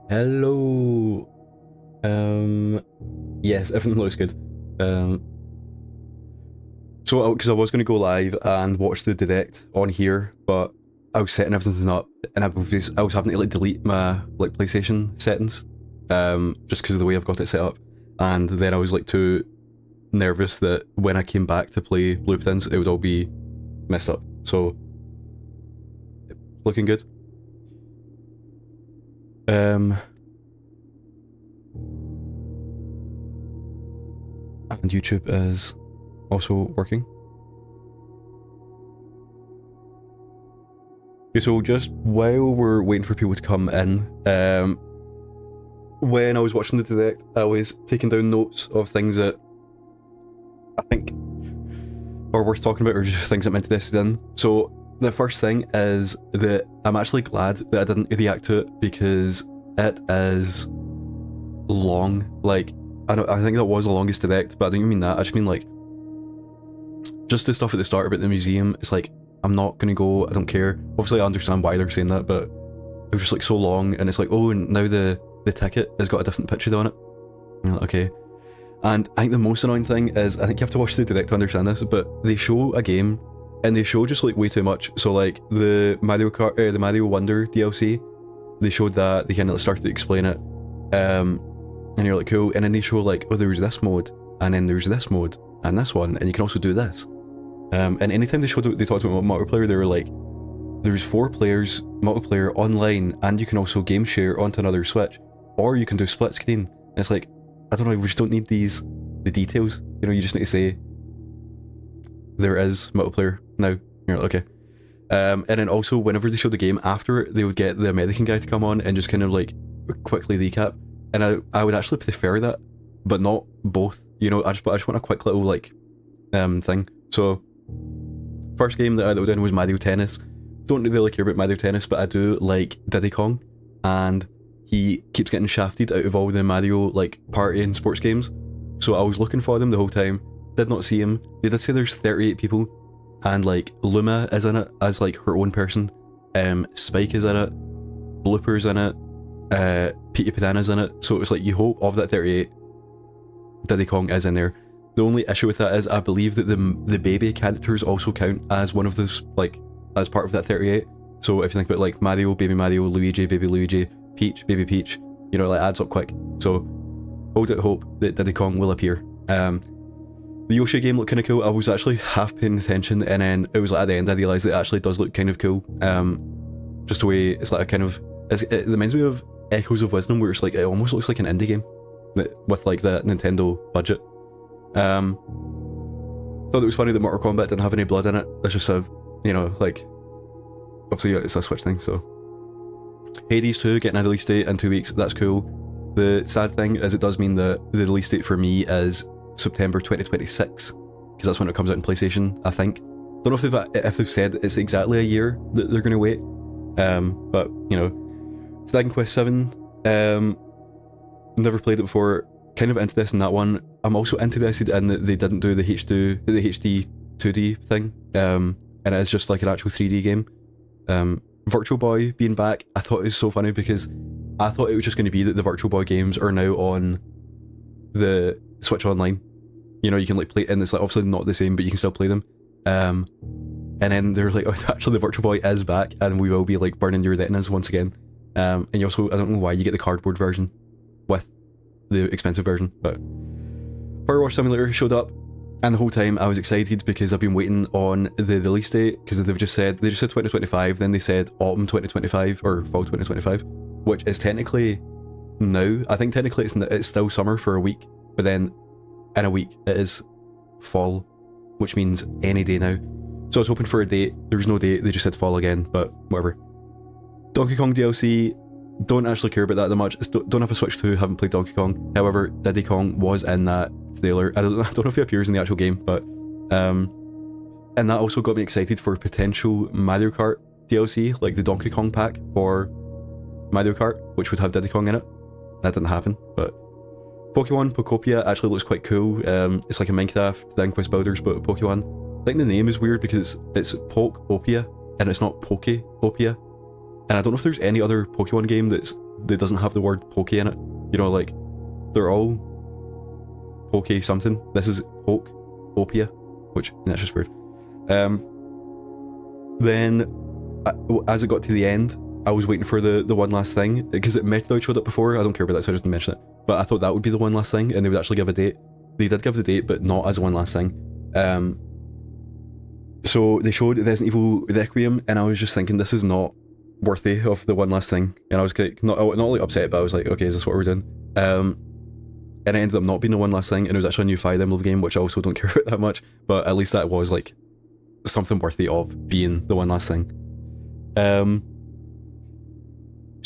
Hello. Yes, everything looks good. So because I was going to go live and watch the direct on here, but I was setting everything up, and I was having to like delete my like PlayStation settings, just because of the way I've got it set up, and then I was like too nervous that when I came back to play Blue Pins, it would all be messed up. So looking good. And YouTube is also working. Okay, so just while we're waiting for people to come in, when I was watching the direct, I was taking down notes of things that I think are worth talking about, or just things I'm interested in. So the first thing is that I'm actually glad that I didn't react to it, because it is long. Like, I think that was the longest direct, but I don't even mean that. I just mean like, just the stuff at the start about the museum. It's like, I'm not gonna go, I don't care. Obviously I understand why they're saying that, but it was just like so long, and it's like, oh, and now the ticket has got a different picture on it. And like, okay. And I think the most annoying thing is, I think you have to watch the direct to understand this, but they show a game, and they show just like way too much. So like the Mario Kart, the Mario Wonder DLC, they showed that, they kind of started to explain it, and you're like, cool. And then they show like, oh, there's this mode, and then there's this mode, and this one, and you can also do this. And anytime they talked about multiplayer, they were like, there's 4 players multiplayer online, and you can also game share onto another Switch, or you can do split screen. And it's like, I don't know, we just don't need the details. You know, you just need to say there is multiplayer now. You're like, okay. And then also, whenever they showed the game after it, they would get the American guy to come on and just kind of like quickly recap. And I would actually prefer that, but not both. You know, I just want a quick little like thing. So first game that I wrote in was Mario Tennis. Don't really care about Mario Tennis, but I do like Diddy Kong, and he keeps getting shafted out of all the Mario like party and sports games. So I was looking for them the whole time, did not see him. They did say there's 38 people, and like Luma is in it as like her own person, Spike is in it, Blooper's in it, Petey Piranha's in it. So it's like, you hope of that 38, Diddy Kong is in there. The only issue with that is, I believe that the baby characters also count as one of those, like, as part of that 38. So if you think about like Mario, baby Mario, Luigi, baby Luigi, Peach, baby Peach, you know, it like adds up quick. So hold out hope that Diddy Kong will appear. The Yoshi game looked kind of cool. I was actually half paying attention, and then it was like at the end I realised that it actually does look kind of cool. Just the way it's like a kind of, it reminds me of Echoes of Wisdom, where it's like, it almost looks like an indie game with like the Nintendo budget. Thought it was funny that Mortal Kombat didn't have any blood in it. It's just a, you know, like, obviously it's a Switch thing, so. Hades 2 getting a release date in 2 weeks, that's cool. The sad thing is, it does mean that the release date for me is September 2026, because that's when it comes out in PlayStation, I think. Don't know if they've said it's exactly a year that they're going to wait, but, you know. Dragon Quest 7, never played it before, kind of interested in that one. I'm also interested in that they didn't do the HD 2D thing, and it is just like an actual 3D game. Virtual Boy being back, I thought it was so funny, because I thought it was just going to be that the Virtual Boy games are now on the Switch Online. You know, you can like play, and it's like obviously not the same, but you can still play them. And then they're like, oh, actually the Virtual Boy is back, and we will be like burning your retinas once again. And you also, I don't know why you get the cardboard version with the expensive version, but Power Wash Simulator showed up, and the whole time I was excited because I've been waiting on the release date, because they just said 2025, then they said autumn 2025 or fall 2025, which is technically now. I think technically it's still summer for a week, but then in a week it is fall, which means any day now. So I was hoping for a date. There was no date, they just said fall again, but whatever. Donkey Kong DLC, don't actually care about that that much. Don't have a Switch 2, haven't played Donkey Kong. However, Diddy Kong was in that trailer. I don't know if he appears in the actual game, but and that also got me excited for potential Mario Kart DLC, like the Donkey Kong pack for Mario Kart, which would have Diddy Kong in it. That didn't happen, but Pokemon Pokopia actually looks quite cool. It's like a Minecraft Dragon Quest Builders, but Pokemon. I think the name is weird because it's Pokopia and it's not Pokeopia. And I don't know if there's any other Pokemon game that's that doesn't have the word Poke in it. You know, like, they're all Poke something. This is Poke Opia, which, that's just weird. Then, as it got to the end, I was waiting for the one last thing, because it might have showed up before. I don't care about that, so I just didn't mention it. But I thought that would be the one last thing, and they would actually give a date. They did give the date, but not as one last thing. So they showed Resident Evil Requiem, and I was just thinking, this is not worthy of the one last thing. And I was not like upset, but I was like, okay, is this what we're doing? And it ended up not being the one last thing, and it was actually a new Fire Emblem game, which I also don't care about that much, but at least that was like something worthy of being the one last thing. So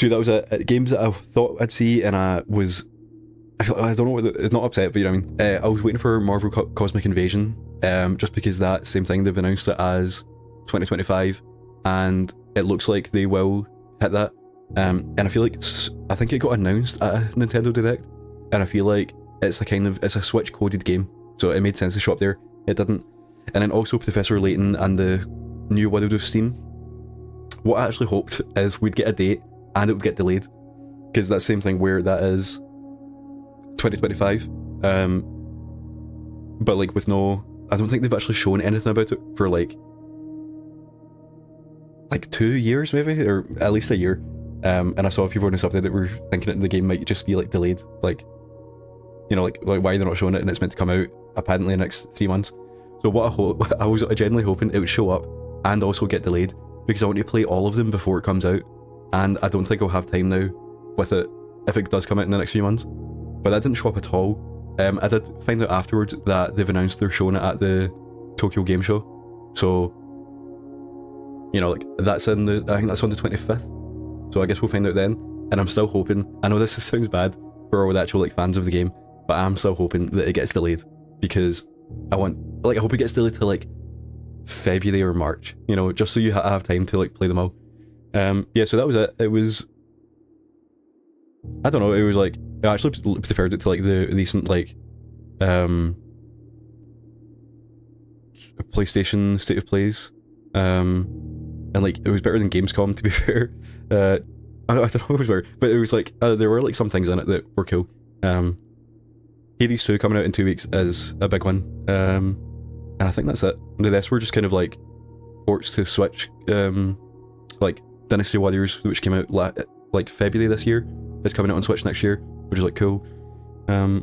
that was games that I thought I'd see, and I don't know what it's not upset, but you know what I mean. I was waiting for Marvel Cosmic Invasion, just because that same thing, they've announced it as 2025, and it looks like they will hit that. And I feel like I think it got announced at a Nintendo Direct, and I feel like it's a Switch coded game, so it made sense to show up there. It didn't. And then also Professor Layton and the new World of Steam. What I actually hoped is we'd get a date and it would get delayed, because that same thing where that is 2025, but like with no, I don't think they've actually shown anything about it for like 2 years maybe, or at least a year. And I saw people on the subreddit that were thinking that the game might just be like delayed, like, you know, like why they're not showing it and it's meant to come out apparently in the next 3 months. So what I was genuinely hoping it would show up and also get delayed, because I want to play all of them before it comes out, and I don't think I'll have time now with it if it does come out in the next few months. But that didn't show up at all. I did find out afterwards that they've announced they're showing it at the Tokyo Game Show, so you know, like, that's I think that's on the 25th, so I guess we'll find out then. And I'm still hoping, I know this sounds bad for all the actual like fans of the game, but I'm still hoping that it gets delayed, because I hope it gets delayed to like February or March, you know, just so you have time to like play them all. Yeah, so that was it. It was, I don't know, it was like, I actually preferred it to like the recent like PlayStation State of Plays, and like it was better than Gamescom, to be fair. I don't know if it was better, but it was like there were like some things in it that were cool. Hades 2 coming out in 2 weeks is a big one, and I think that's it. The rest were just kind of like ports to Switch, like Dynasty Warriors, which came out like February this year. It's coming out on Switch next year, which is like cool. Yeah,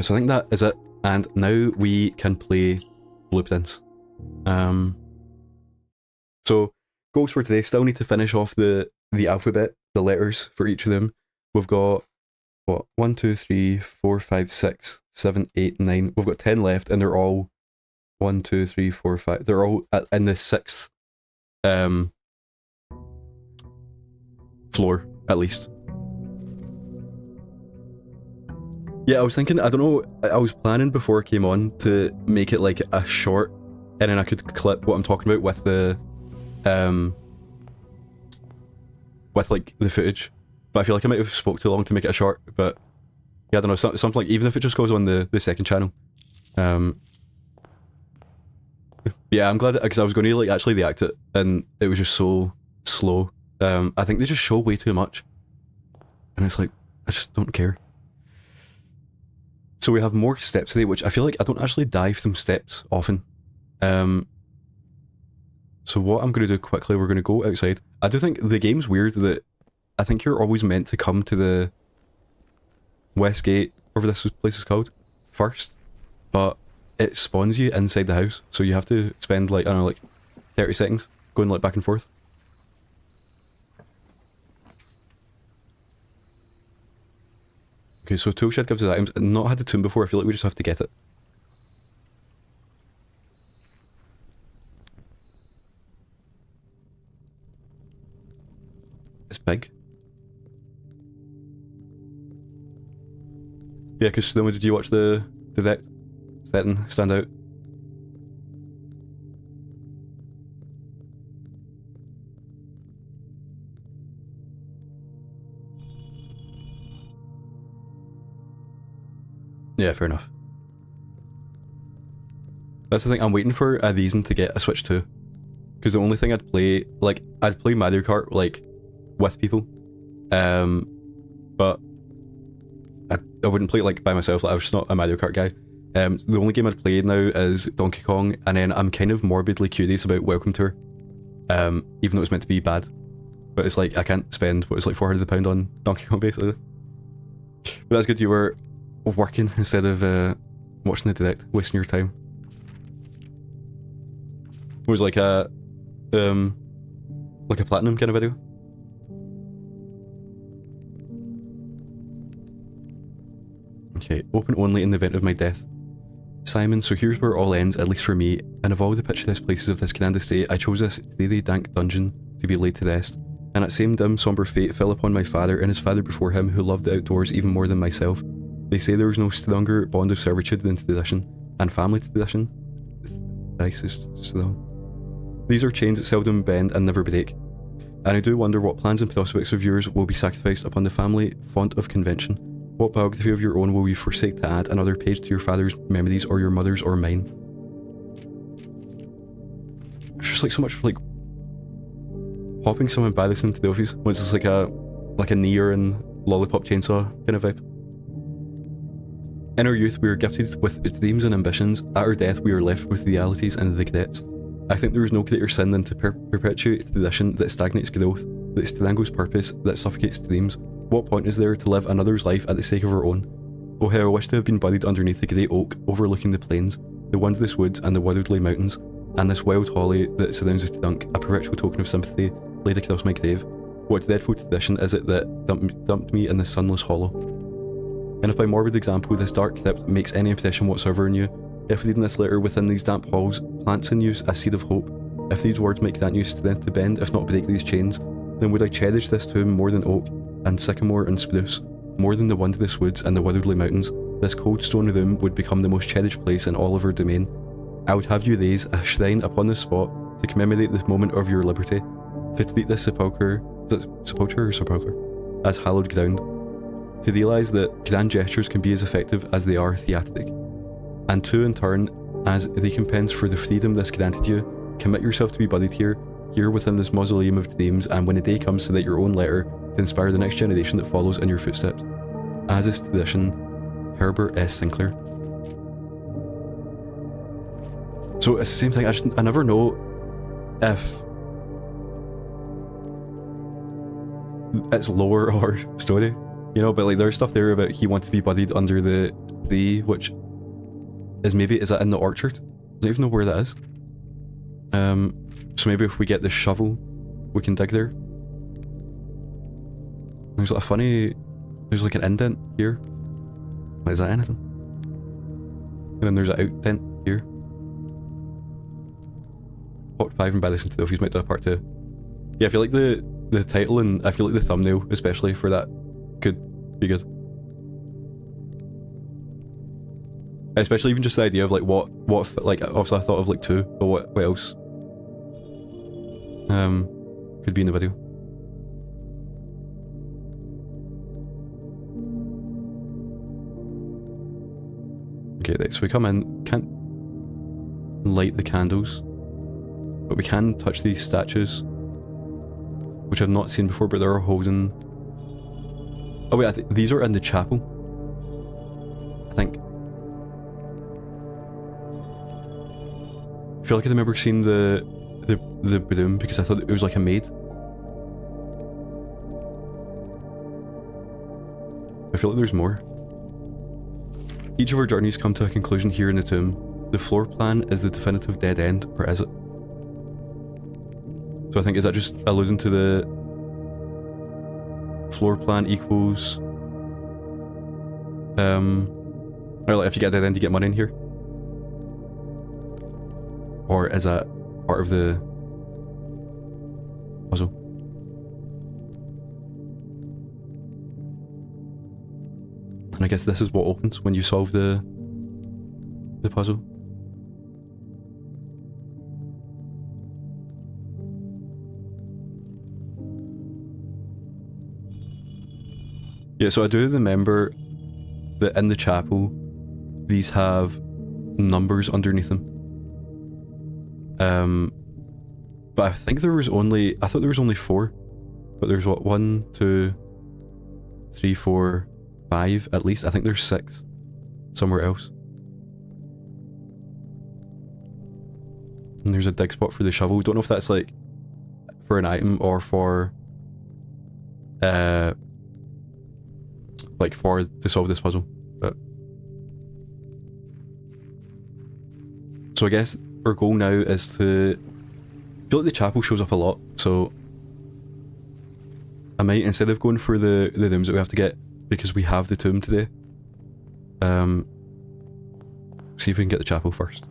so I think that is it, and now we can play Blueprints. So goals for today, still need to finish off the alphabet, the letters for each of them. We've got what, 1, 2, 3, 4, 5, 6, 7, 8, 9. We've got 10 left, and they're all 1, 2, 3, 4, 5. They're all in the 6th floor, at least. Yeah, I was thinking, I don't know, I was planning before it came on to make it like a short, and then I could clip what I'm talking about with the with like the footage. But I feel like I might have spoke too long to make it a short, but yeah, I don't know, something like, even if it just goes on the second channel. Yeah, I'm glad, because I was going to like actually react it, and it was just so slow. I think they just show way too much, and it's like, I just don't care. So we have more steps today, which I feel like I don't actually dive from steps often. So what I'm going to do quickly, we're going to go outside. I do think the game's weird that I think you're always meant to come to the West Gate, whatever this place is called, first, but it spawns you inside the house, so you have to spend like, I don't know, like 30 seconds going like back and forth. Okay, so Toolshed gives us items. Not had the tomb before, I feel like we just have to get it. It's big. Yeah, because then did you watch the setting stand out? Yeah, fair enough. That's the thing, I'm waiting for a reason to get a Switch 2. Because the only thing I'd play Mario Kart, like, with people. But I wouldn't play it like by myself. Like, I was just not a Mario Kart guy. The only game I'd play now is Donkey Kong, and then I'm kind of morbidly curious about Welcome Tour, even though it's meant to be bad. But it's like I can't spend what is like £400 on Donkey Kong basically. But that's good you were working instead of watching the direct, wasting your time. It was like a platinum kind of video. Okay, open only in the event of my death. Simon, so here's where it all ends, at least for me, and of all the picturesque places of this grand estate, I chose this dreary dank dungeon to be laid to rest. And that same dim sombre fate fell upon my father and his father before him, who loved the outdoors even more than myself. They say there was no stronger bond of servitude than tradition, and family tradition. Nice is still. These are chains that seldom bend and never break. And I do wonder what plans and prospects of yours will be sacrificed upon the family font of convention. What biography of your own will you forsake to add another page to your father's memories, or your mother's, or mine? It's just like so much like popping some embarrassing trophies. Was this like a Nier and Lollipop Chainsaw kind of vibe? In our youth we are gifted with dreams and ambitions. At our death we are left with realities and regrets. I think there is no greater sin than to perpetuate tradition that stagnates growth, that strangles purpose, that suffocates dreams. What point is there to live another's life at the sake of our own? Oh, how I wish to have been buried underneath the great oak overlooking the plains, the wondrous woods and the worldly mountains, and this wild holly that surrounds the trunk, a perpetual token of sympathy laid across my grave. What dreadful tradition is it that dumped me in the sunless hollow? And if by morbid example this dark crypt makes any impression whatsoever on you, if reading this letter within these damp halls plants in you a seed of hope, if these words may grant you strength to bend if not break these chains, then would I cherish this tomb more than oak and sycamore and spruce, more than the wondrous woods and the worldly mountains. This cold stone room would become the most cherished place in all of our domain. I would have you raise a shrine upon this spot to commemorate this moment of your liberty, to treat this sepulchre as hallowed ground, to realise that grand gestures can be as effective as they are theatric, and to in turn, as recompense for the freedom this granted you, commit yourself to be buried here within this mausoleum of dreams, and when the day comes to write your own letter to inspire the next generation that follows in your footsteps. As is tradition, Herbert S. Sinclair. So it's the same thing, I never know if it's lore or story, you know, but like there's stuff there about he wants to be buried under the which is that in the orchard? I don't even know where that is. So maybe if we get the shovel, we can dig there. There's like an indent here. Is that anything? And then there's an outdent here. Part 5 embarrassing trophies might do a part 2. Yeah, I feel like the title and I feel like the thumbnail especially for that could be good. Especially even just the idea of like what like obviously I thought of like 2, but what else could be in the video. Okay, right, so we come in, can't light the candles, but we can touch these statues, which I've not seen before, but they're holding... Oh wait, these are in the chapel, I think. I feel like I remember seeing the broom because I thought it was like a maid. I feel like there's more. Each of our journeys come to a conclusion here in the tomb. The floor plan is the definitive dead end, or is it? So I think, is that just alluding to the floor plan equals or like if you get a dead end you get money in here? Or is that part of the puzzle? And I guess this is what opens when you solve the puzzle. Yeah, so I do remember that in the chapel, these have numbers underneath them. But I think I thought there was only 4. But there's what, 1, 2, 3, 4, 5 at least. I think there's 6 somewhere else. And there's a dig spot for the shovel. Don't know if that's like for an item or for like for to solve this puzzle. But so I guess our goal now is to, I feel like the chapel shows up a lot, so I might, instead of going for the rooms that we have to get because we have the tomb today, see if we can get the chapel first.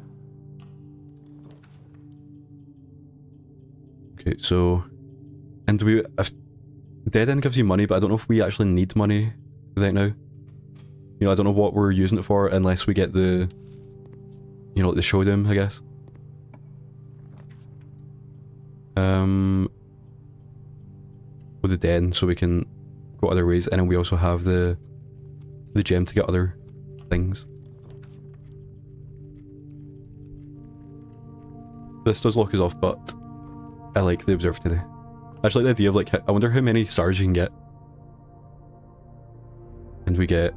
Okay, so, and if dead end gives you money, but I don't know if we actually need money right now. You know, I don't know what we're using it for unless we get the, you know, like the showdown, I guess. With the den, so we can go other ways, and then we also have the gem to get other things. This does lock us off, but I like the observe today. I just like the idea of like, I wonder how many stars you can get. And we get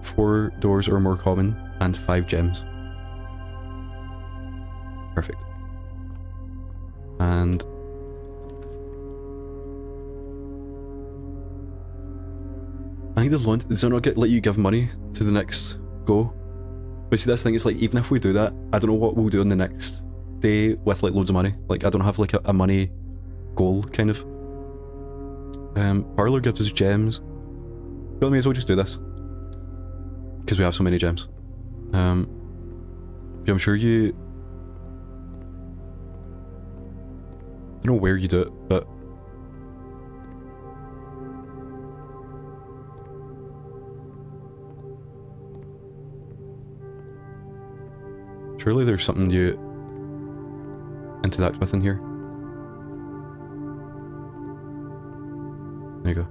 4 doors or more common and 5 gems. Perfect. And I think the launch, does it not let you give money to the next go? But see, this thing is like, even if we do that, I don't know what we'll do on the next day with like loads of money. Like, I don't have like a money goal, kind of. Parlor gives us gems. Well, I may as well just do this. Because we have so many gems. Yeah, I'm sure you... I don't know where you do it, but... surely there's something you interact with in here. There you go.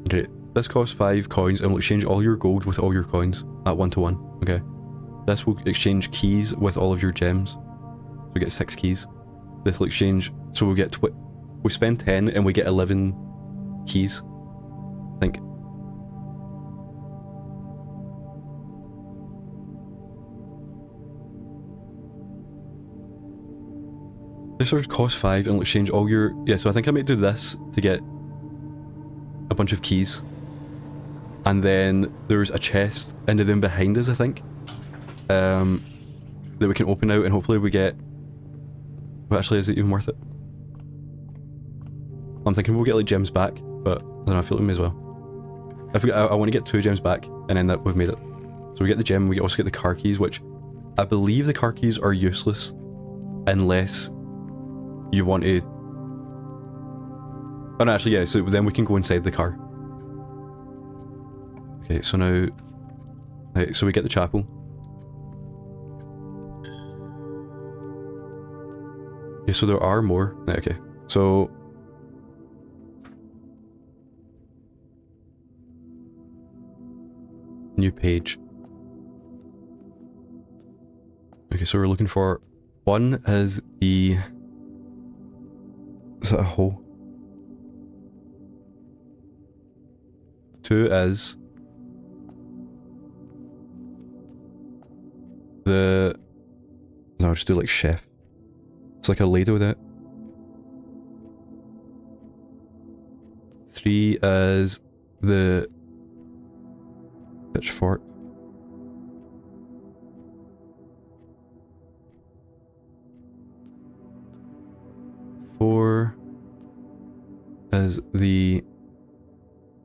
Okay, this costs 5 coins and will exchange all your gold with all your coins at 1-to-1. Okay. This will exchange keys with all of your gems. So we get 6 keys. This will exchange, so we'll get we spend 10 and we get 11 keys, I think. This sort of costs 5 and will exchange all your... yeah, so I think I might do this to get a bunch of keys. And then there's a chest in the room behind us, I think. That we can open out and hopefully we get... but actually, is it even worth it? I'm thinking we'll get like gems back, but I don't know, I feel like we may as well. I want to get 2 gems back and then that we've made it. So we get the gem, we also get the car keys, which I believe the car keys are useless unless you want to... oh no, actually yeah, so then we can go inside the car. Okay, so now... right, so we get the chapel. Yeah, so there are more. Right, okay, so... new page. Okay, so we're looking for... 1 is the... is that a hole? 2 is... the... no, I'll just do like chef. It's like a ladle with it. 3 is the... pitchfork. 4 is the...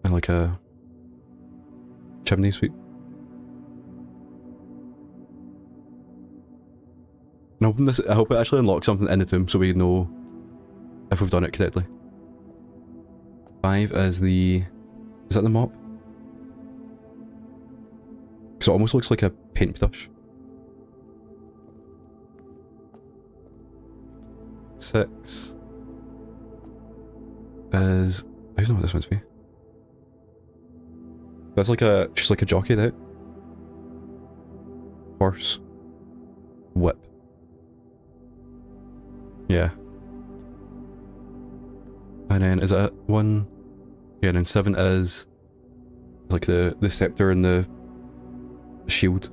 like a... chimney sweep. And I hope it actually unlocks something in the tomb so we know if we've done it correctly. 5 is the... is that the mop? Because it almost looks like a paintbrush. 6 is... I don't know what this one's be. That's like a... just like a jockey there. Horse. Whip. Yeah. And then is that 1, Yeah, and then 7 is like the scepter and the shield.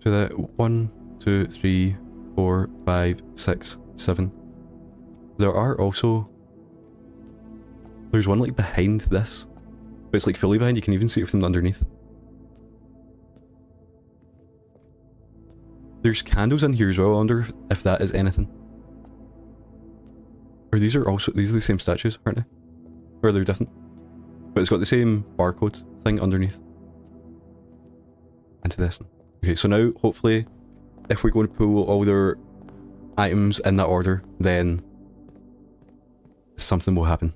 So that 1, 2, 3, 4, 5, 6, 7. There are also... There's one like behind this. But it's like fully behind, you can even see it from underneath. There's candles in here as well, I wonder if that is anything. Or these are the same statues, aren't they? Or they're different. But it's got the same barcode thing underneath. Into this one. Okay, so now, hopefully, if we're going to pull all their items in that order, then something will happen.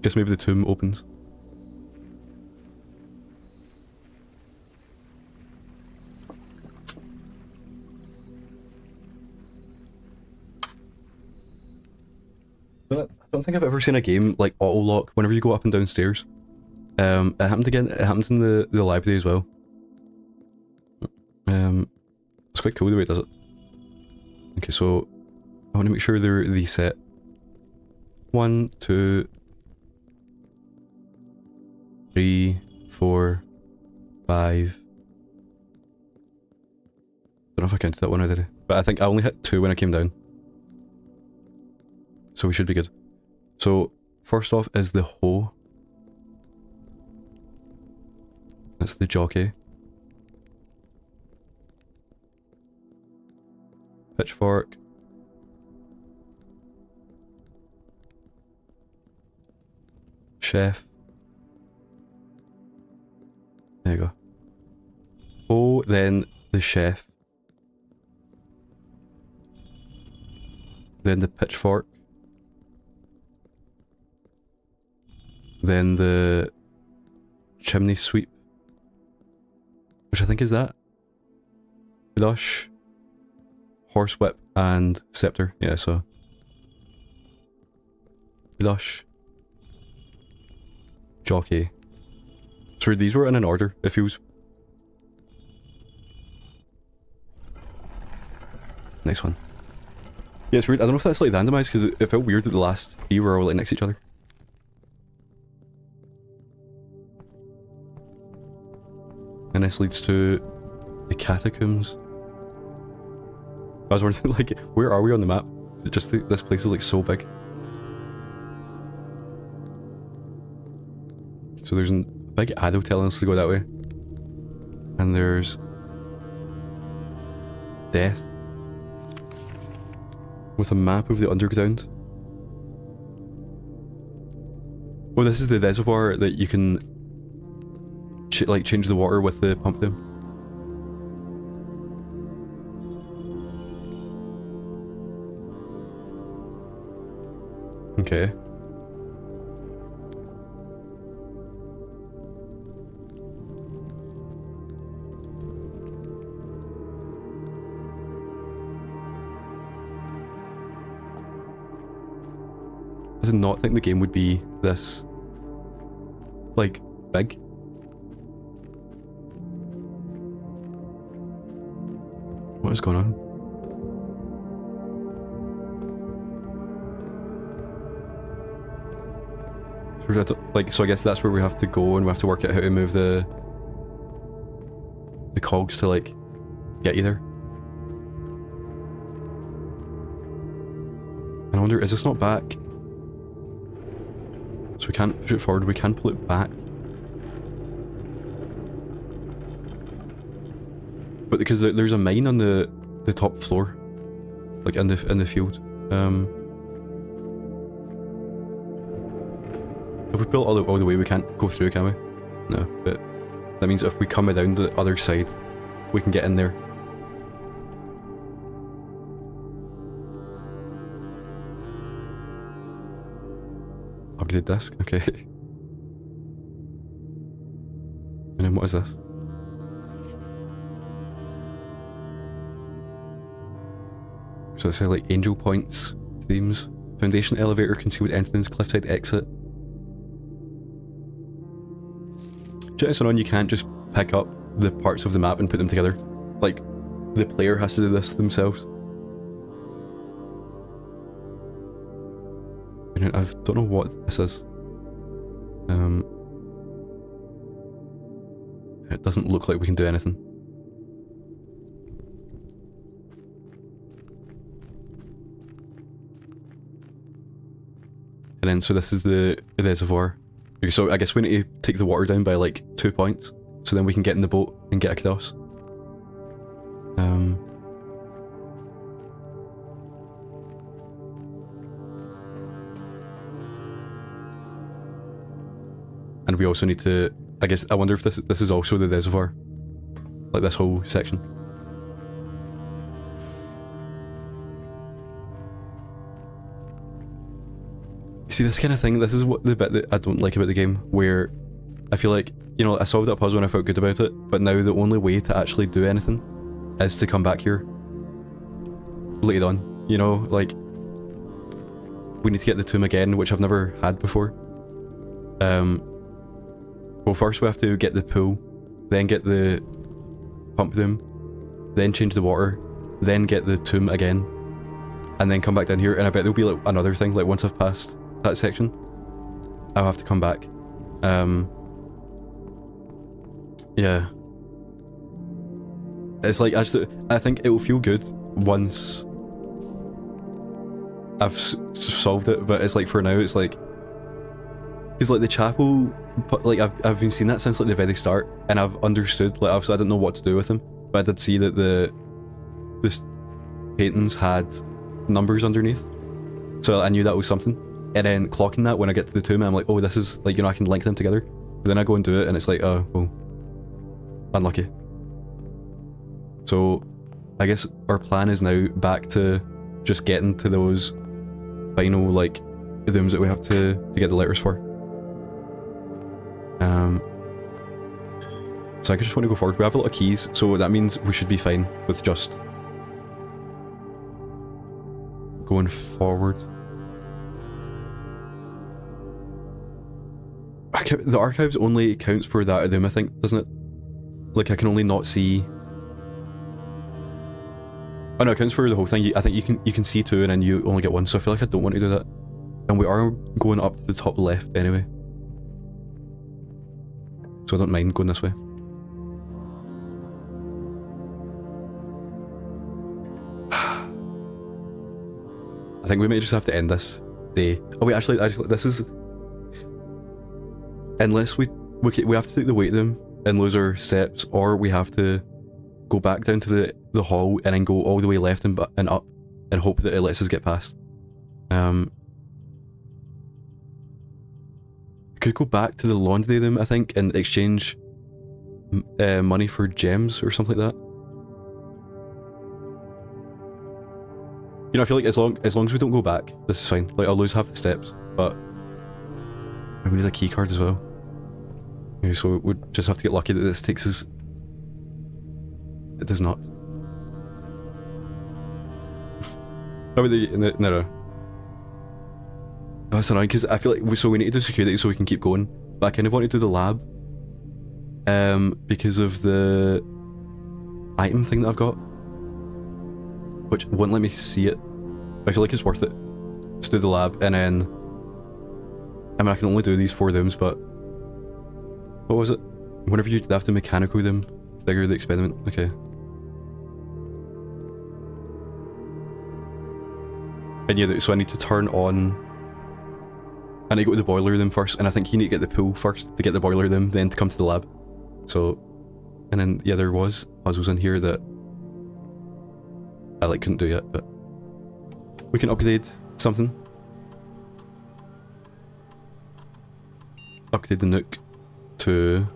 Guess maybe the tomb opens. I don't think I've ever seen a game like auto lock whenever you go up and down stairs. It happened again. It happens in the library as well. It's quite cool the way it does it. Okay, so I want to make sure they're reset. 1, 2, 3, 4, 5. Don't know if I counted that one or did I? But I think I only hit 2 when I came down. So we should be good. So first off is the hoe. That's the jockey. Pitchfork. Chef. There you go. Oh, then the chef. Then the pitchfork. Then the chimney sweep. Which I think is that. Brush. Horsewhip and scepter. Yeah, so. Brush. Jockey. So these were in an order, it feels. Nice one. Yeah, it's weird. I don't know if that's like randomized because it felt weird that the last 3 were all like next to each other. And this leads to the catacombs. I was wondering, like, where are we on the map? Is it just this place is like so big? So there's a big arrow telling us to go that way. And there's death. With a map of the underground. Oh, this is the reservoir that you can like change the water with the pump thing. Okay. I did not think the game would be this, like, big. What is going on? Like, so I guess that's where we have to go and we have to work out how to move the cogs to, like, get you there. And I wonder, is this not back? So we can't push it forward, we can pull it back. But because there's a mine on the top floor. Like in the field. If we pull it all the way, we can't go through, can we? No, but that means if we come around the other side, we can get in there. Upgrade disc, okay. And then what is this? So it says like angel points, themes, foundation elevator, concealed entrance, cliffside exit. Just on, you can't just pick up the parts of the map and put them together. Like, the player has to do this themselves. I don't know what this is. It doesn't look like we can do anything. And then, so this is the reservoir. So I guess we need to take the water down by like 2 points, so then we can get in the boat and get across. And we also need to, I guess, I wonder if this is also the reservoir. Like this whole section. See, this kind of thing, this is what the bit that I don't like about the game, where I feel like, you know, I solved that puzzle and I felt good about it, but now the only way to actually do anything is to come back here later on, you know, like, we need to get the tomb again, which I've never had before. Well, first we have to get the pool, then get the pump room, then change the water, then get the tomb again, and then come back down here, and I bet there'll be like another thing, like once I've passed that section, I'll have to come back. Yeah. It's like, actually, I think it will feel good once I've solved it, but it's like for now, it's like, because like the chapel, like I've been seeing that since like the very start, and I've understood, like obviously I didn't know what to do with them, but I did see that this paintings had numbers underneath, so I knew that was something. And then clocking that when I get to the tomb, I'm like, oh, this is like, you know, I can link them together. But then I go and do it, and it's like, oh, well, unlucky. So I guess our plan is now back to just getting to those final like rooms that we have to get the letters for. So I just want to go forward. We have a lot of keys, so that means we should be fine with just going forward. The archives only counts for that room, I think, doesn't it? Like, I can only not see... Oh no, it counts for the whole thing. I think you can see two and then you only get one, so I feel like I don't want to do that. And we are going up to the top left anyway. So I don't mind going this way. I think we might just have to end this day. Oh wait, actually this is... Unless we have to take the weight room and lose our steps, or we have to go back down to the hall and then go all the way left and up and hope that it lets us get past. We could go back to the laundry room, I think, and exchange money for gems or something like that. You know, I feel like as long as we don't go back, this is fine. Like, I'll lose half the steps, but we need a key card as well. Okay, so we just have to get lucky that this takes us... It does not. Oh, no. Oh, that's annoying, because I feel like we need to do security so we can keep going. But I kind of want to do the lab. Because of the item thing that I've got. Which won't let me see it. I feel like it's worth it to do the lab, and then... I mean, I can only do these 4 rooms, but... What was it? Whenever you have to mechanical them, trigger the experiment. Okay. And yeah, so I need to turn on... I need to go to the boiler room first, and I think you need to get the pool first to get the boiler room, then to come to the lab. So... And then, yeah, there was puzzles in here that... I like couldn't do yet, but... We can upgrade something. Upgrade the Nook to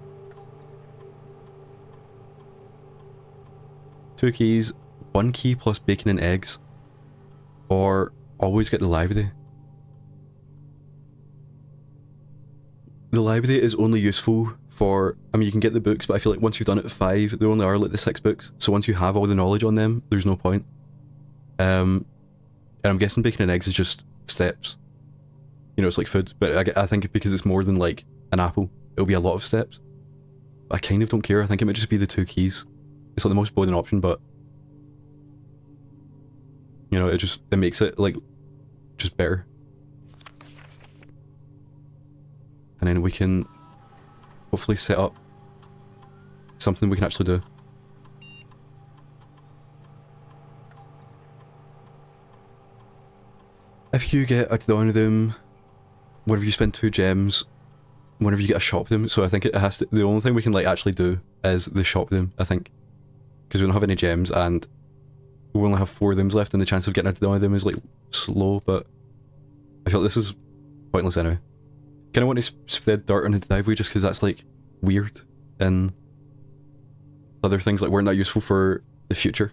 2 keys, 1 key plus bacon and eggs, or always get the library. The library is only useful for, I mean, you can get the books, but I feel like once you've done it 5, there only are like the 6 books, so once you have all the knowledge on them, there's no point. And I'm guessing bacon and eggs is just steps. You know, it's like food, but I think because it's more than like an apple, it'll be a lot of steps. I kind of don't care. I think it might just be the 2 keys. It's like the most boring option, but you know, it makes it like just better. And then we can hopefully set up something we can actually do. If you get a down of them, whenever you spend 2 gems, whenever you get a shop them, so I think it has to, the only thing we can like actually do is the shop them, I think. Because we don't have any gems and we only have 4 of them left and the chance of getting a down of them is like slow, but I feel like this is pointless anyway. Kinda want to spread dirt on the driveway just because that's like weird and other things like weren't that useful for the future.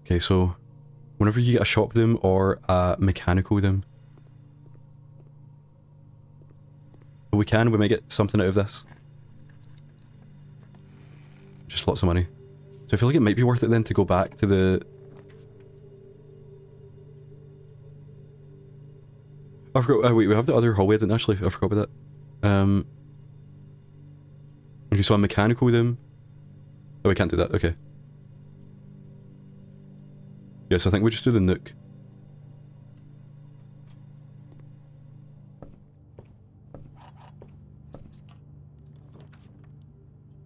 Okay, so whenever you get a shop them or a mechanical them, we might get something out of this. Just lots of money. So I feel like it might be worth it then to go back to the... I forgot, oh wait, we have the other hallway, didn't actually, I forgot about that. Okay, so a mechanical them. Oh, we can't do that, okay. Yeah, so I think we just do the nook.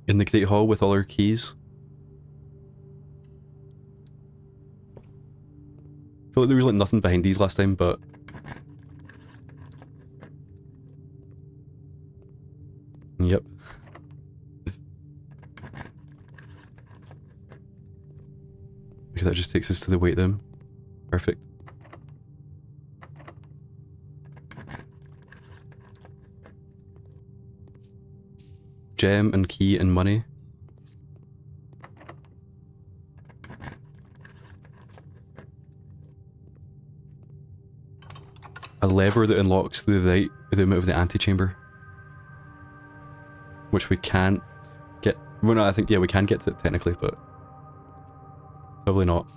In the Great Hall with all our keys. I feel like there was like nothing behind these last time, but... Yep. Because that just takes us to the weight room. Perfect. Gem and key and money. A lever that unlocks the room out of the antechamber. Which we can't get... Well, no, I think, yeah, we can get to it technically, but... Probably not.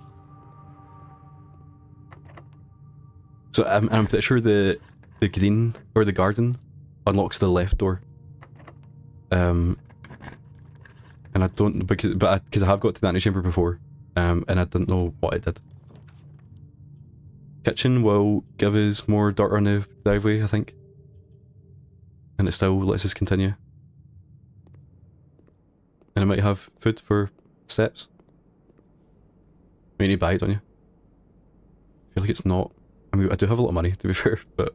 So I'm pretty sure the green, or the garden, unlocks the left door. And I don't, because I have got to the antechamber before, and I didn't know what it did. Kitchen will give us more dirt on the driveway, I think. And it still lets us continue. And it might have food for steps. You need to buy it, don't you? I feel like it's not. I mean, I do have a lot of money, to be fair, but...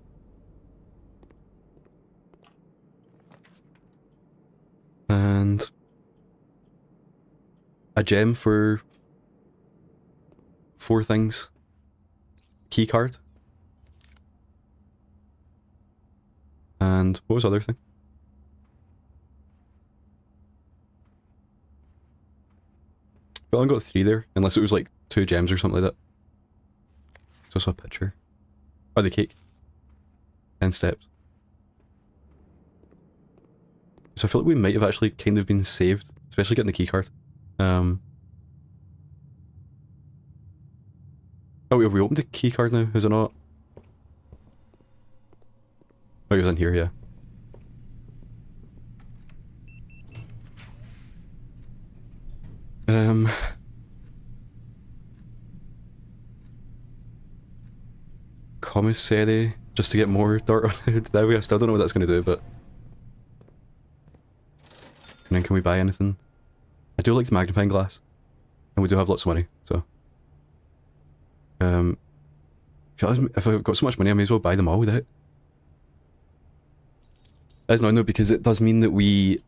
And... a gem for... 4 things. Key card. And what was the other thing? I only got 3 there, unless it was like 2 gems or something like that. There's also a picture. Oh, the cake. 10 steps. So I feel like we might have actually kind of been saved, especially getting the key card. Oh, have we opened the key card now? Is it not? Oh, it was in here, yeah. Commissary, just to get more dirt on it. That way, I still don't know what that's going to do, but... And then can we buy anything? I do like the magnifying glass. And we do have lots of money, so... if I've got so much money, I may as well buy them all without. That's not no, because it does mean that we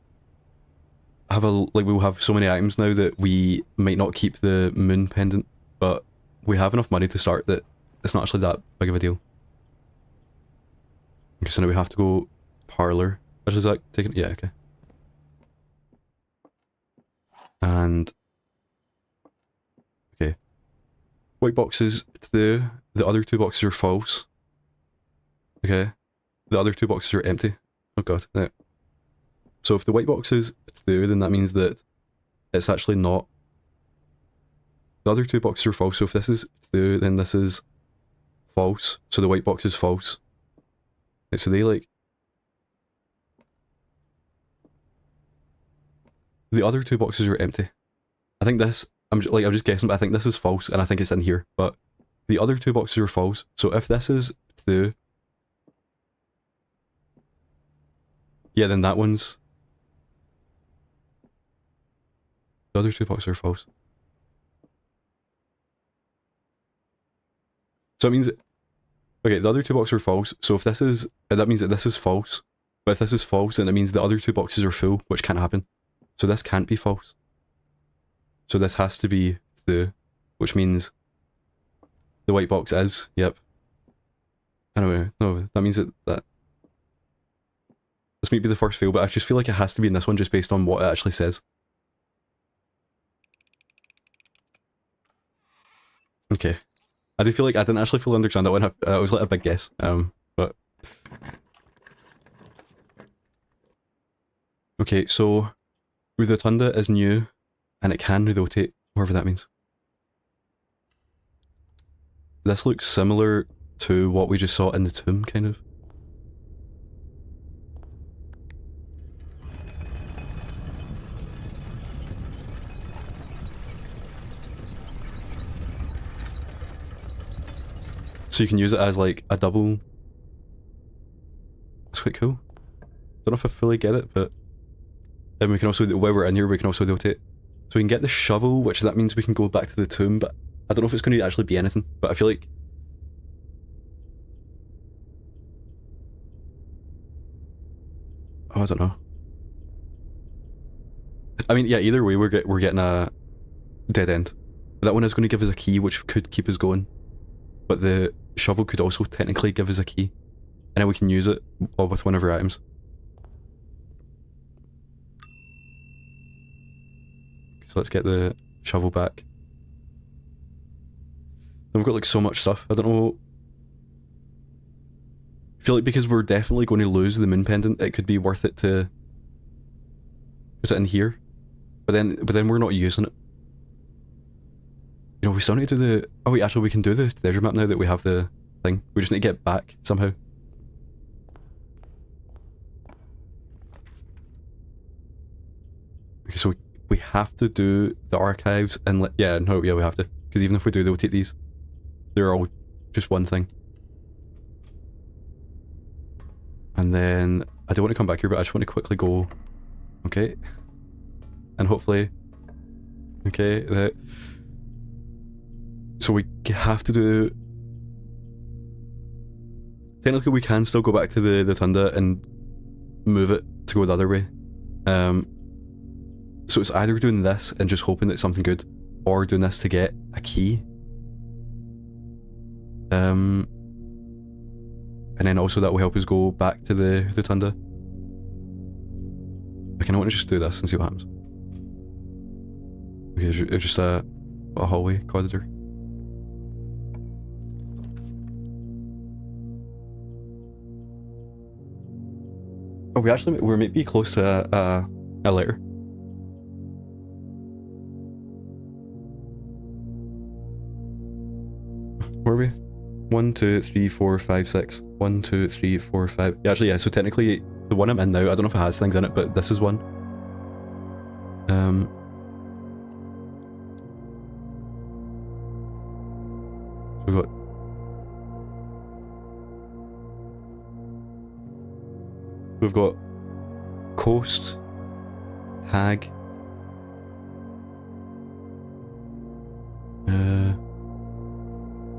have we'll have so many items now that we might not keep the moon pendant, but we have enough money to start that it's not actually that big of a deal. Okay, so now we have to go parlor. Is that taken? Yeah, okay. And okay, white boxes to the other 2 boxes are false. Okay, the other 2 boxes are empty. Oh god, yeah. So if the white box is there, then that means that it's actually not. The other 2 boxes are false, so if this is there, then this is false. So the white box is false. Right, so they like... The other 2 boxes are empty. I think this, I'm just guessing, but I think this is false, and I think it's in here. But the other 2 boxes are false, so if this is true, Yeah, then that one's... The other two boxes are false. So it means... Okay, the other two boxes are false, so if this is... That means that this is false. But if this is false, then it means the other two boxes are full, which can't happen. So this can't be false. So this has to be the... Which means... The white box is, yep. Anyway, no, that means that this might be the first fail, but I just feel like it has to be in this one just based on what it actually says. Okay. I do feel like I didn't actually fully understand that one. It was like a big guess, but... Okay, so... The Rotunda is new, and it can rotate, whatever that means. This looks similar to what we just saw in the tomb, kind of. So you can use it as like a double... It's quite cool. Don't know if I fully get it, but... And we can also, while we're in here, we can also rotate. So we can get the shovel, which that means we can go back to the tomb, but I don't know if it's going to actually be anything, but I feel like... Oh, I don't know. I mean, yeah, either way, we're getting a dead end. That one is going to give us a key, which could keep us going. But the shovel could also technically give us a key. And then we can use it with one of our items. So let's get the shovel back. We've got like so much stuff, I don't know. I feel like because we're definitely going to lose the moon pendant, it could be worth it to put it in here. But then we're not using it. You know, we still need to do the... Oh wait, actually we can do the treasure map now that we have the thing. We just need to get back somehow. Okay, so we have to do the archives and we have to. Because even if we do, they'll take these. They're all just one thing. And then, I don't want to come back here, but I just want to quickly go... Okay. And hopefully... Okay, so we have to do... Technically we can still go back to the Tunda and move it to go the other way. So it's either doing this and just hoping that it's something good, or doing this to get a key. And then also that will help us go back to the Tunda. Okay, I want to just do this and see what happens. Okay, it's just a hallway corridor. Oh, we might be close to a letter. Were we? 1, 2, 3, 4, 5, 6. 1, 2, 3, 4, 5. Yeah, actually, yeah, so technically, the one I'm in now, I don't know if it has things in it, but this is one. We've got coast, tag,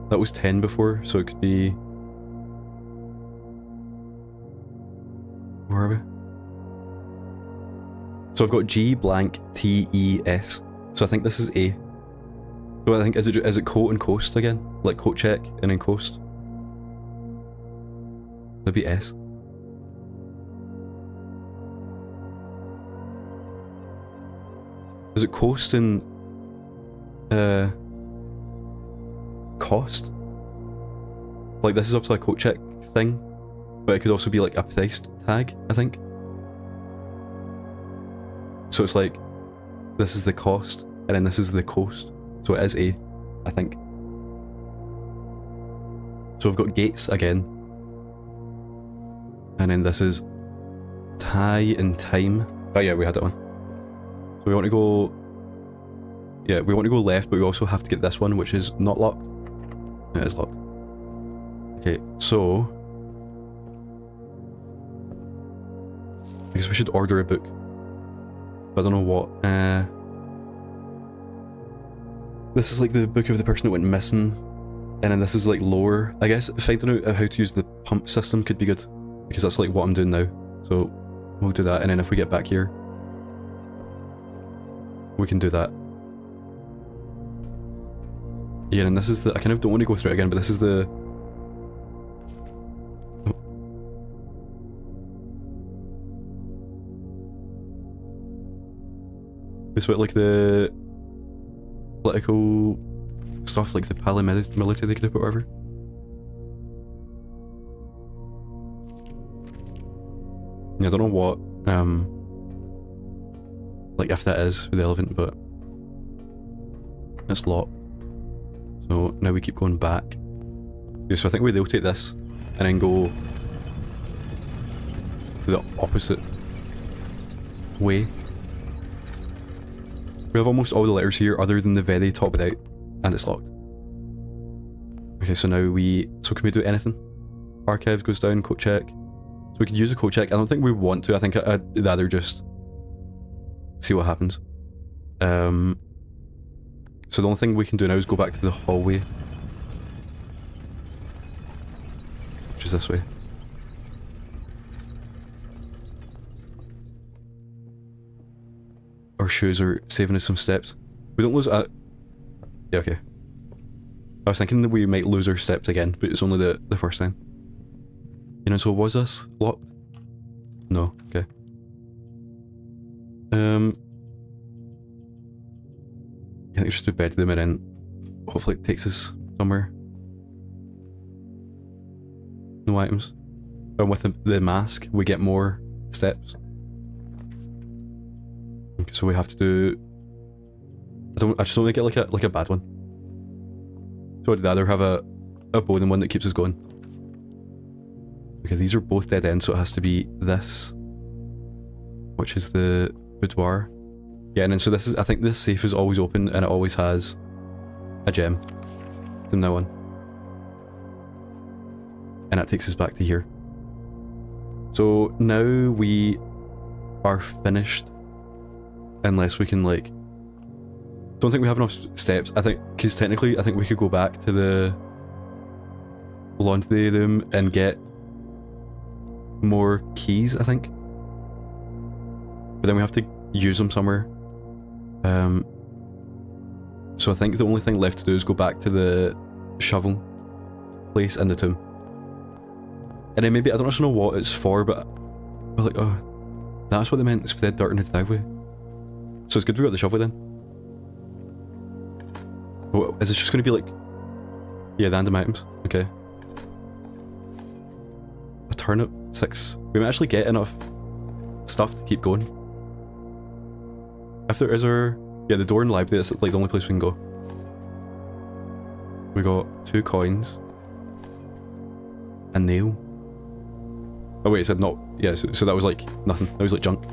that was 10 before, so it could be... Where are we? So I've got G blank T E S, so I think this is A. So I think, is it coat and coast again? Like coat check and then coast? That'd be S. Is it coast and cost? Like this is obviously a coat check thing, but it could also be like a price tag, I think. So it's like, this is the cost, and then this is the coast. So it is A, I think. So we've got gates again. And then this is tie and time. Oh yeah, we had that one. So we want to go... Yeah, we want to go left, but we also have to get this one, which is not locked. It is locked. Okay, so... I guess we should order a book. But I don't know what. This is like the book of the person that went missing. And then this is like lore. I guess finding out how to use the pump system could be good. Because that's like what I'm doing now. So we'll do that, and then if we get back here, we can do that. Yeah, and this is the... I kind of don't want to go through it again, but this is the... It's what, like the political stuff, like the paramilitary they could have put whatever. Yeah, I don't know what, like if that is relevant, but it's locked. So now we keep going back. Okay, so I think we rotate this and then go the opposite way. We have almost all the letters here other than the very top without, and it's locked. Okay, so now so can we do anything? Archive goes down, code check. So we could use a code check. I don't think we want to. I think I'd rather just see what happens. So the only thing we can do now is go back to the hallway. Which is this way. Our shoes are saving us some steps. We don't lose... yeah, okay. I was thinking that we might lose our steps again, but it's only the first time. You know, so was this locked? No, okay. I think we should do bed to them and then hopefully it takes us somewhere. No items. And with the mask, we get more steps. Okay, so we have to do... I just don't want to get like a bad one. So I'd rather have a bow than one that keeps us going. Okay, these are both dead ends, so it has to be this, which is the boudoir. Yeah, and then so this is... I think this safe is always open and it always has a gem from now on. And that takes us back to here. So now we are finished. Unless we can like... Don't think we have enough steps. I think, because technically I think we could go back to the laundry room and get more keys, I think. But then we have to use them somewhere. So I think the only thing left to do is go back to the shovel place in the tomb. And then maybe, I don't actually know what it's for, but we're like, oh, that's what they meant, spread dirt in the driveway. So it's good we got the shovel then. Oh, is it just going to be like... Yeah, the random items. Okay. A turnip, 6. We might actually get enough stuff to keep going. If there is yeah, the door in the library, that's like the only place we can go. We got 2 coins. A nail. Oh wait, it said not... Yeah, so that was like nothing. That was like junk.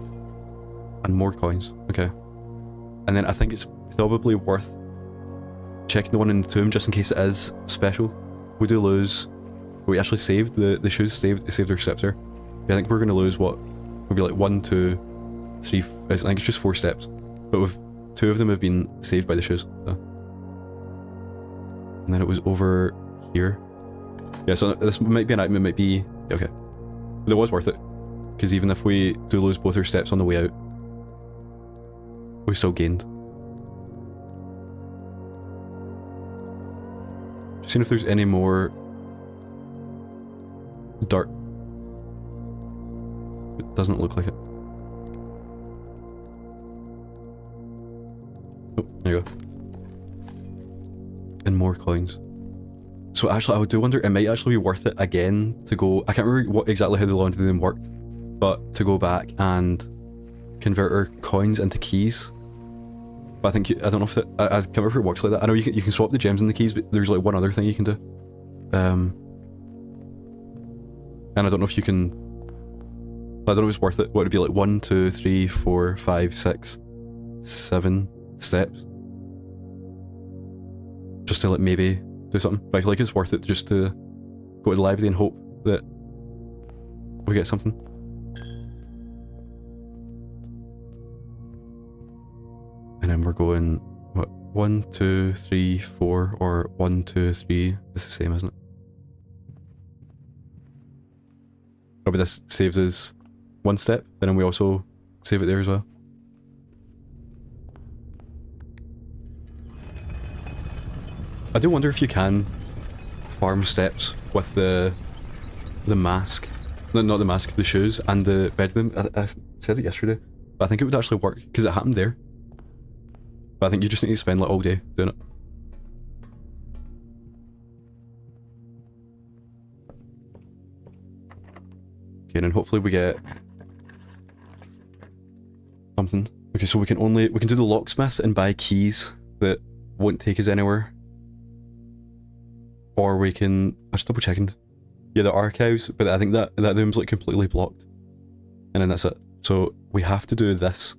And more coins. Okay. And then I think it's probably worth checking the one in the tomb just in case it is special. We do lose... We actually saved the shoes, saved our steps there. Yeah, I think we're going to lose what? Maybe like 1, 2, 3... I think it's just 4 steps. But with 2 of them have been saved by the shoes. So. And then it was over here. Yeah, so this might be an item, it might be... Okay. But it was worth it. Because even if we do lose both our steps on the way out, we still gained. Just seeing if there's any more dirt. It doesn't look like it. Oh, there you go. And more coins. So actually, I do wonder, it might actually be worth it again to go... I can't remember exactly how the laundry room worked, but to go back and convert our coins into keys. But I think, I don't know if I can't remember if it works like that. I know you can swap the gems and the keys, but there's like one other thing you can do. And I don't know if you can... I don't know if it's worth it. What would it be like 1, 2, 3, 4, 5, 6, 7 steps? Just to like maybe do something. But I feel like it's worth it just to go to the library and hope that we get something. then we're going, what, 1, 2, 3, 4, or 1, 2, 3. It's the same, isn't it? Probably this saves us one step, and then we also save it there as well. I do wonder if you can farm steps with the mask. No, not the mask, the shoes and the bed them. I said it yesterday, but I think it would actually work because it happened there. But I think you just need to spend like all day doing it. Okay, and then hopefully we get something. Okay, so we can do the locksmith and buy keys that won't take us anywhere. Or we can, I'm just double checking. Yeah, the archives, but I think that room's like completely blocked. And then that's it. So we have to do this.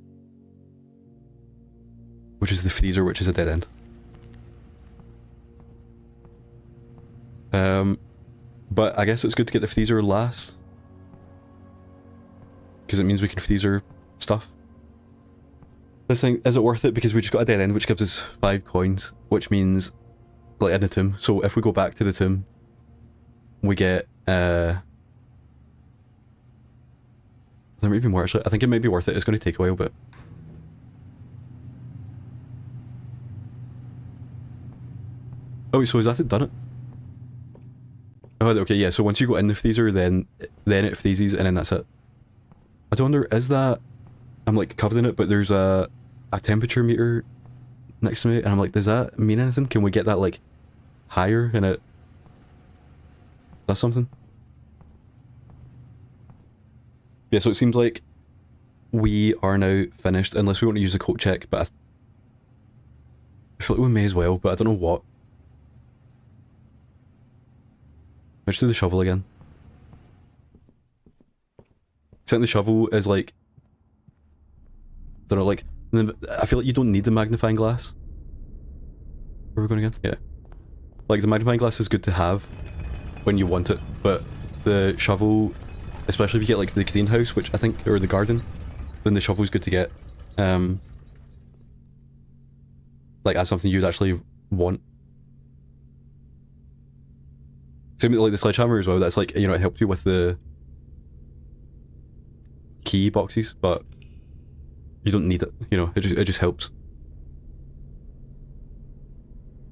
Which is the freezer, which is a dead end. But I guess it's good to get the freezer last. Because it means we can freezer stuff. This thing, is it worth it? Because we just got a dead end, which gives us 5 coins. Which means, like in the tomb. So if we go back to the tomb, we get, there might be more actually. I think it might be worth it. It's going to take a while, but... Oh, so has that done it? Oh, okay, yeah, so once you go in the freezer, then it freezes, and then that's it. I don't wonder, is that... I'm like covered in it, but there's a temperature meter next to me, and I'm like, does that mean anything? Can we get that, like, higher, and it... That's something? Yeah, so it seems like we are now finished, unless we want to use the coat check, but I feel like we may as well, but I don't know what. Let's do the shovel again. I think the shovel is like... I don't know, like... I feel like you don't need the magnifying glass. Where are we going again? Yeah. Like, the magnifying glass is good to have when you want it, but the shovel, especially if you get like the greenhouse, which I think, or the garden, then the shovel's good to get. Like, as something you'd actually want. Same with like the sledgehammer as well, that's like, you know, it helped you with the key boxes, but you don't need it, you know, it just helps.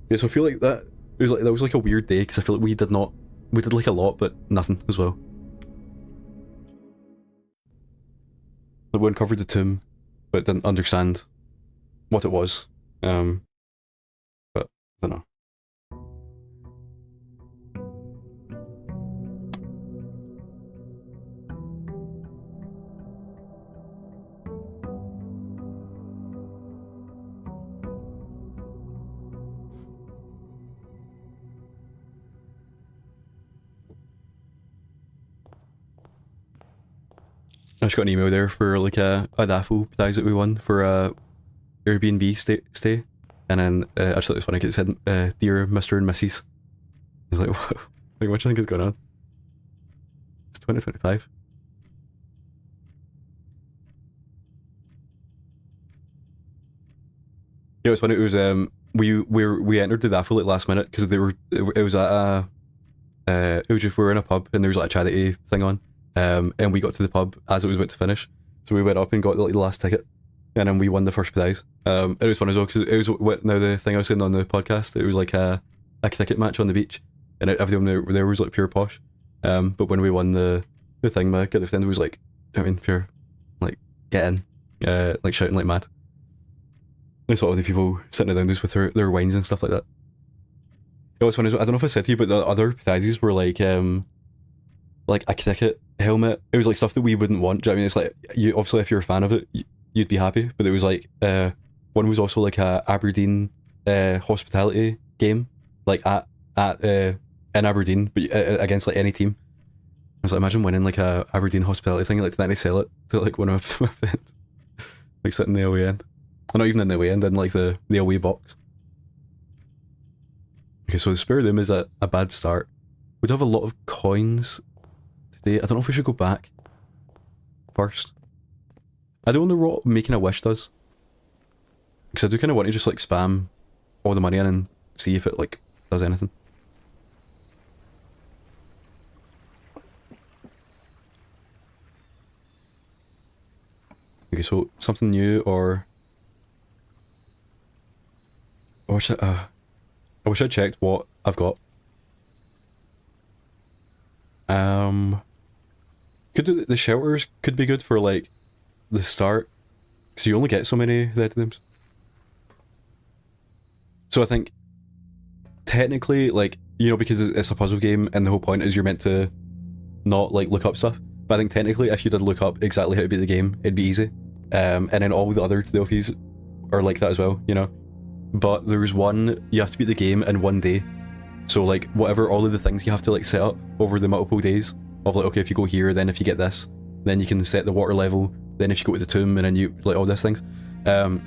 Yeah, so I feel like that was like a weird day, because I feel like we did like a lot, but nothing as well. Like, we uncovered the tomb, but didn't understand what it was. But I don't know. I just got an email there for like a raffle prize that we won for a Airbnb stay, and then I just thought it was funny because it said, "Dear Mr. and Mrs." I was like, "Whoa, like, what do you think is going on?" It's 2025. Yeah, it was funny. It was we entered the raffle like last minute because it was at it was just, we were in a pub and there was like a charity thing on. And we got to the pub as it was about to finish, so we went up and got like the last ticket, and then we won the first prize. It was fun as well because it was now the thing I was saying on the podcast. It was like a cricket match on the beach, and everyone there was like pure posh. But when we won the thing, my good friend was like, I mean, pure, like, get in, like shouting like mad. I saw all the people sitting around us with their wines and stuff like that. It was fun as well. I don't know if I said to you, but the other prizes were like a cricket helmet. It was like stuff that we wouldn't want. Do you know what I mean? It's like, you obviously if you're a fan of it, you'd be happy. But it was like one was also like a Aberdeen hospitality game, like at in Aberdeen, but against like any team. I was like, imagine winning like a Aberdeen hospitality thing, like to then sell it to like one of my friends, like sitting in the away end. Or not even in the away end, in like the away box. Okay, so the spare room is a bad start. We'd have a lot of coins today. I don't know if we should go back first. I don't know what making a wish does. Because I do kind of want to just like spam all the money in and see if it like does anything. Okay, so something new, or I wish I checked what I've got. Could do the shelters could be good for like the start, because you only get so many items. So I think technically, like, you know, because it's a puzzle game and the whole point is you're meant to not like look up stuff. But I think technically, if you did look up exactly how to beat the game, it'd be easy. And then all the other Delphis are like that as well, you know. But there's one, you have to beat the game in one day. So like whatever, all of the things you have to like set up over the multiple days of like, okay, if you go here, then if you get this, then you can set the water level, then if you go to the tomb, and then you like all these things. So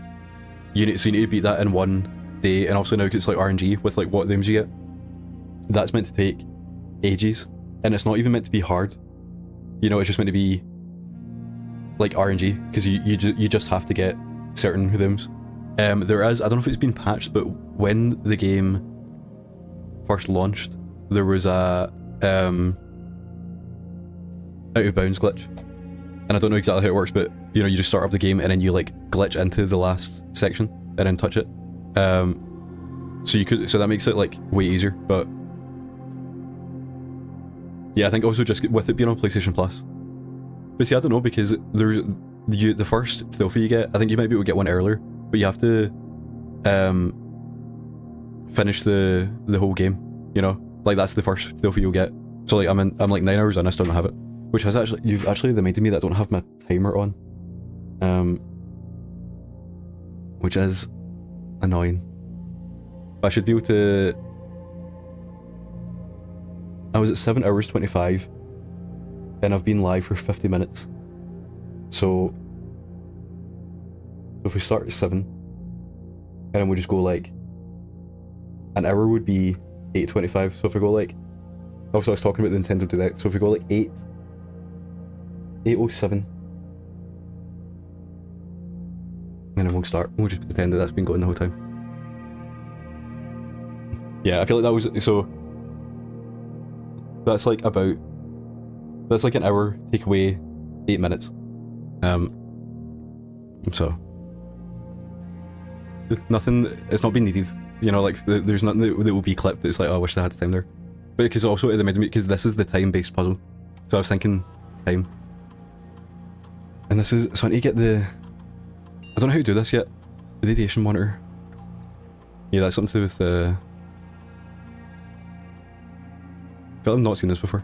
you need to beat that in one day, and also now it's like RNG with like what names you get. That's meant to take ages, and it's not even meant to be hard. You know, it's just meant to be like RNG, because you just have to get certain rhythms. There is, I don't know if it's been patched, but when the game first launched, there was a out of bounds glitch, and I don't know exactly how it works, but you know, you just start up the game and then you like glitch into the last section and then touch it. So that makes it like way easier. But yeah, I think also just with it being on PlayStation Plus. But see, I don't know, because there's the first Delphi you get, I think you might be able to get one earlier, but you have to finish the whole game, you know? Like that's the first Delphi you'll get. So like I'm like 9 hours in, I still don't have it. Which has actually, you've actually reminded me that I don't have my timer on. Which is annoying. I should be able to... I was at 7 hours 25, and I've been live for 50 minutes. So if we start at 7, and then we just go like, an hour would be 8:25. So if we go like, also I was talking about the Nintendo Direct, so if we go like 8:07, then it won't start. We'll just pretend that that's been going the whole time. Yeah, I feel like that was, so that's like an hour, take away 8 minutes. So nothing, it's not been needed, you know, like there's nothing that will be clipped that's like, oh, I wish I had time there. But because also it made me, because this is the time-based puzzle, so I was thinking time. And this is, so I need to get the, I don't know how to do this yet, the radiation monitor. Yeah, that's something to do with the, I feel like I've not seen this before.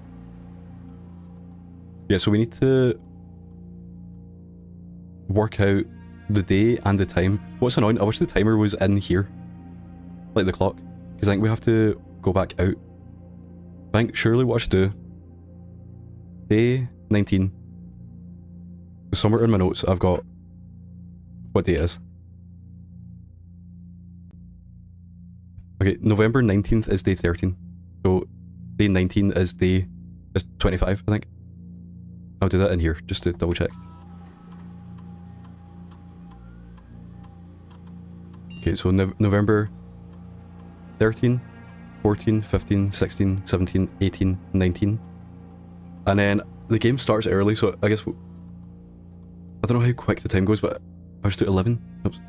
Yeah, so we need to work out the day and the time. What's annoying, I wish the timer was in here, like the clock, because I think we have to go back out. I think surely what I should do, day 19, somewhere in my notes I've got what day it is. Okay, November 19th is day 13, so day 19 is 25, I think. I'll do that in here just to double check. Okay, so November 13, 14, 15, 16, 17, 18, 19. And then the game starts early, so I guess, I don't know how quick the time goes, but I just do 11. Oops.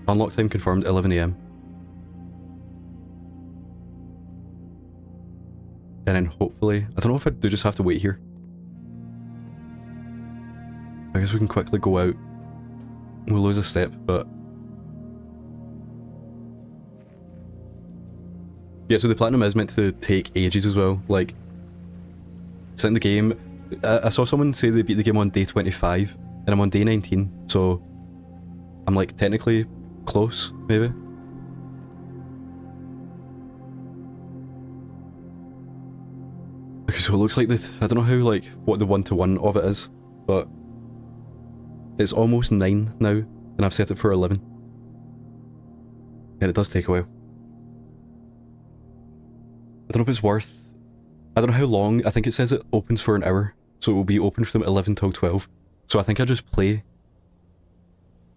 Unlock time confirmed, 11 AM. And then hopefully, I don't know if I do just have to wait here. I guess we can quickly go out. We'll lose a step, but... yeah, so the platinum is meant to take ages as well. Like, it's in the game. I saw someone say they beat the game on day 25, and I'm on day 19, so I'm like technically close, maybe. Okay, so it looks like this, I don't know how, like, what the one-to-one of it is, but it's almost 9 now, and I've set it for 11. And it does take a while. I don't know if it's worth, I don't know how long, I think it says it opens for an hour, so it will be open from 11 till 12. So I think I just play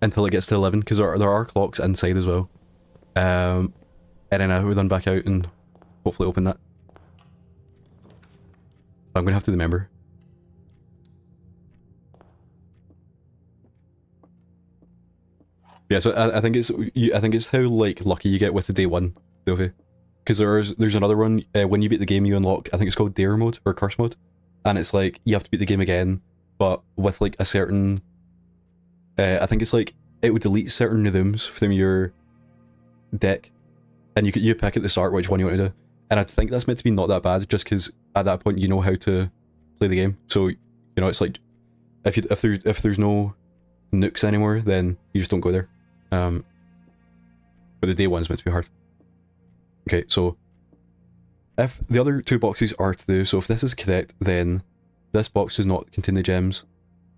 until it gets to 11, because there are clocks inside as well. And then I would run back out and hopefully open that. I'm gonna have to remember. Yeah, so I think it's how like lucky you get with the day one, because there's another one when you beat the game you unlock. I think it's called Dare mode or Curse mode, and it's like you have to beat the game again, but with like a certain. I think it's like it would delete certain rhythms from your deck, and you pick at the start which one you want to do. And I think that's meant to be not that bad, just because at that point you know how to play the game. So you know it's like if there's no nukes anymore, then you just don't go there. But the day one's meant to be hard. Okay, so if the other two boxes are to do, so if this is correct, then this box does not contain the gems,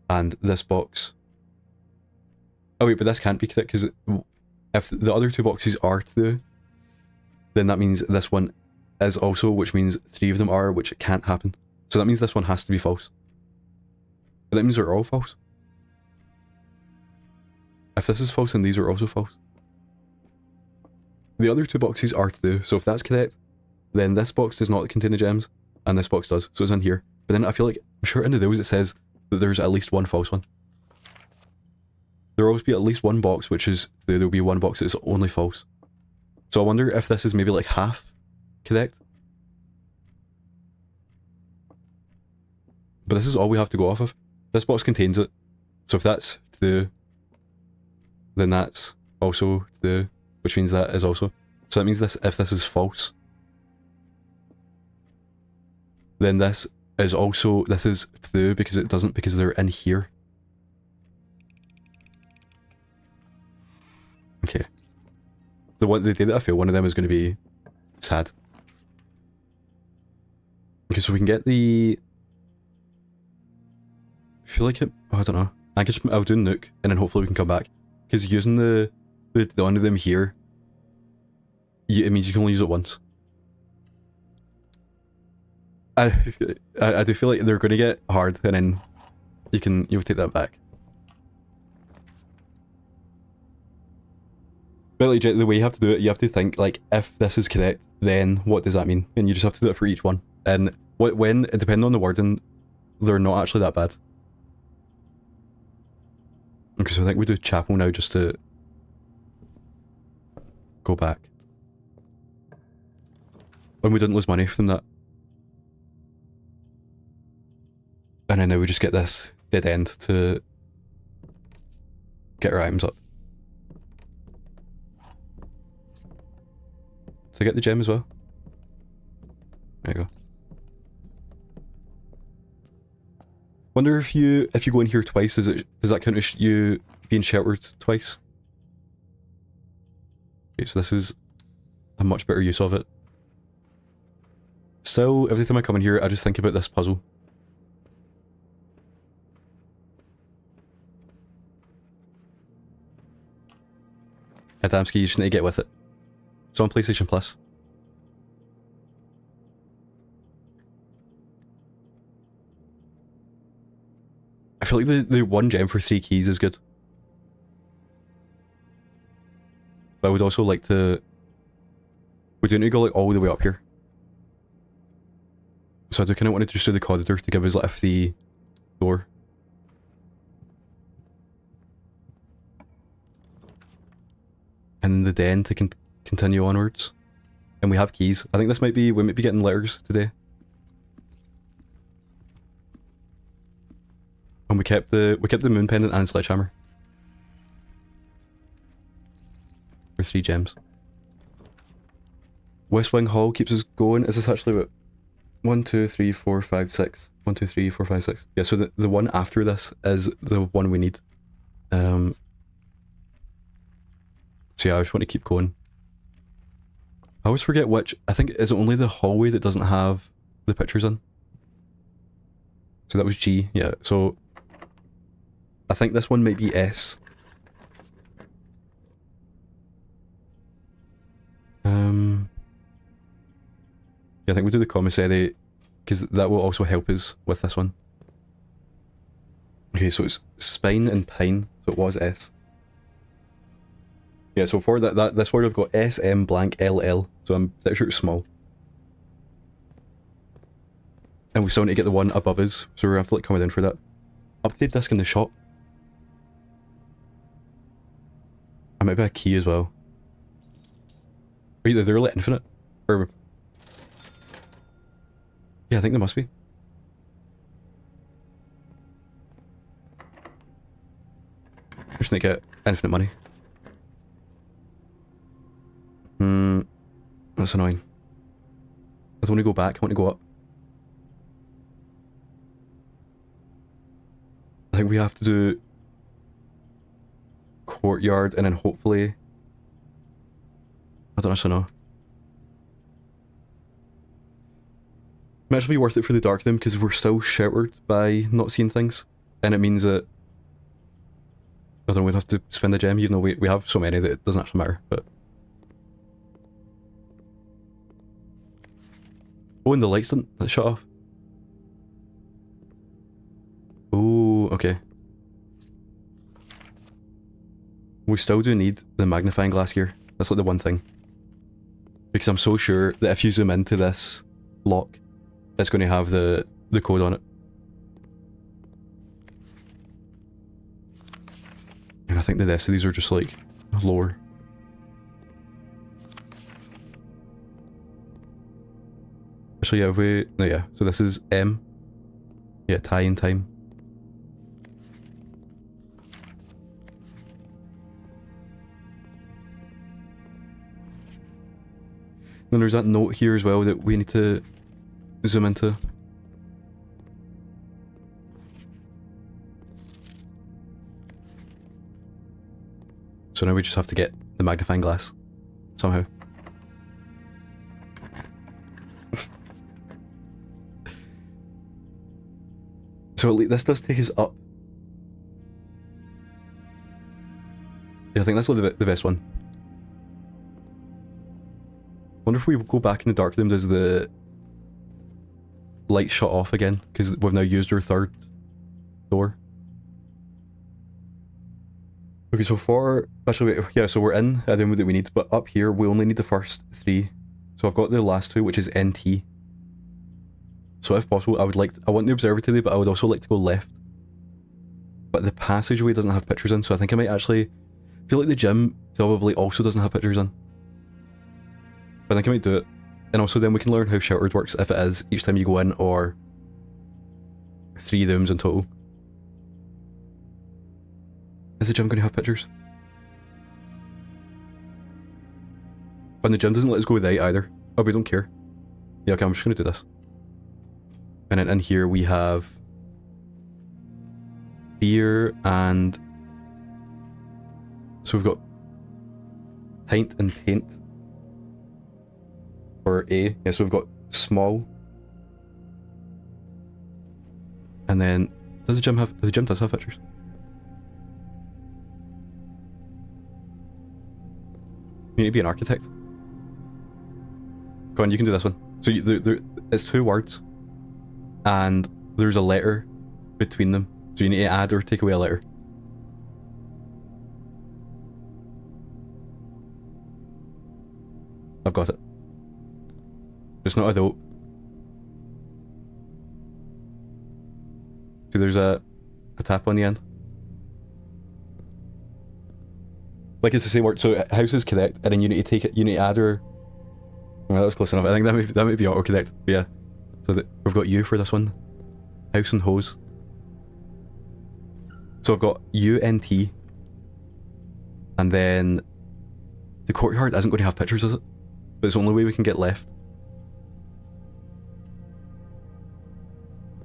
and this box. Oh wait, but this can't be correct, because if the other two boxes are to do, then that means this one is also, which means 3 of them are, which it can't happen. So that means this one has to be false. But that means they're all false. If this is false, then these are also false. The other two boxes are to do, so if that's correct, then this box does not contain the gems, and this box does, so it's in here. But then I feel like, I'm sure into those it says that there's at least one false one. There will always be at least one box, which is, there'll be one box that's only false. So I wonder if this is maybe like half correct. But this is all we have to go off of. This box contains it. So if that's to do, then that's also to do, which means that is also. So that means this, if this is false, then this is also, this is to do because it doesn't, because they're in here. Okay. The day that I feel one of them is going to be sad. Okay, so we can get the. I feel like it. Oh, I don't know. I'll do nuke, and then hopefully we can come back. Because using the one of them here, it means you can only use it once. I do feel like they're going to get hard, and then you'll take that back. But like, the way you have to do it, you have to think, like, if this is correct, then what does that mean? And you just have to do it for each one. And when, depending on the wording, they're not actually that bad. Okay, so I think we do chapel now just to go back. And we didn't lose money from that. And then now we just get this dead end to get our items up. So get the gem as well. There you go. Wonder if you go in here twice, does that count as you being sheltered twice? Okay, so this is a much better use of it. Still, every time I come in here, I just think about this puzzle. Adamski, you just need to get with it. It's on PlayStation Plus. I feel like the 1 gem for 3 keys is good. But I would also like to... We do need to go like all the way up here. So I do kind of want to just do the corridor to give us like a free door. And the den to continue onwards. And we have keys. I think we might be getting letters today. And we kept the moon pendant and sledgehammer. For 3 gems. West Wing Hall keeps us going. Is this actually what? 1, 2, 3, 4, 5, 6. 1, 2, 3, 4, 5, 6. Yeah, so the one after this is the one we need. So yeah, I just want to keep going. I always forget which. I think, is it only the hallway that doesn't have the pictures in? So that was G, yeah. So I think this one might be S. Yeah, I think we'll do the commissary, because that will also help us with this one. Okay, so it's spine and pine, so it was S. Yeah, so for this word I've got SM blank LL, so I'm pretty sure it's small. And we still need to get the one above us, so we're gonna have to like come down for that. Update disc in the shop. I might be a key as well. Either they're like infinite, or... Yeah, I think they must be. Just need to get infinite money. That's annoying. I don't want to go back, I want to go up. I think we have to do courtyard and then hopefully... I don't actually know. Might actually be worth it for the dark room because we're still sheltered by not seeing things. And it means that... I don't know, we'd have to spend a gem even though we have so many that it doesn't actually matter, but... Oh, and the lights didn't shut off. Oh, okay. We still do need the magnifying glass here. That's like the one thing. Because I'm so sure that if you zoom into this lock, it's going to have the code on it. And I think the rest of these are just like lower. Actually, yeah, if we... No, yeah. So this is M. Yeah, tie in time. Then there's that note here as well that we need to zoom into. So now we just have to get the magnifying glass. Somehow. So this does take us up. Yeah, I think that's like the best one. Wonder if we go back in the dark room, does the light shut off again? Because we've now used our third door. Okay, so for... Actually, wait, yeah, so we're in the room that we need, but up here we only need the first three. So I've got the last two, which is NT. So if possible, I want the observatory, but I would also like to go left. But the passageway doesn't have pictures in, so I think I might actually... feel like the gym probably also doesn't have pictures in. But I think I might do it. And also then we can learn how sheltered works if it is each time you go in, or 3 rooms in total. Is the gym going to have pictures? And the gym doesn't let us go right either. Oh, we don't care. Yeah, okay, I'm just going to do this. And then in here we have beer and... So we've got pint and paint. For A. Yeah, so we've got small. And then, does the gym have... The gym does have pictures. You need to be an architect. Go on, you can do this one. So it's 2 words. And there's a letter between them. So you need to add or take away a letter. I've got it. It's not a dope. See, there's a tap on the end. Like it's the same word. So house is correct, and then you need to take it. You need to add or. Well, that was close enough. I think that might be autocorrect. But yeah. So we've got U for this one. House and hose. So I've got UNT. And then the courtyard isn't going to have pictures, is it? But it's the only way we can get left.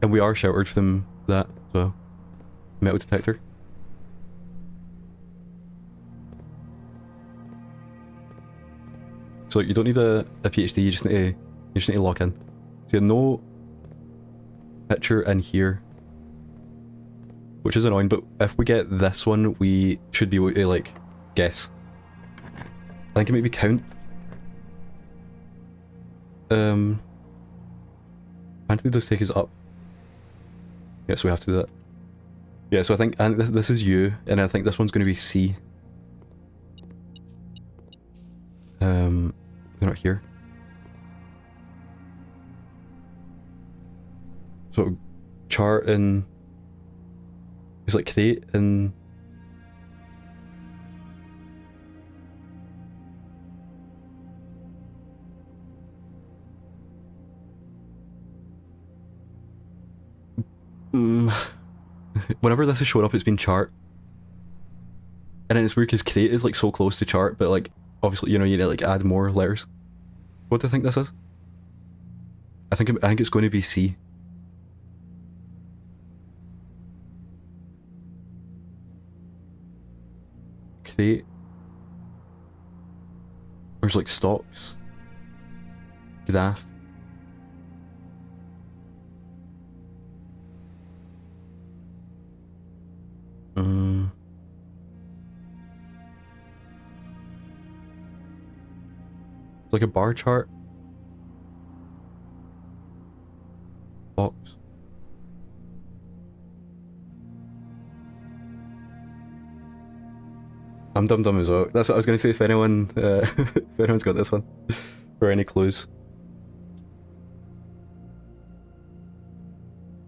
And we are sheltered from that, so... Metal detector. So you don't need a PhD, you just need to lock in. So you have no picture in here. Which is annoying, but if we get this one, we should be able to, like, guess. I think it maybe count. Anthony does take us up. Yeah, so we have to do that. Yeah, so I think this is U, and I think this one's going to be C. They're not here. So chart and it's like crate and whenever this is showing up, it's been chart. And then it's weird because crate is like so close to chart, but like obviously, you know, you need to like add more letters. What do I think this is? I think it's going to be C. Crate. There's like stocks. Graph. It's like a bar chart. Box. I'm dumb as well. That's what I was gonna say if anyone if anyone's got this one. Or any clues.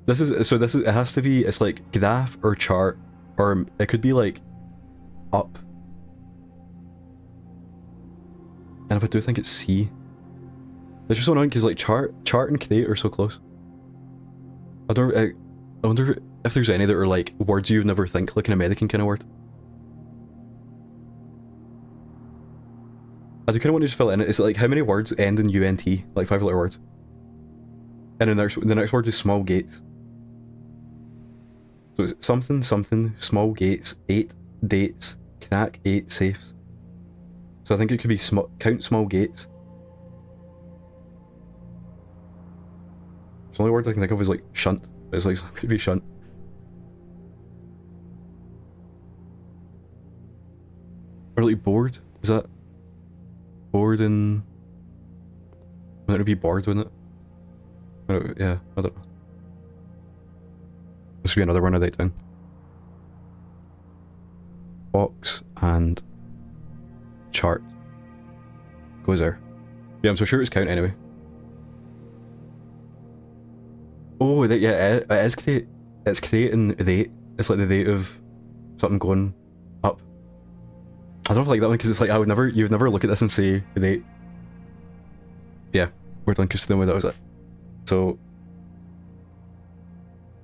This is it has to be, it's like graph or chart, or it could be like up. And if I do think it's C. It's just so annoying because like chart and crate are so close. I wonder if there's any that are like words you would never think, like an American kind of word. I do kind of want to just fill it in. It's like how many words end in UNT, like 5-letter words. And the next word is small gates. So it's something, small gates, 8 dates, knack, 8 safes. So I think it could be count small gates. The only word I can think of is like shunt. It's like, it could be shunt. Or like board, is that? Board and... That would be bored, wouldn't it? Yeah, I don't know. This would be another one I write down. Box and chart goes there. Yeah, I'm so sure it's count anyway. Oh, yeah, it is crate. It's crate and rate. It's like the rate of something going up. I don't like that one because it's like you would never look at this and say rate. Yeah, we're done because the way that was it. So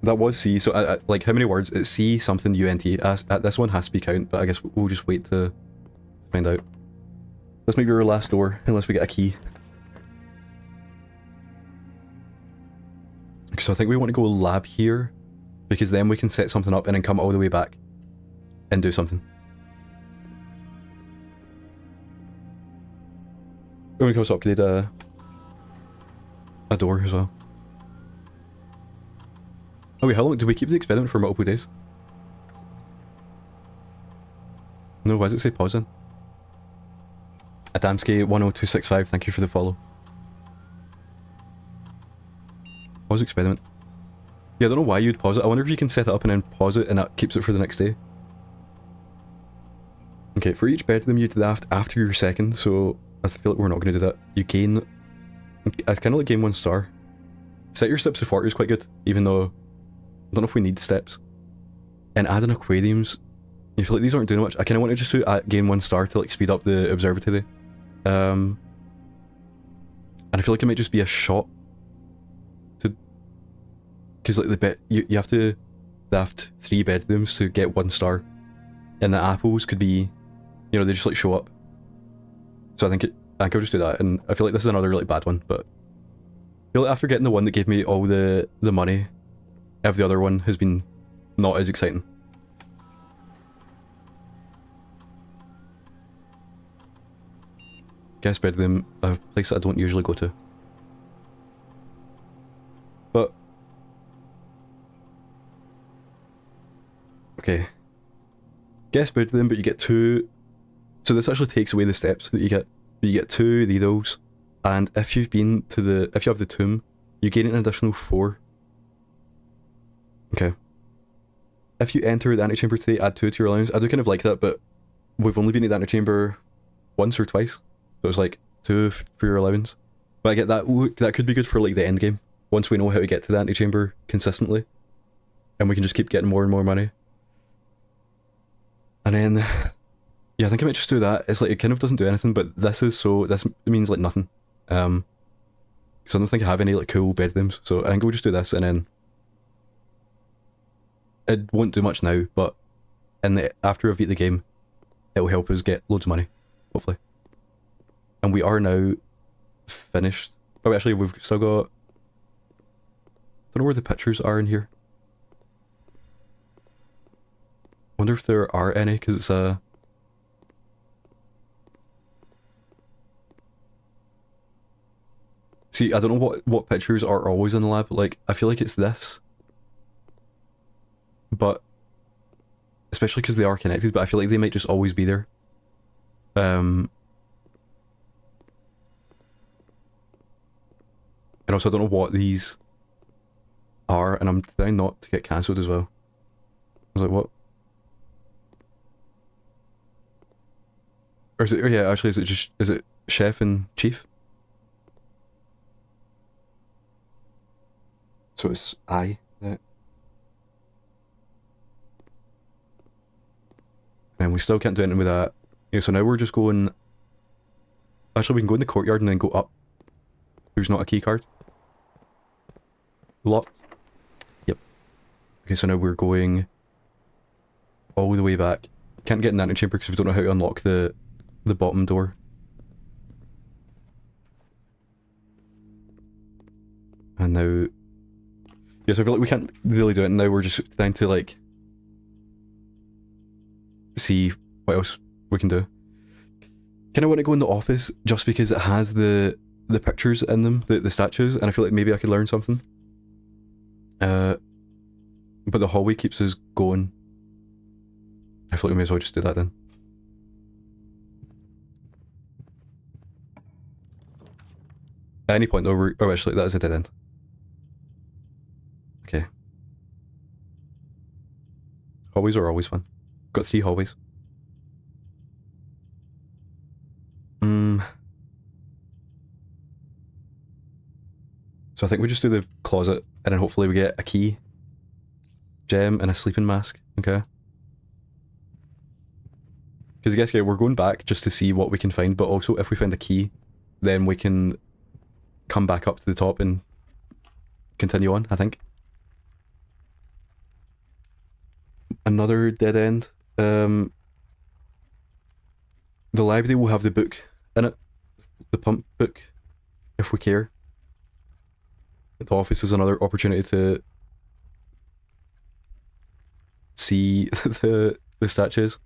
that was C. So like how many words? It's C something UNT. This one has to be count, but I guess we'll just wait to find out. This might be our last door unless we get a key. So I think we want to go lab here because then we can set something up and then come all the way back and do something. And we can also upgrade a door as well. Oh wait, how long? Did we keep the experiment for multiple days? No, why does it say pause in? Adamski10265, thank you for the follow. Pause experiment. Yeah, I don't know why you'd pause it. I wonder if you can set it up and then pause it and that keeps it for the next day. Okay, for each bedroom you draft after your second, so I feel like we're not going to do that. You gain... I kind of like gain 1 star. Set your steps to 40 is quite good, even though... I don't know if we need steps. And adding aquariums... I feel like these aren't doing much. I kind of want to just gain 1 star to like speed up the observatory. And I feel like it might just be a shot. Because like the bed... You have to draft 3 bedrooms to get 1 star. And the apples could be... You know, they just like show up. So I think I'll just do that, and I feel like this is another really bad one, but I feel like after getting the one that gave me all the money, every other one has been not as exciting. Guest bedroom, a place that I don't usually go to. But... Okay. Guest bedroom, but you get 2... So this actually takes away the steps that you get. You get 2 those, and if you've been to if you have the tomb, you gain an additional 4. Okay. If you enter the antechamber today, add 2 to your allowance. I do kind of like that, but we've only been to the antechamber once or twice. So it's like 2 for your allowance. But I get that that could be good for like the end game. Once we know how to get to the antechamber consistently. And we can just keep getting more and more money. And then, yeah, I think I might just do that. It's like, it kind of doesn't do anything, but this means like nothing. Because I don't think I have any like cool bedrooms, so I think we'll just do this, and then it won't do much now, but after I beat the game, it'll help us get loads of money, hopefully. And we are now finished. Oh, actually, we've still got... I don't know where the pictures are in here. I wonder if there are any, because it's a... See, I don't know what pictures are always in the lab. Like, I feel like it's this. But... Especially because they are connected, but I feel like they might just always be there. And also, I don't know what these are, and I'm trying not to get cancelled as well. I was like, what? Or is it, yeah, actually, is it Chef and Chief? So it's I. Yeah. And we still can't do anything with that. Yeah, so now we're just going... Actually, we can go in the courtyard and then go up. There's not a key card. Locked. Yep. Okay, so now we're going all the way back. Can't get in the antechamber because we don't know how to unlock the bottom door. And now... Yeah, so I feel like we can't really do it, and now we're just trying to, like... see what else we can do. Kind of want to go in the office just because it has the pictures in them, the statues, and I feel like maybe I could learn something. But the hallway keeps us going. I feel like we may as well just do that then. At any point though, oh actually that is a dead end. Okay. Hallways are always fun. Got 3 hallways. So I think we just do the closet, and then hopefully we get a key, gem, and a sleeping mask, okay? Because I guess, yeah, we're going back just to see what we can find, but also if we find a key, then we can come back up to the top and continue on, I think. Another dead end. The library will have the book in it, the pump book, if we care. The office is another opportunity to see the statues.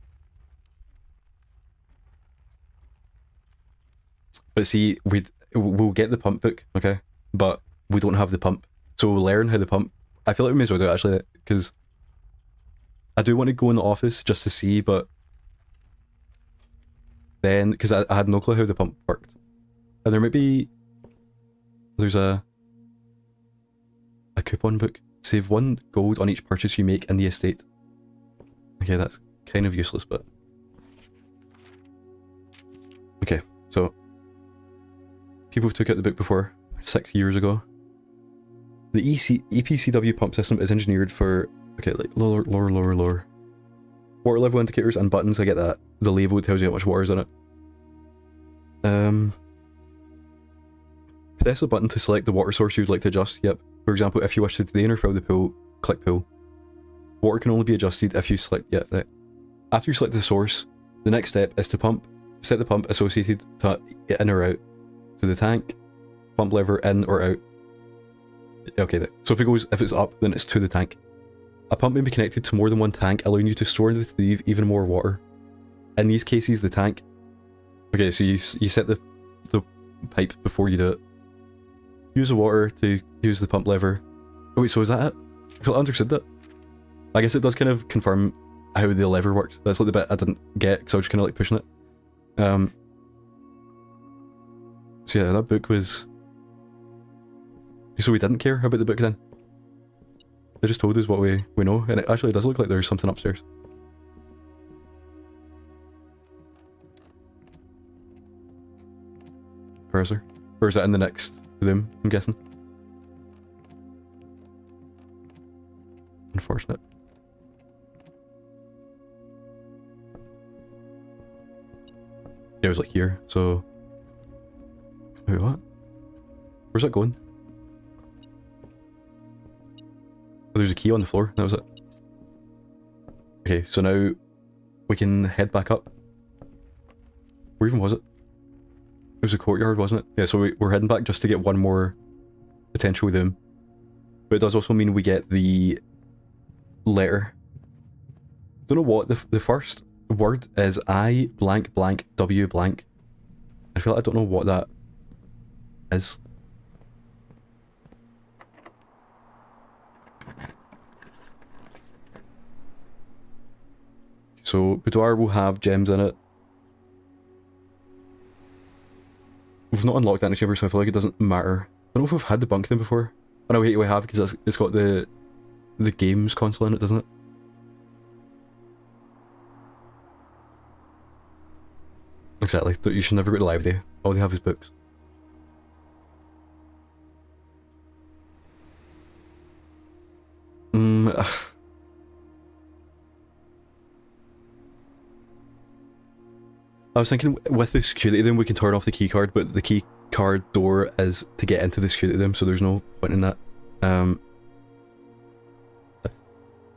But see, we'll get the pump book, okay? But we don't have the pump. So we'll learn how the pump... I feel like we may as well do it actually, because I do want to go in the office just to see, but then, because I had no clue how the pump worked. And there might be... There's a coupon book. Save 1 gold on each purchase you make in the estate. Okay, that's kind of useless, but... Okay, so... People took out the book before, 6 years ago. The EPCW pump system is engineered for... Okay, like, lower. Water level indicators and buttons, I get that. The label tells you how much water's in it. Press the button to select the water source you'd like to adjust, yep. For example, if you wish to drain or fill the pool, click pool. Water can only be adjusted if you select, yeah, that. After you select the source, the next step is to pump. Set the pump associated to in or out. To the tank, pump lever in or out. Okay, so if it's up, then it's to the tank. A pump may be connected to more than one tank, allowing you to store and retrieve even more water. In these cases, the tank... Okay, so you set the pipe before you do it. Use the water to use the pump lever. Oh wait, so is that it? I feel I understood that. I guess it does kind of confirm how the lever works. That's like the bit I didn't get, because I was just kind of like pushing it. So yeah, that book was... So we didn't care about the book then? They just told us what we know, and it actually does look like there's something upstairs. Or is there? Or is that in the next room, I'm guessing? Unfortunate. Yeah, it was like here, so... Wait, what? Where's that going? Oh, there's a key on the floor, that was it. Okay, so now we can head back up. Where even was it? It was a courtyard, wasn't it? Yeah, so we're heading back just to get one more potential room. But it does also mean we get the letter. Don't know what the first word is. I blank blank W blank. I feel like I don't know what that is. So boudoir will have gems in it. We've not unlocked that in the chamber, so I feel like it doesn't matter. I don't know if we've had the bunk thing before. Oh no, wait, we have, because it's got the games console in it, doesn't it? Exactly. You should never go to the library. All they have is books. I was thinking with the security room we can turn off the key card, but the key card door is to get into the security room, so there's no point in that. I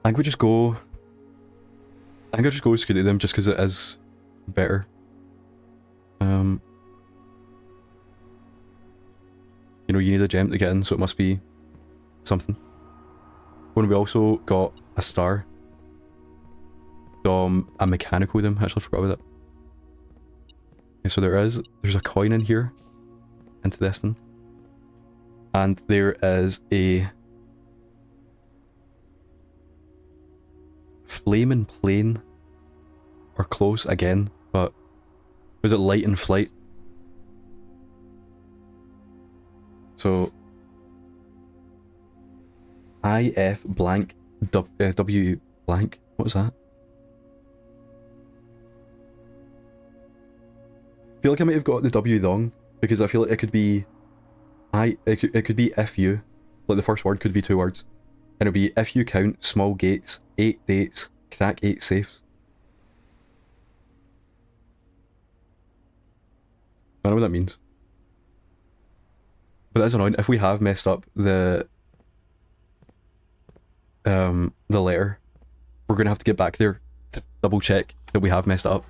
think we just go... I think I'll just go with security room just because it is better. You know, you need a gem to get in, so it must be something. When we also got a star from a mechanical room, I actually forgot about that. Okay, so there's a coin in here, into this thing. And there is a flaming plane, or close again, but was it light in flight? So IF blank W blank. What was that? I feel like I might have got the W wrong because I feel like it could be it could be FU, like the first word could be 2 words, and it'll be if you count small gates, 8 dates, crack 8 safes. I know what that means. But that's annoying. If we have messed up the letter, we're gonna have to get back there to double check that we have messed it up.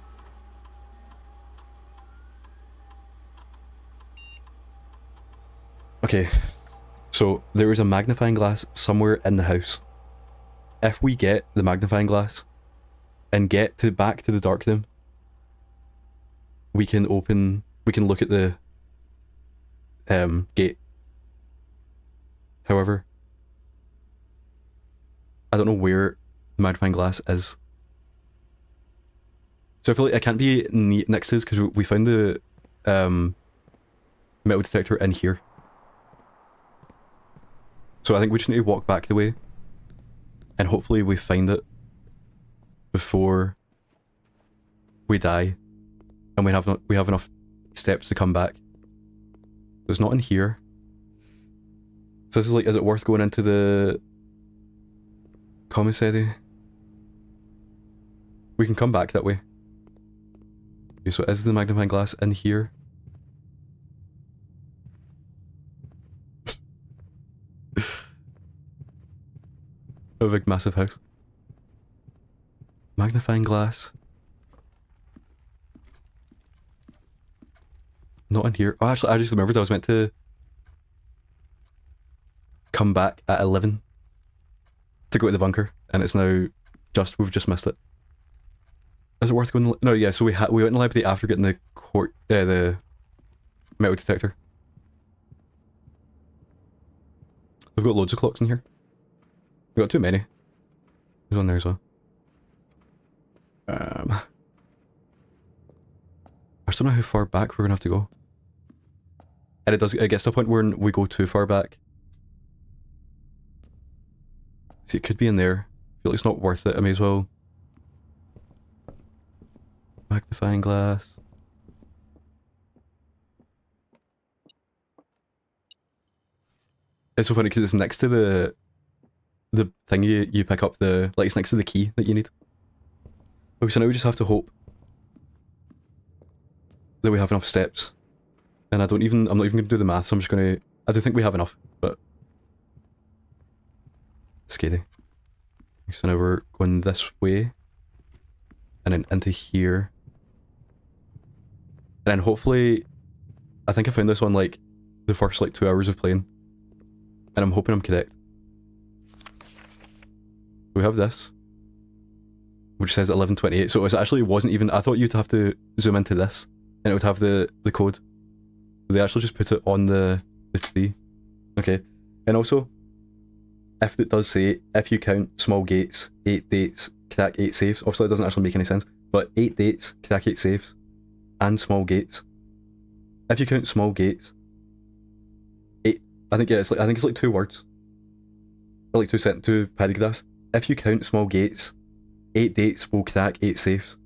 Okay, so there is a magnifying glass somewhere in the house. If we get the magnifying glass and get back to the dark room, we can look at the gate. However, I don't know where the magnifying glass is. So I feel like it can't be next to us because we found the metal detector in here. So I think we just need to walk back the way and hopefully we find it before we die and we have enough steps to come back. It's not in here. So this is like, is it worth going into the commissary? We can come back that way. Okay, so is the magnifying glass in here? A big massive house. Magnifying glass. Not in here. Oh, actually, I just remembered I was meant to come back at 11 to go to the bunker, and it's now we've just missed it. Is it worth going? No, yeah. So we went in the library after getting the the metal detector. We've got loads of clocks in here. We've got too many. There's one there as well. I just don't know how far back we're gonna have to go. And it gets to a point where we go too far back. See, it could be in there. I feel like it's not worth it. I may as well. Magnifying glass. It's so funny because it's next to the thing you pick up, the like it's next to the key that you need. Okay, so now we just have to hope that we have enough steps. And I'm not even going to do the maths, I'm just going to... I do think we have enough, but... Scary. So now we're going this way. And then into here. And then hopefully... I think I found this on like the first like 2 hours of playing. And I'm hoping I'm correct. We have this. Which says 1128, so it actually wasn't even... I thought you'd have to zoom into this. And it would have the code. They actually just put it on the tree. Okay. And also, if it does say, if you count small gates, 8 dates, crack 8 safes, obviously it doesn't actually make any sense, but 8 dates, crack 8 safes, and small gates. If you count small gates, 8, I think it's like 2 words. Or like 2 paragraphs. If you count small gates, 8 dates will crack 8 safes.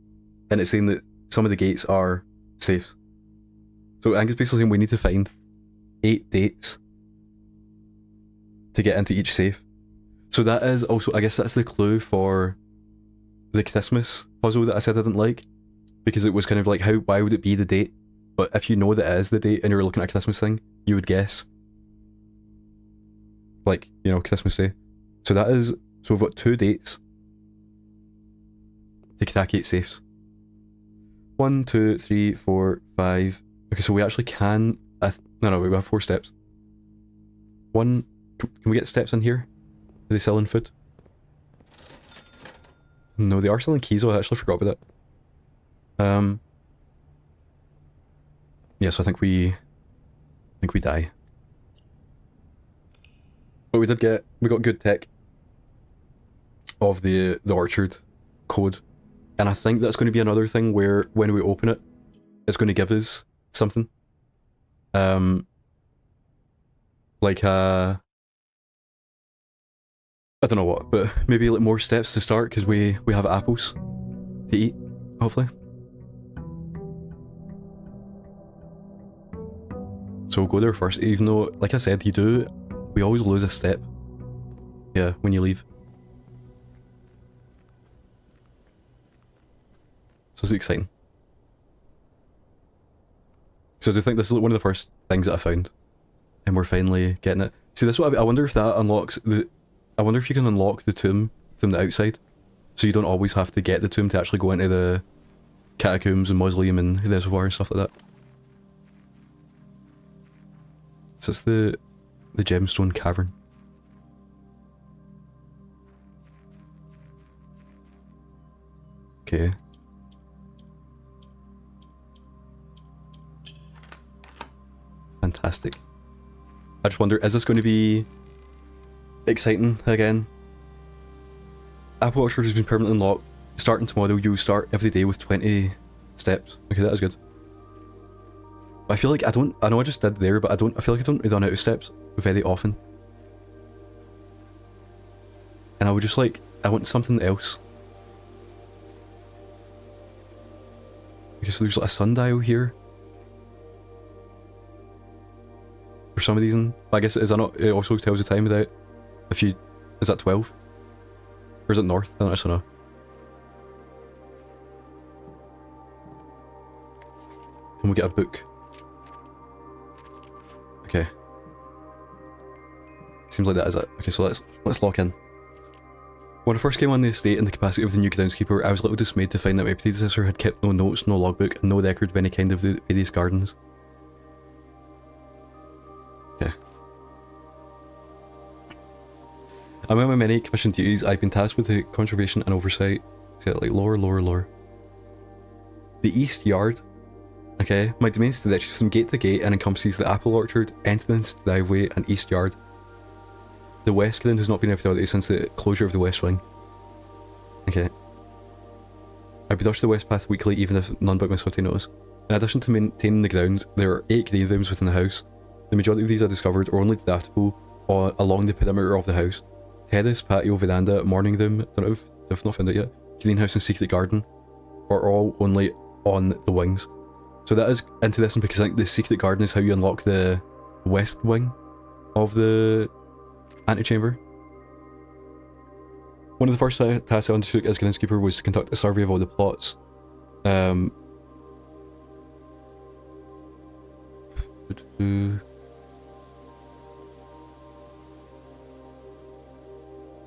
And it's saying that some of the gates are safes. So I think it's basically saying we need to find 8 dates to get into each safe. So that is also, I guess that's the clue for the Christmas puzzle that I said I didn't like. Because it was kind of like, why would it be the date? But if you know that it is the date and you're looking at a Christmas thing, you would guess. Like, you know, Christmas Day. So that is, so we've got 2 dates to crack 8 safes. 1, 2, 3, 4, 5. Okay, so we actually can... no, we have 4 steps. 1... Can we get steps in here? Are they selling food? No, they are selling keys. Oh, I actually forgot about that. Yeah, so I think we die. But we got good tech of the orchard code. And I think that's going to be another thing where when we open it, it's going to give us something. Like I don't know what, but maybe like more steps to start because we have apples to eat, hopefully. So we'll go there first, even though, like I said, we always lose a step. Yeah, when you leave. So it's exciting. So I do think this is one of the first things that I found. And we're finally getting it. See, this one, I wonder if that unlocks the... I wonder if you can unlock the tomb from the outside. So you don't always have to get the tomb to actually go into the catacombs and mausoleum and the reservoir and stuff like that. So it's the gemstone cavern. Okay. Fantastic. I just wonder, is this going to be exciting again? Apple Orchard has been permanently unlocked. Starting tomorrow, you start every day with 20 steps. Okay, that is good. I feel like I know I just did there, but I feel like I don't run out of steps very often. And I would just like, I want something else. Okay, so there's like a sundial here. For some reason. I guess it also tells the time without is that 12? Or is it north? I don't actually know. And we get a book. Okay. Seems like that is it. Okay, so let's lock in. When I first came on the estate in the capacity of the new groundskeeper, I was a little dismayed to find that my predecessor had kept no notes, no logbook, and no record of any kind of the various gardens. Okay. Among my many commissioned duties, I've been tasked with the conservation and oversight. See it like lower. The East Yard. Okay, my domain stretches from gate to gate and encompasses the apple orchard, entrance, driveway, and East Yard. The West Ground has not been a priority since the closure of the West Wing. Okay. I brush the West Path weekly, even if none but myself take notice. In addition to maintaining the ground, there are 8 green rooms within the house. The majority of these I discovered are only draftable along the perimeter of the house. Terrace, patio, veranda, morning room, don't know if I've not found it yet, greenhouse and secret garden are all only on the wings. So that is interesting because I think the secret garden is how you unlock the west wing of the antechamber. One of the first tasks I undertook as groundskeeper was to conduct a survey of all the plots. I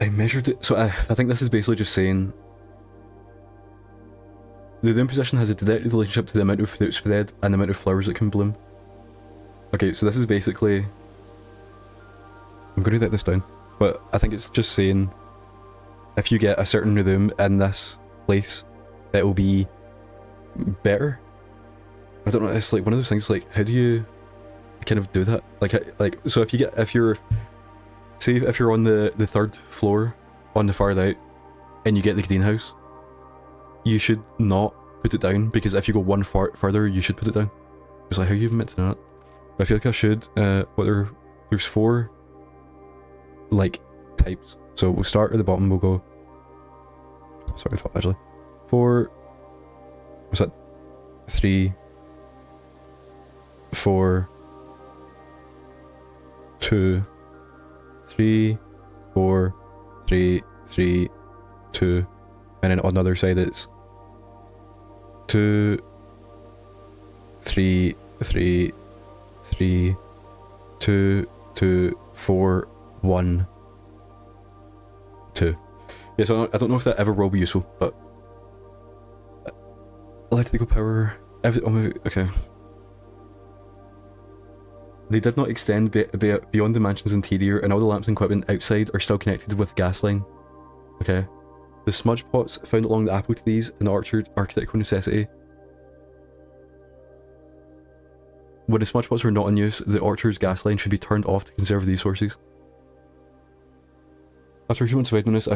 measured it, so I think this is basically just saying the room position has a direct relationship to the amount of fruit spread and the amount of flowers that can bloom. Okay, so this is basically, I'm going to write this down, but I think it's just saying if you get a certain room in this place, it will be better. I don't know, it's like one of those things, like, how do you kind of do that? Like so if you're say if you're on the third floor on the far right and you get the greenhouse, you should not put it down, because if you go one further you should put it down. It's like, how are you meant to know that? But I feel like I should. There's 4 like types, so we'll start at the bottom. We'll go, sorry, top actually 4, what's that, 3, 4, 2, 3, 4, 3, 3, 2, and then on the other side it's 2, 3, 3, 3, 2, 2, 4, 1, 2. Yeah, so I don't know if that ever will be useful, but electrical power. Okay. They did not extend beyond the mansion's interior, and all the lamps and equipment outside are still connected with gas line. Okay. The smudge pots found along the apple trees in the orchard are critical necessity. When the smudge pots are not in use, the orchard's gas line should be turned off to conserve resources. After a few months of idleness, I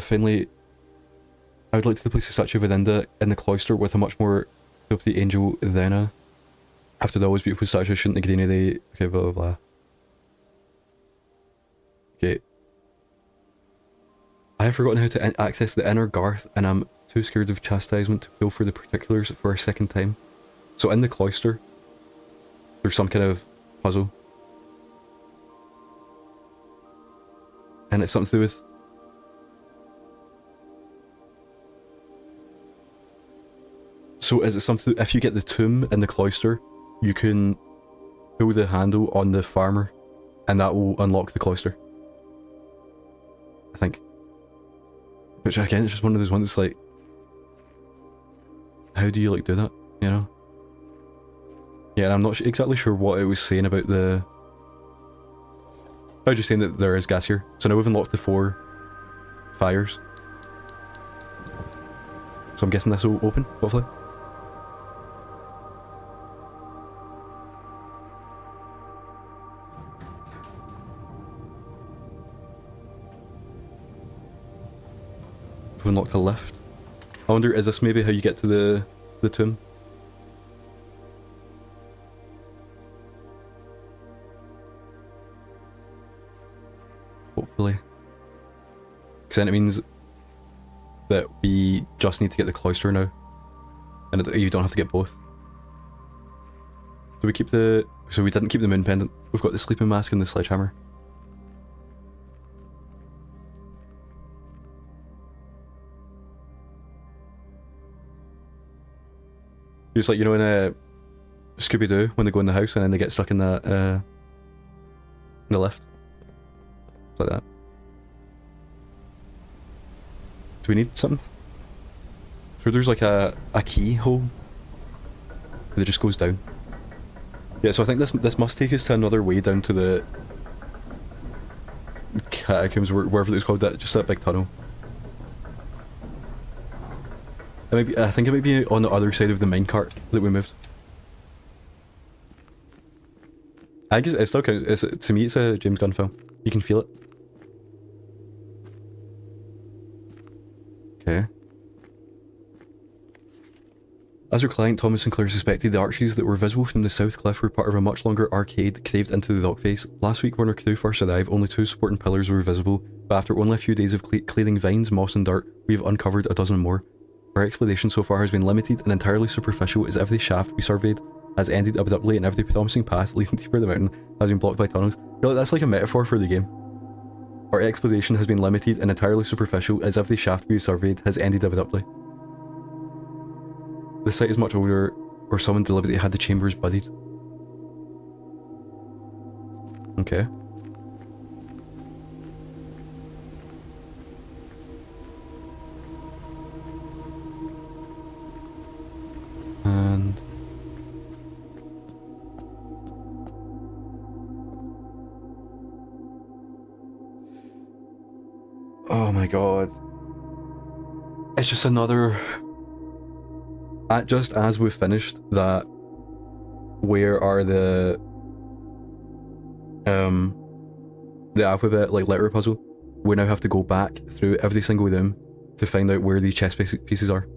would like to place a statue of Arinda in the cloister with a much more healthy angel than a. After the always beautiful statue, shouldn't the greenery. Okay, blah blah blah. Okay. I have forgotten how to access the inner garth, and I'm too scared of chastisement to pull for the particulars for a second time. So in the cloister, there's some kind of puzzle. And it's something to do with... So is it something... If you get the tomb in the cloister, you can pull the handle on the farmer, and that will unlock the cloister. I think. Which again, it's just one of those ones that's like... How do you like do that, you know? Yeah, and I'm not exactly sure what it was saying about the... I was just saying that there is gas here. So now we've unlocked the 4 fires. So I'm guessing this will open, hopefully. We've unlocked a lift. I wonder, is this maybe how you get to the tomb? Hopefully. Because then it means that we just need to get the cloister now. And you don't have to get both. So we keep the... So we didn't keep the moon pendant. We've got the sleeping mask and the sledgehammer. It's like, you know, in Scooby-Doo, when they go in the house and then they get stuck in that, in the lift. It's like that. Do we need something? So there's like a keyhole that just goes down. Yeah, so I think this must take us to another way down to the catacombs, wherever it's called, that just that big tunnel. I think it might be on the other side of the minecart that we moved. I guess it still counts. To me, it's a James Gunn film. You can feel it. Okay. As our client Thomas Sinclair suspected, the arches that were visible from the south cliff were part of a much longer arcade caved into the dock face. Last week when our crew first arrived, only 2 supporting pillars were visible, but after only a few days of clearing vines, moss and dirt, we've uncovered a dozen more. Our exploration so far has been limited and entirely superficial, as every shaft we surveyed has ended abruptly and every promising path leading deeper the mountain has been blocked by tunnels. I feel like that's like a metaphor for the game. Our exploration has been limited and entirely superficial, as if the shaft we surveyed has ended abruptly. The site is much older, or someone deliberately had the chambers budded. Okay. And... oh my god. It's just another... just as we've finished that, where are the alphabet, like, letter puzzle, we now have to go back through every single room to find out where the chess pieces are.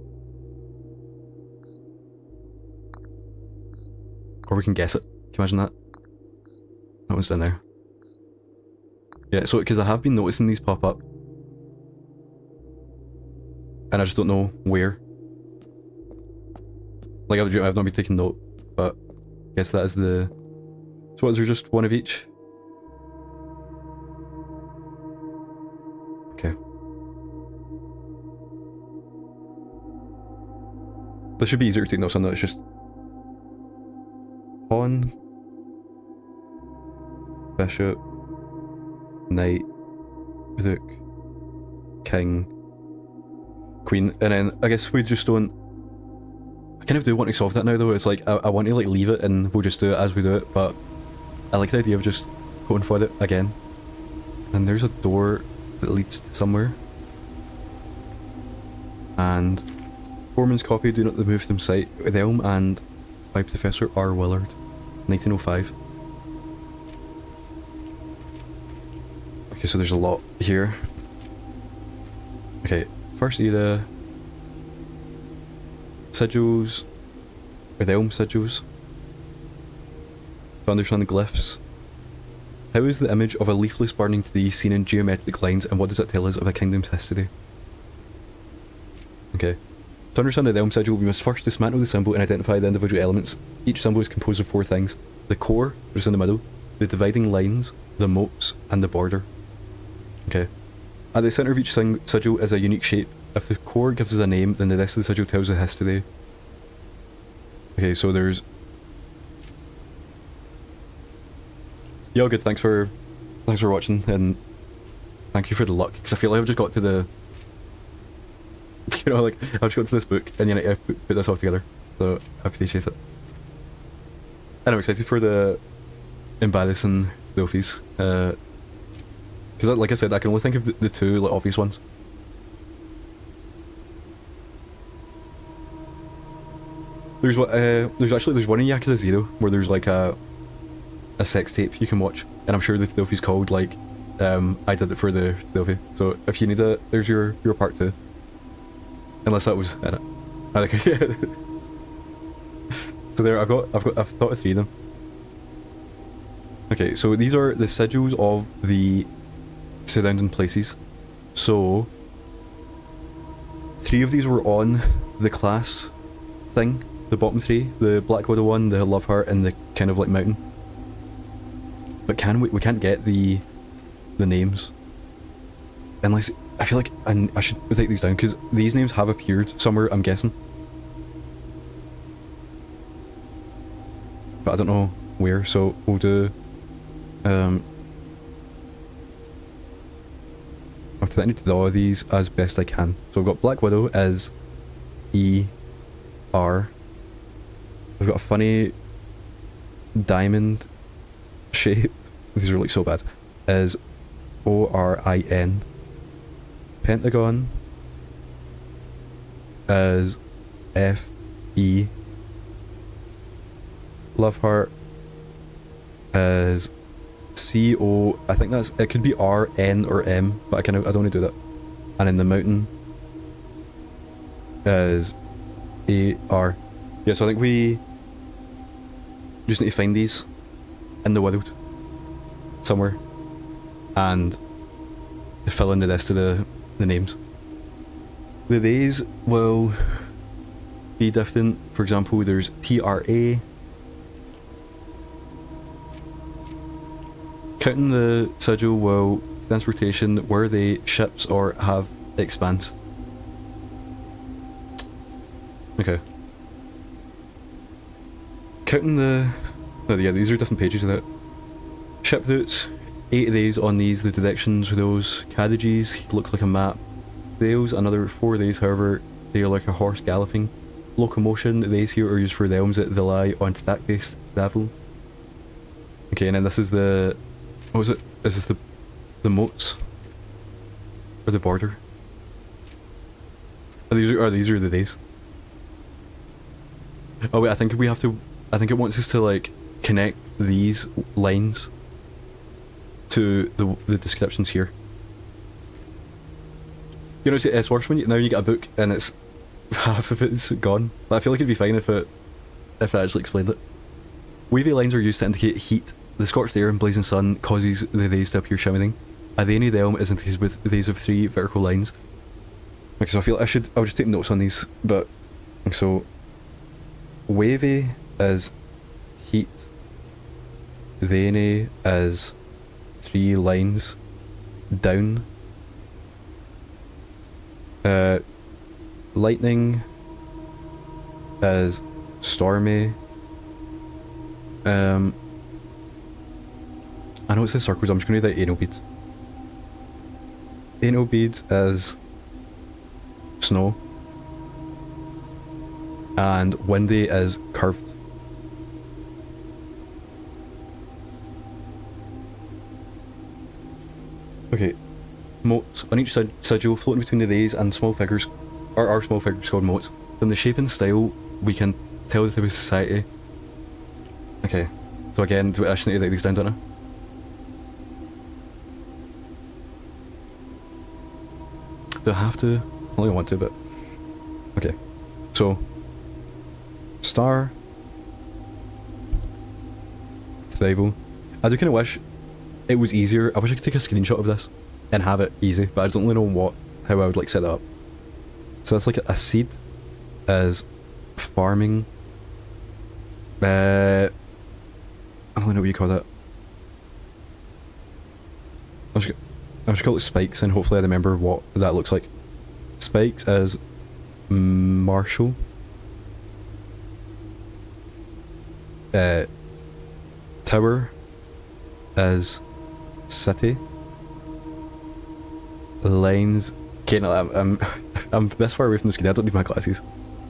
Or we can guess it. Can you imagine that? That one's down there. Yeah, so, because I have been noticing these pop up. And I just don't know where. Like, I've not been taking note, but I guess that is the... so is there just one of each? Okay. This should be easier to take notes on that, it's just... pawn... bishop... knight... rook... king... queen, and then I guess we just don't... I kind of do want to solve that now though. It's like, I want to like leave it and we'll just do it as we do it, but I like the idea of just going for it again. And there's a door that leads to somewhere. And Foreman's copy, do not remove from sight, with Elm and by Professor R. Willard, 1905. Okay, so there's a lot here. Okay, first era. Sigils, with Elm sigils, to understand the glyphs. How is the image of a leafless burning tree seen in geometric lines, and what does it tell us of a kingdom's history? Okay. To understand the Elm sigil, we must first dismantle the symbol and identify the individual elements. Each symbol is composed of 4 things: the core, which is in the middle, the dividing lines, the moats, and the border. Okay. At the centre of each sigil is a unique shape. If the core gives us a name, then the rest of the sigil tells a history. Okay, so there's... yeah, good, thanks for watching, and thank you for the luck, because I feel like I've just got to the... you know, like, I've just got to this book, and you know, I've put this all together, so I appreciate it. And I'm excited for the embarrassing trophies, because like I said, I can only think of the 2 like obvious ones. There's there's one in Yakuza 0 where there's like a sex tape you can watch, and I'm sure the trophy's called like I did it for the trophy. So if you need it, there's your part 2. Unless that was in it. I think yeah. So there, I've thought of 3 of them. Okay, so these are the sigils of the surrounding places. So 3 of these were on the class thing. The bottom 3, the Black Widow one, the Love Heart, and the kind of like mountain. But we can't get the names. Unless, I feel like I should take these down, because these names have appeared somewhere, I'm guessing. But I don't know where, so we'll do... I need to draw these as best I can. So we've got Black Widow as E-R. We've got a funny diamond shape. These are like so bad. As O-R-I-N. Pentagon as F-E. Love Heart as C-O. I think that's, it could be R-N or M, but I don't want to do that. And then the mountain as A-R. Yeah, so I think we just need to find these in the world somewhere and fill in the rest of the names. The days will be different. For example, there's T-R-A. Counting the sigil will transportation, were they ships or have expanse? Okay. Counting the... Oh yeah, these are different pages of that. Ship routes, 8 of these on these, the directions for those. Carriages, looks like a map. Rails, another 4 of these, however, they are like a horse galloping. Locomotion, these here are used for realms that rely on track-based travel. Okay, and then this is the... What was it? Is this the moats? Or the border? These are the days. Oh wait, I think we have to... I think it wants us to like connect these lines to the descriptions here. You know, it's worse when now you get a book and it's half of it's gone. But I feel like it'd be fine if it actually explained it. Wavy lines are used to indicate heat. The scorched air and blazing sun causes the rays to appear shimmering. A rainy realm is indicated with rays of 3 vertical lines. Okay, so I feel I'll just take notes on these, but so wavy is heat, rainy is 3 lines down, lightning is stormy. I know it says circles, I'm just going to read out anal beads. Anal beads is snow, and windy is curved. Okay, moats. On each sigil, floating between the rays and small figures, are small figures called moats. From the shape and style, we can tell the type of society. Okay, so again, do I actually need to write these down, don't I? Do I have to? I only want to, but... Okay, so... Star... Tribal. I do kind of wish it was easier. I wish I could take a screenshot of this and have it easy, but I don't really know how I would like set that up. So that's like a seed is farming. I don't know what you call that. I'll just call it spikes, and hopefully I remember what that looks like. Spikes is Marshall. Tower is city. Lines. Okay, no, I'm this far away from the screen. I don't need my glasses.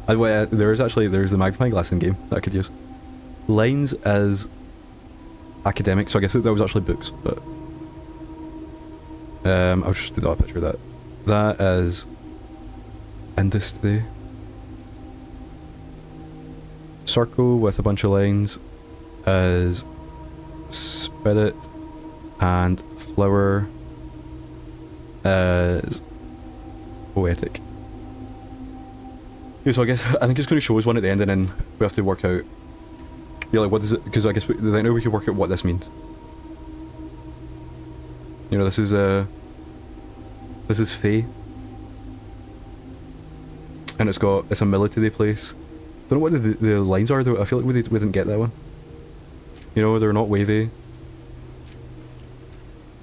There's the magnifying glass in game that I could use. Lines is academic, so I guess that was actually books, but I'll just do that picture of that. That is industry. Circle with a bunch of lines is spirit, and flower is poetic. Yeah, so I think it's going to show us one at the end, and then we have to work out. Yeah, like what is it? Because I guess right now we can work out what this means. You know, this is Fae, and it's a military place. Don't know what the lines are though. I feel like we didn't get that one. You know, they're not wavy.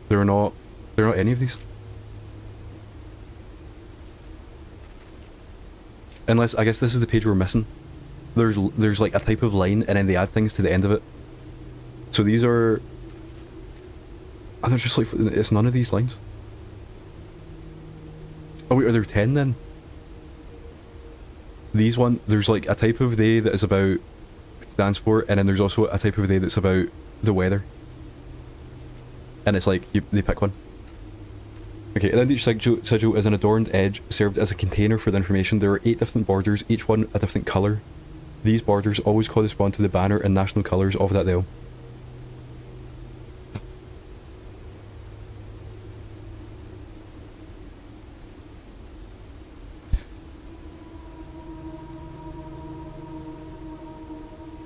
They're not any of these. Unless, I guess this is the page we're missing. There's like a type of line, and then they add things to the end of it. So these are... And there's just like, it's none of these lines. Oh wait, are there 10 then? These one, there's like a type of day that is about transport, and then there's also a type of day that's about the weather. And it's like, they pick one. Okay, and then each sigil is an adorned edge served as a container for the information. There are 8 different borders, each one a different colour. These borders always correspond to the banner and national colours of that realm.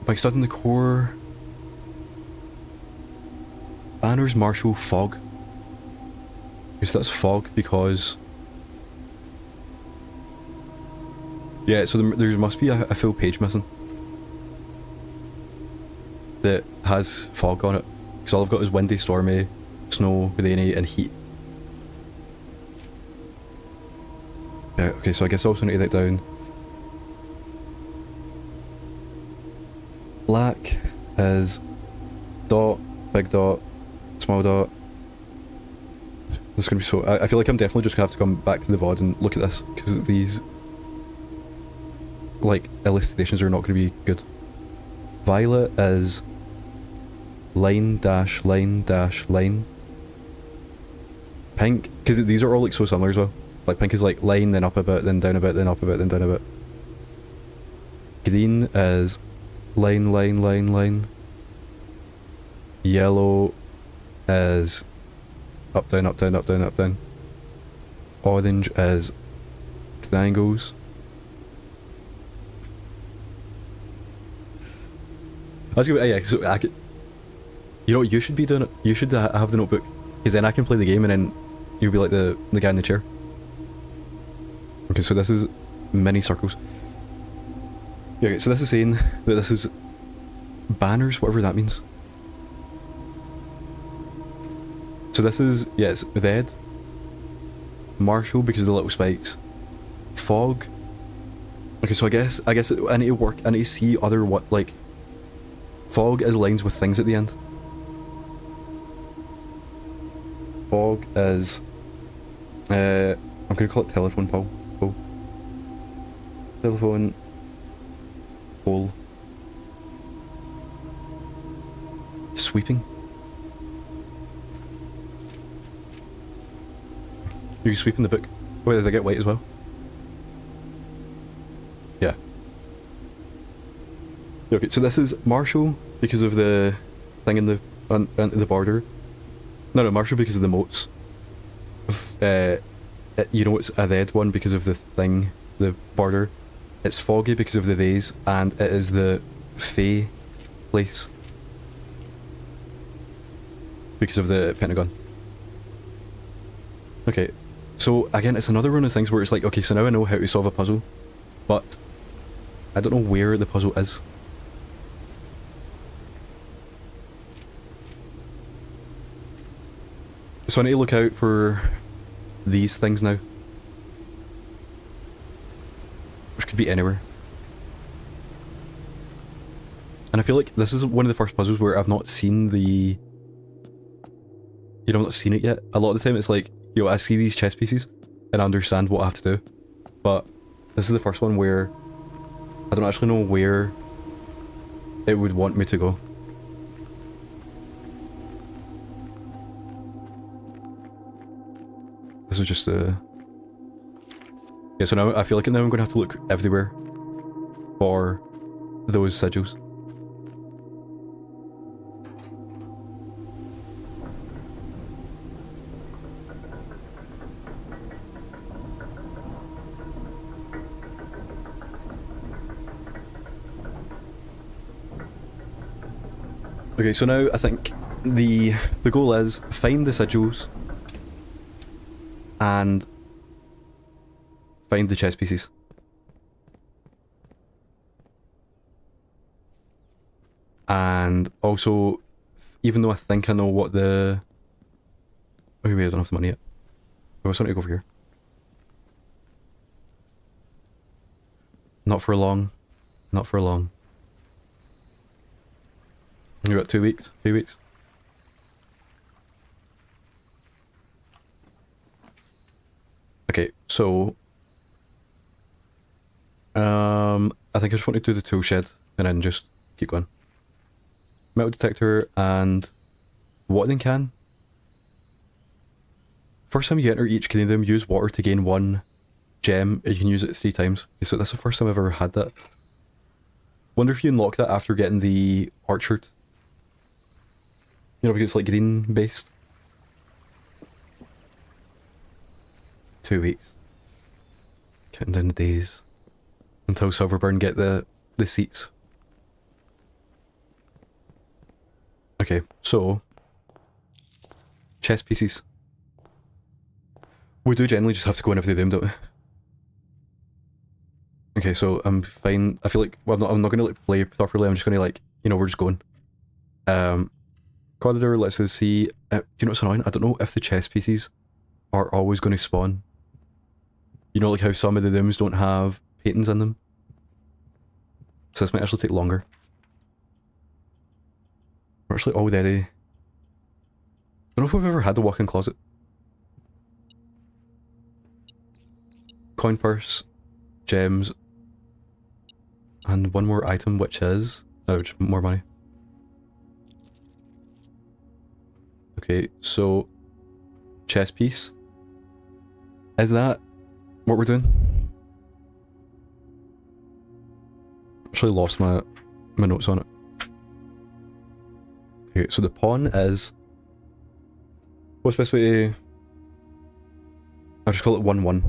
By studying the core... Banners marshal fog. Okay, so that's fog because... Yeah, so there must be a full page missing that has fog on it. Because all I've got is windy, stormy, snow, rainy, and heat. Okay, so I guess I also need to take down black is dot, big dot, small dot. This is going to be so... I feel like I'm definitely just going to have to come back to the VOD and look at this, because these, like, illustrations are not going to be good. Violet is line dash line dash line. Pink, because these are all like so similar as well. Like pink is like line, then up a bit, then down a bit, then up a bit, then down a bit. Green is line, line, line, line. Yellow is up, down, up, down, up, down, up, down. Orange is triangles. That's good. Yeah, so I could, you know, you should be doing it. You should have the notebook, because then I can play the game and then you'll be like the guy in the chair. Okay, so this is mini circles. Yeah, okay, so this is saying that this is banners, whatever that means. So this is, yeah, it's red. Marshall, because of the little spikes. Fog. Okay, so I guess I need to work, I need to see other what, like, fog is lines with things at the end. Fog is, I'm gonna call it telephone pole. Telephone pole. Sweeping. You can sweep in the book. Wait, did they get white as well? Yeah. Okay, so this is Marshall because of the thing in the on the border. No, Marshall because of the moats. You know, it's a red one because of the thing, the border. It's foggy because of the days, and it is the Fae place because of the Pentagon. Okay, so again, it's another one of those things where it's like, okay, so now I know how to solve a puzzle, but I don't know where the puzzle is. So I need to look out for these things now. Which could be anywhere. And I feel like this is one of the first puzzles where I've not seen the... You know, I've not seen it yet. A lot of the time it's like, you know, I see these chess pieces and I understand what I have to do. But this is the first one where I don't actually know where it would want me to go. This is just a... Yeah, so now I feel like now I'm going to have to look everywhere for those sigils. Okay, so now I think the goal is find the sigils and find the chess pieces. And also, even though I think I know what the... Oh wait, I don't have the money yet. I was trying to go over here. Not for long. Not for long. You're about 2 weeks? 3 weeks? Okay, so... I think I just want to do the tool shed and then just keep going. Metal detector and watering can. First time you enter each kingdom, use water to gain 1 gem. You can use it 3 times. Okay, so that's the first time I've ever had that. Wonder if you unlock that after getting the orchard. You know, because it's like green based. 2 weeks. Counting down the days until Silverburn get the seats. Okay, so chess pieces. We do generally just have to go in every room, don't we? Okay, so I'm fine. I feel like, well, I'm not gonna like play properly. I'm just gonna like, you know, we're just going. Corridor lets us see. Do you know what's annoying? I don't know if the chess pieces are always going to spawn. You know, like how some of the rooms don't have paintings in them? So this might actually take longer. We're actually already... I don't know if we've ever had the walk-in closet. Coin purse, gems, and one more item, which is... oh, just more money. Okay, so... chess piece. Is that what we're doing? Actually lost my notes on it. Okay, so the pawn is... what's the best way to... I'll just call it 1-1.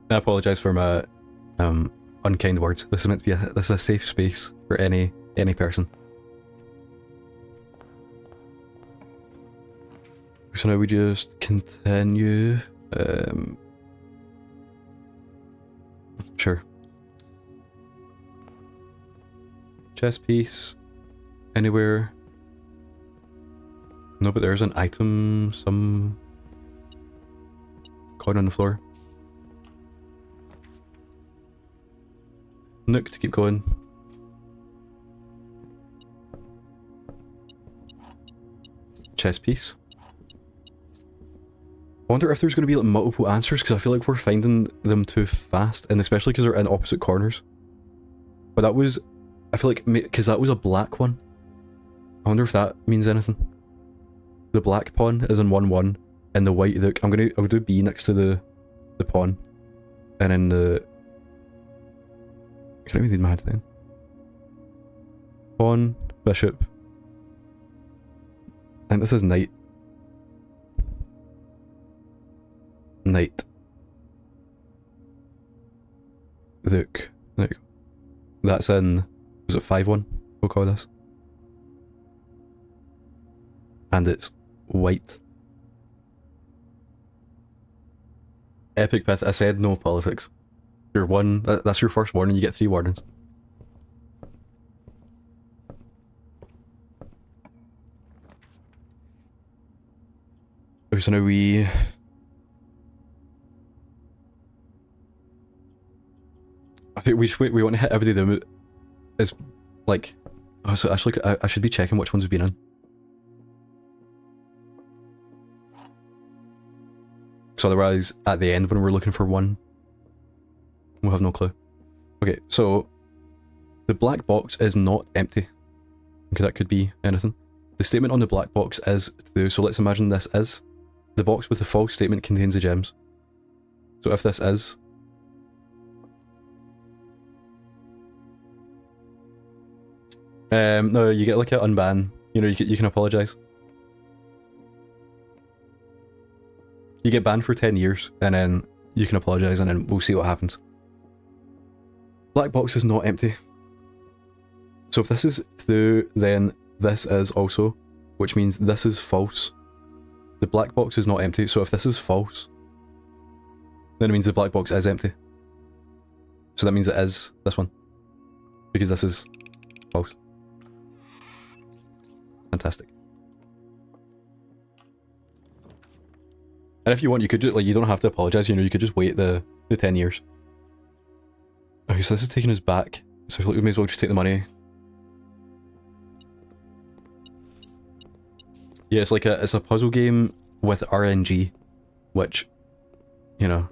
I apologise for my unkind words. This is meant to be this is a safe space for any person. So now we just continue. Sure. Chess piece. Anywhere. No, but there's an item, some coin on the floor. Nook to keep going. Chess piece. I wonder if there's going to be like multiple answers, because I feel like we're finding them too fast, and especially because they're in opposite corners. But that was, I feel like, because that was a black one. I wonder if that means anything. The black pawn is in 1-1, and the white, I'll do B next to the pawn, and then the... can I even read my hand then? Pawn, bishop, and this is knight. Knight. Rook. There you go. That's in... was it 5-1? We'll call this. And it's white. Epic Pith. I said no politics. You're one. That's your first warning. You get 3 warnings. Okay, so now we... I think we want to hit every day. It's like... oh, so actually I should be checking which ones we've been in. Because otherwise, at the end when we're looking for one, we'll have no clue. Okay, so the black box is not empty. Okay, that could be anything. The statement on the black box is true, so let's imagine this is. The box with the false statement contains the gems. So if this is... no, you get like an unban. You know, you can apologise. You get banned for 10 years, and then you can apologise, and then we'll see what happens. Black box is not empty. So if this is true, then this is also, which means this is false. The black box is not empty, so if this is false, then it means the black box is empty. So that means it is this one. Because this is false. Fantastic. And if you want, you could just, like, you don't have to apologise, you know, you could just wait the 10 years. Okay, so this is taking us back. So I feel like we may as well just take the money. Yeah, it's like it's a puzzle game with RNG, which, you know,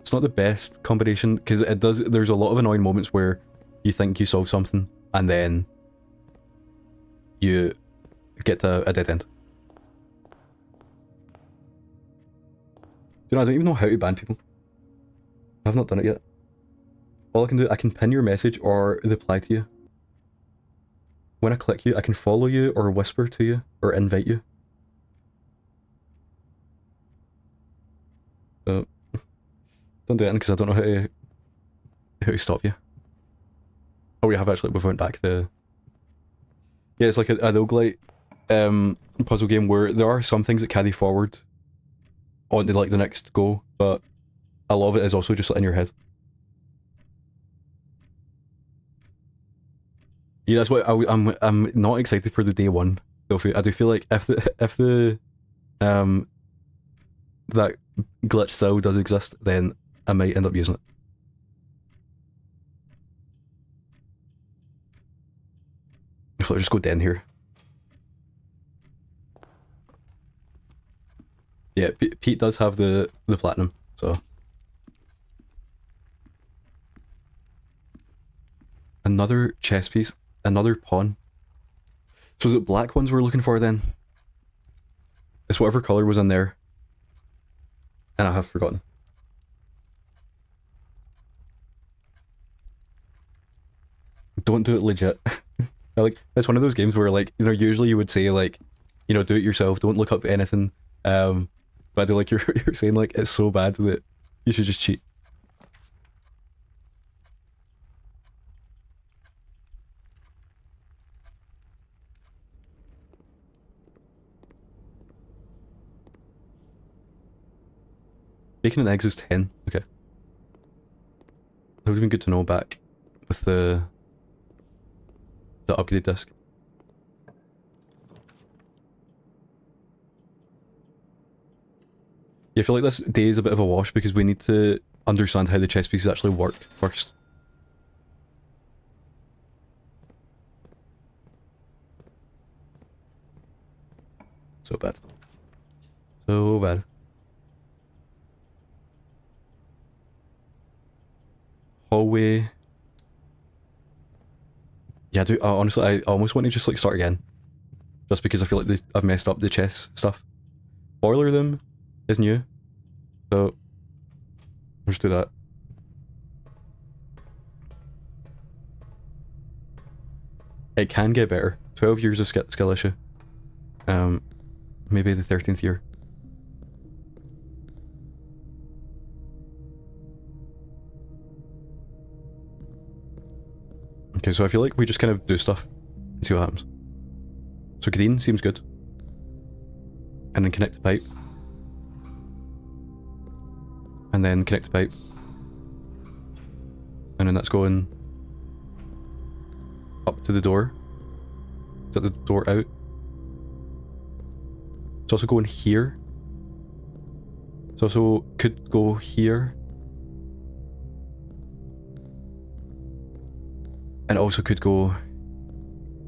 it's not the best combination, because there's a lot of annoying moments where you think you solve something, and then you get to a dead end. You know, I don't even know how to ban people. I've not done it yet. All I can do, I can pin your message or reply to you. When I click you, I can follow you or whisper to you or invite you. So, don't do anything because I don't know how to stop you. Oh, we have actually, we went back the... yeah, it's like a roguelite puzzle game where there are some things that carry forward onto like the next go, but a lot of it is also just in your head. Yeah, that's why I'm not excited for the day one. I do feel like if the that glitch still does exist, then I might end up using it. If I just go down here. Yeah, Pete does have the platinum, so. Another chess piece, another pawn. So is it black ones we're looking for then? It's whatever color was in there. And I have forgotten. Don't do it legit. Like, it's one of those games where, like, you know, usually you would say, like, you know, do it yourself, don't look up anything. But I do like you're saying, like, it's so bad that you should just cheat. Bacon and eggs is 10. Okay. That would have been good to know back with the upgrade disc. Yeah, I feel like this day is a bit of a wash because we need to understand how the chess pieces actually work first. So bad. So bad. Hallway. Yeah, I do. Honestly, I almost want to just like start again. Just because I feel like I've messed up the chess stuff. Boiler room is new. So, we'll just do that. It can get better. 12 years of skill issue. Maybe the 13th year. Okay, so I feel like we just kind of do stuff and see what happens. So green seems good. And then connect the pipe. And then connect the pipe. And then that's going up to the door. Is that the door out? It's also going here. It's also could go here. And also could go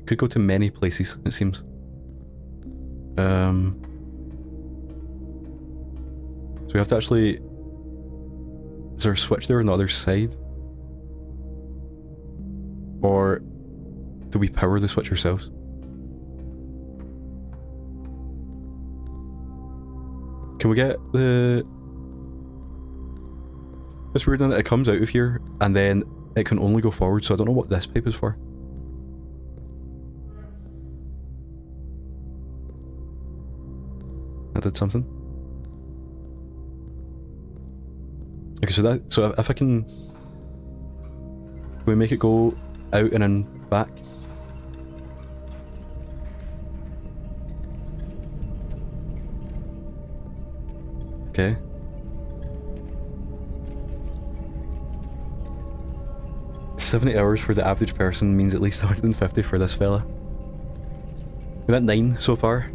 to many places, it seems. So we have to actually... Is there a switch there on the other side? Or do we power the switch ourselves? Can we get the... It's weird that it comes out of here and then it can only go forward, so I don't know what this pipe is for. That did something. Okay, so if I can... Can we make it go out and then back? Okay. $70 hours for the average person means at least 150 for this fella. We've got 9 so far.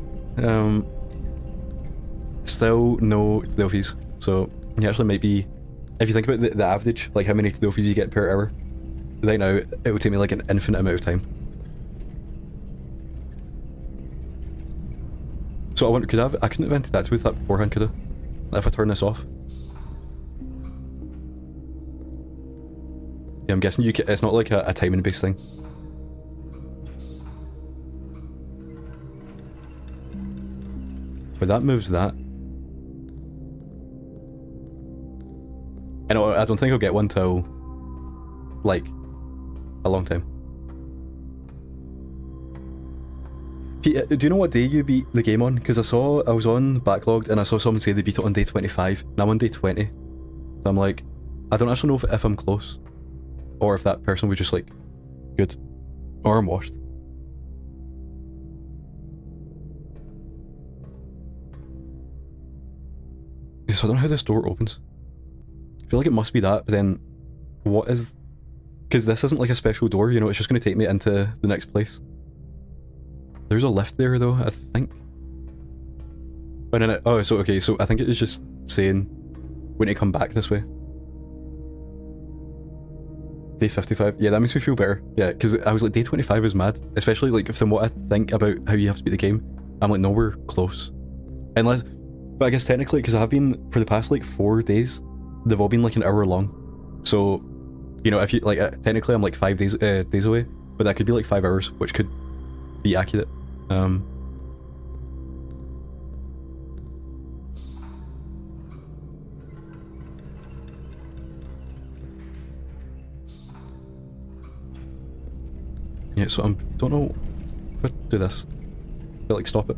Still no trophies, so he actually might be... If you think about the average, like how many trophies you get per hour, right now it would take me like an infinite amount of time. So I wonder, I couldn't have entered that with that beforehand, could I? If I turn this off? Yeah, I'm guessing you can, it's not like a timing based thing. But that moves that. And I don't think I'll get one till, like, a long time. Pete, do you know what day you beat the game on? Because I was on Backlogged and I saw someone say they beat it on day 25, and I'm on day 20. So I'm like, I don't actually know if I'm close. Or if that person was just like, good. Or I'm washed. So I don't know how this door opens. I feel like it must be that, but then what is Because this isn't like a special door, you know, it's just going to take me into the next place. There's a lift there though, I think. Oh, no, no. Oh, so okay, so I think it is just saying we need to come back this way. Day 55. Yeah, that makes me feel better. Yeah, because I was like, day 25 is mad. Especially like from what I think about how you have to beat the game. I'm like, no, we're close. Unless, but I guess technically, because I've been, for the past like 4 days, they've all been like an hour long. So, you know, if you, like, technically I'm like 5 days days away, but that could be like 5 hours, which could be accurate. Yeah, so I don't know if I do this. I like stop it.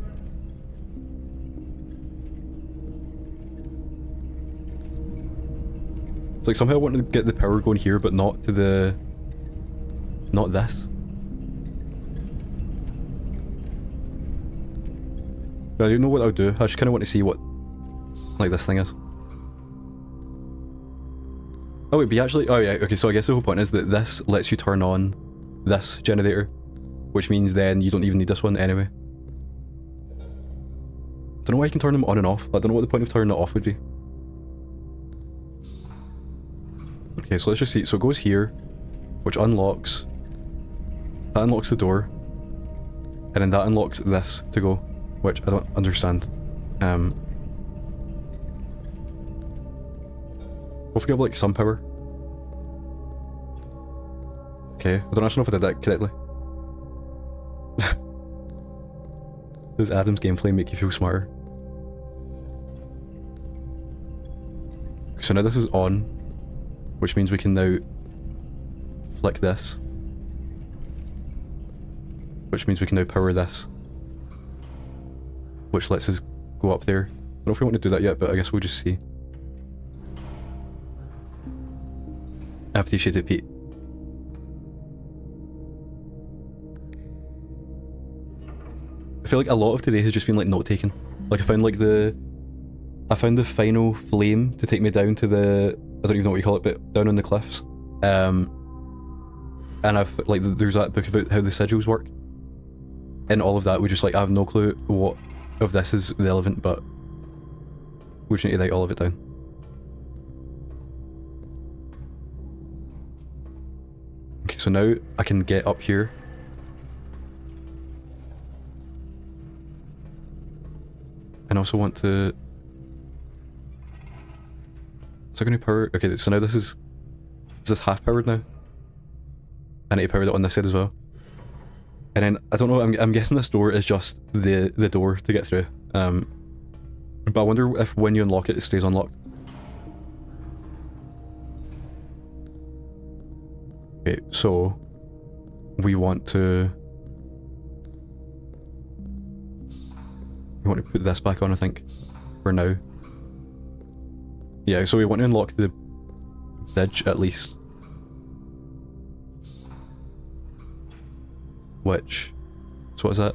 It's like somehow I want to get the power going here, but not to the... not this. But I don't know what I would do. I just kind of want to see what, like, this thing is. Oh wait, but actually... oh yeah, okay, so I guess the whole point is that this lets you turn on this generator, which means then you don't even need this one anyway. Don't know why you can turn them on and off. I don't know what the point of turning it off would be. Okay, so let's just see. So it goes here, which unlocks... that unlocks the door. And then that unlocks this to go, which I don't understand. Hopefully I have like some power. Okay, I don't actually know if I did that correctly. Does Adam's gameplay make you feel smarter? So now this is on, which means we can now flick this. Which means we can now power this. Which lets us go up there. I don't know if we want to do that yet, but I guess we'll just see. I appreciate it, Pete. I feel like a lot of today has just been like note taking. Like I found the final flame to take me down to the, I don't even know what you call it, but down on the cliffs. And I've like there's that book about how the sigils work. And all of that, we just like I have no clue what of this is relevant, but we just need to write all of it down. Okay, so now I can get up here. And also want to... is that going to power... okay, so now this is half powered now? I need to power that on this side as well. And then, I don't know, I'm guessing this door is just the door to get through. But I wonder if when you unlock it, it stays unlocked. Okay, so... we want to... we want to put this back on, I think, for now. Yeah, so we want to unlock the bridge at least. Which... so what is that?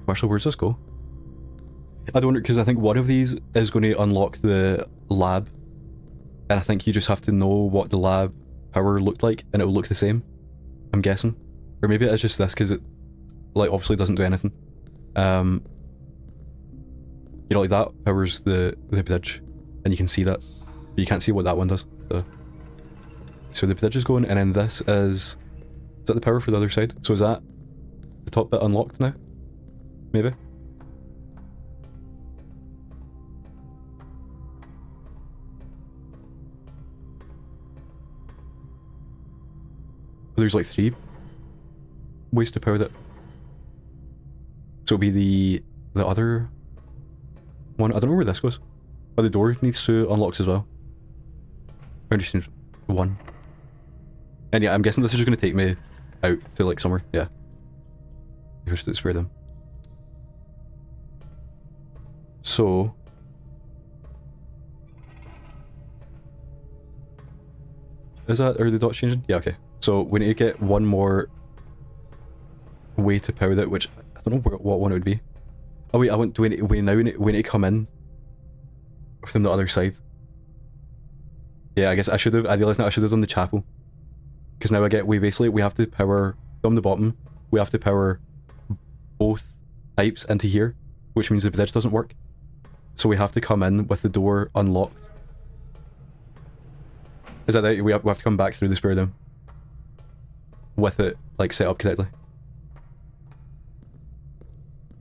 Actually, where does this go? I don't know, because I think one of these is going to unlock the lab. And I think you just have to know what the lab power looked like, and it will look the same. I'm guessing. Or maybe it is just this, because it, like, obviously doesn't do anything. You know, like that powers the bridge, and you can see that, but you can't see what that one does. So the bridge is going, and then this is that the power for the other side? So is that the top bit unlocked now? Maybe? There's like 3 ways to power that. So it'll be the other one. I don't know where this goes. Oh, the door needs to unlock as well. Or just needs 1. And yeah, I'm guessing this is just going to take me out to like somewhere. Yeah. Here's the spare them. So... is that, are the dots changing? Yeah, okay. So we need to get one more way to power that, which I don't know what one it would be. Oh wait, we need to come in from the other side. Yeah, I guess I realised now I should have done the chapel. because now we basically, we have to power, from the bottom, we have to power both pipes into here, which means the bridge doesn't work. So we have to come in with the door unlocked. Is that right? We have to come back through the spare room with it, like, set up correctly.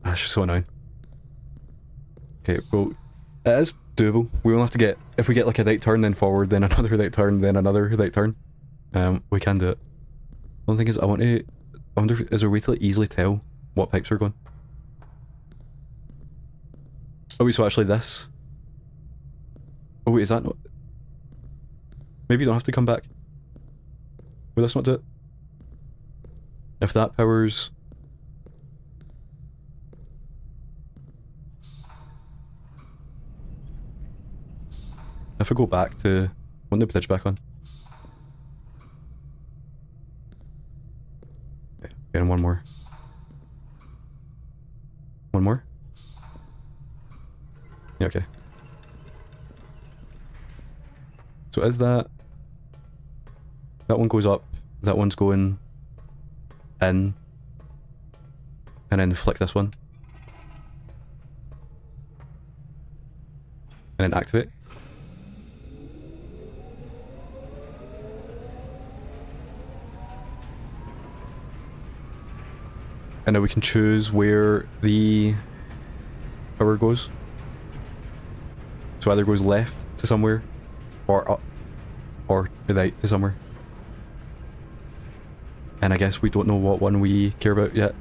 That's just so annoying. Okay, well, it is doable. We will have to get, if we get like a right turn, then forward, then another right turn, then another right turn. We can do it. One thing is, I wonder, is there a way to like easily tell what pipes are going? Oh wait, so actually this. Oh wait, is that not? Maybe you don't have to come back. Will this not do it? If that powers... If I go back to... I want the bridge back on. Okay, and one more. One more? Yeah, okay. So is that... That one goes up, that one's going in, and then flick this one. And then activate. And now we can choose where the power goes. So either goes left to somewhere, or up, or right to somewhere. And I guess we don't know what one we care about yet.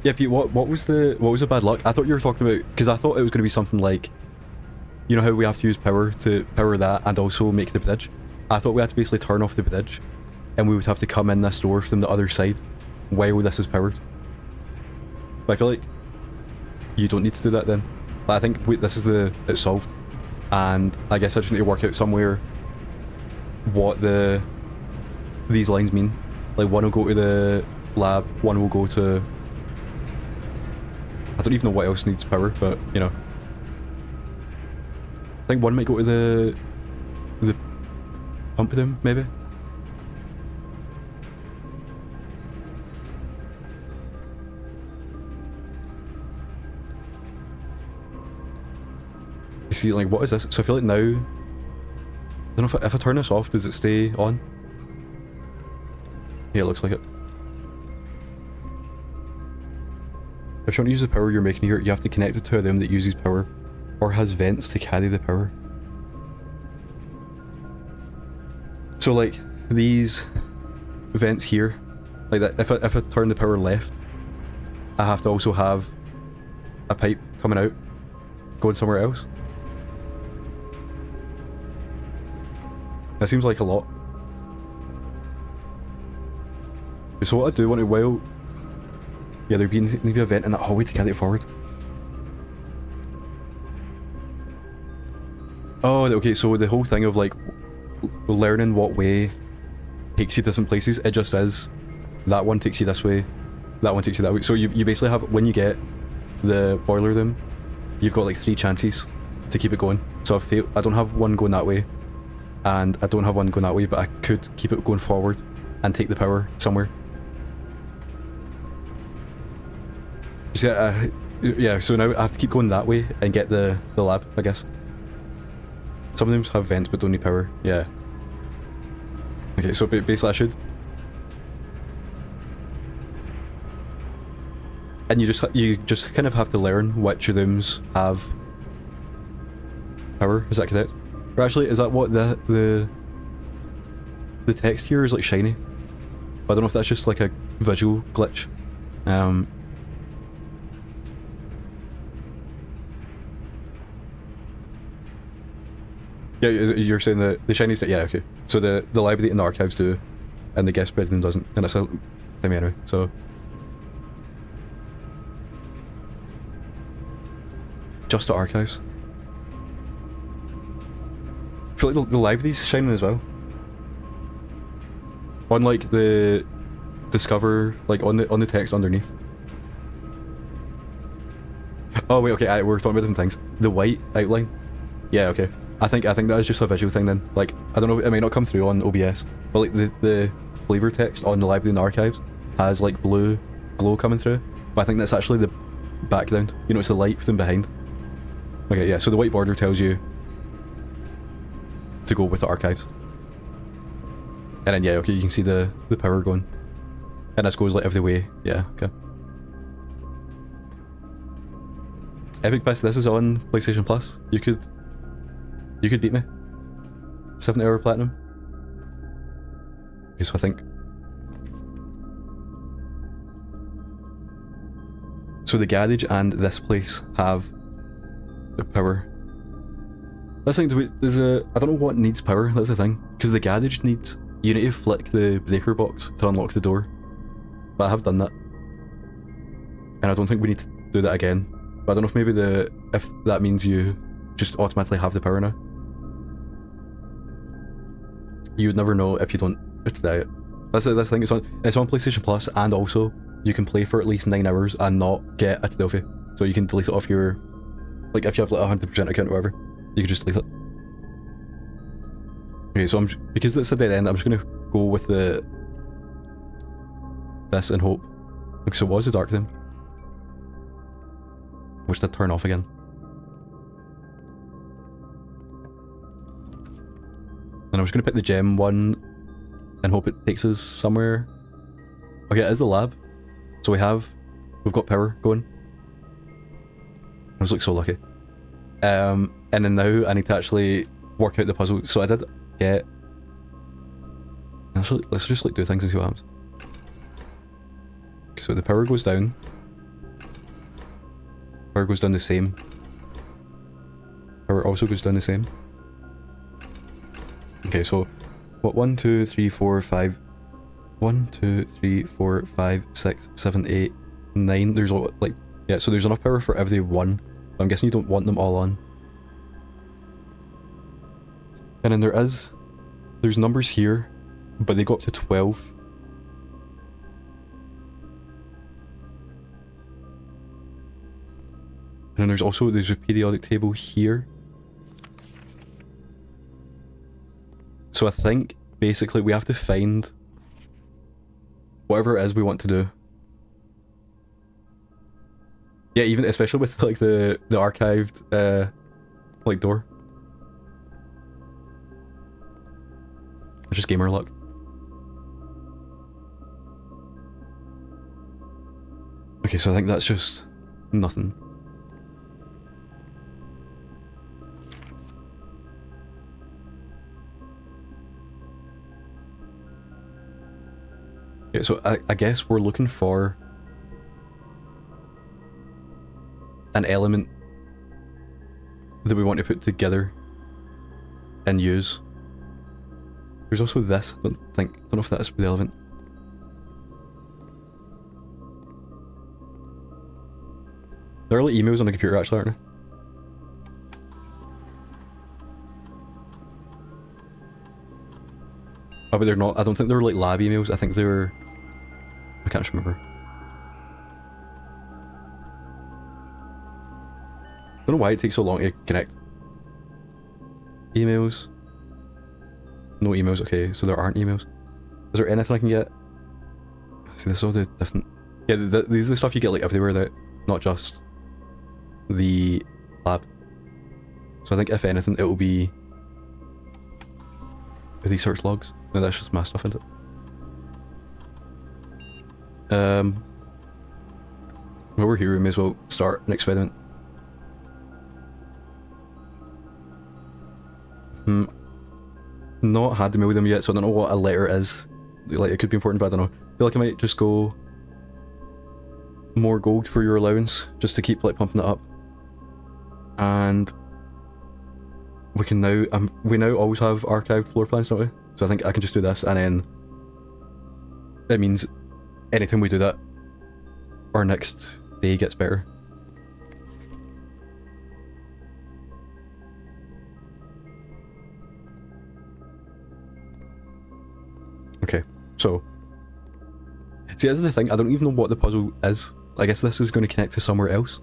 Yeah, Pete, what was the bad luck? I thought you were talking about, because I thought it was going to be something like, you know how we have to use power to power that and also make the bridge? I thought we had to basically turn off the bridge, and we would have to come in this door from the other side while this is powered. But I feel like you don't need to do that then. But I think this is it's solved, and I guess I just need to work out somewhere what these lines mean. Like, one will go to the lab, one will go to... I don't even know what else needs power, but, you know. I think one might go to the pump room, maybe? You see, like, what is this? So I feel like now... I don't know if I turn this off, does it stay on? Yeah, it looks like it. If you want to use the power you're making here, you have to connect it to a room that uses power, or has vents to carry the power. So like, these vents here, like that, if I turn the power left, I have to also have a pipe coming out, going somewhere else. That seems like a lot. So what I do want to, well... Yeah, there'd need to be a vent in that hallway to carry it forward. Oh, okay, so the whole thing of like, learning what way takes you different places, it just is. That one takes you this way, that one takes you that way. So you basically have, when you get the boiler room, you've got like 3 chances to keep it going. So I don't have one going that way, and I don't have one going that way, but I could keep it going forward and take the power somewhere. You see, yeah, so now I have to keep going that way and get the lab, I guess. Some of them have vents but don't need power, yeah. Okay, so basically I should... And you just kind of have to learn which rooms have power, is that correct? Or actually, is that what the text here is like shiny? I don't know if that's just like a visual glitch. Yeah, you're saying that the shinies do, yeah, okay. So the library and the archives do, and the guest bedroom doesn't, and it's a thing anyway, so. Just the archives. I feel like the library's shining as well. On like the discover, like on the text underneath. Oh wait, okay, we're talking about different things. The white outline? Yeah, okay. I think that is just a visual thing then. Like, I don't know, it might not come through on OBS, but like the flavor text on the library and the archives has like blue glow coming through. But I think that's actually the background. You know, it's the light from behind. Okay, yeah, so the white border tells you to go with the archives. And then, yeah, okay, you can see the power going. And this goes like every way. Yeah, okay. Epic Piss, this is on PlayStation Plus. You could beat me. 7-hour platinum. Okay, so I think... So the garage and this place have the power. That's the thing, there's a... I don't know what needs power, that's the thing. Because the garage needs... You need to flick the breaker box to unlock the door. But I have done that. And I don't think we need to do that again. But I don't know if maybe if that means you just automatically have the power now. You would never know if you don't try it. That's the thing, it's on PlayStation Plus, and also you can play for at least 9 hours and not get a Delphi. So you can delete it off your... Like if you have like 100% account or whatever, you can just delete it. Okay, so because it's a dead end, I'm just gonna go with this and hope. Okay, so it was the dark thing. Which did turn off again. And I'm just gonna pick the gem one and hope it takes us somewhere. Okay, it is the lab. So we've got power going. I was like so lucky. And then now I need to actually work out the puzzle. So I did get... Actually, let's just like do things and see what happens. Okay, so the power goes down. Power goes down the same. Power also goes down the same. Okay, so what? 1, 2, 3, 4, 5. 1, 2, 3, 4, 5, 6, 7, 8, 9. There's like, yeah, so there's enough power for every one. I'm guessing you don't want them all on. And then there's numbers here, but they go up to 12. And then there's a periodic table here. So I think basically we have to find whatever it is we want to do. Yeah, even especially with like the archived like door. It's just gamer luck. Okay, so I think that's just nothing. Okay, so I guess we're looking for an element that we want to put together and use. There's also this, I don't know if that's relevant. There are like emails on the computer actually, aren't there? Oh, but they're not, I don't think they're like lab emails, I think they're... I can't remember. I don't know why it takes so long to connect. Emails. No emails, okay, so there aren't emails. Is there anything I can get? See, this is all the different... Yeah, these are the stuff you get like everywhere, that not just the lab. So I think if anything, it will be these search logs. No, that's just my stuff, isn't it? While we're here, we may as well start an experiment. Not had to mail them yet, so I don't know what a letter is. Like, it could be important, but I don't know. I feel like I might just go more gold for your allowance, just to keep like pumping it up. And we can now, we now always have archived floor plans, don't we? So I think I can just do this, and then it means anytime we do that, our next day gets better. Okay, so see, that's the thing, I don't even know what the puzzle is. I guess this is going to connect to somewhere else.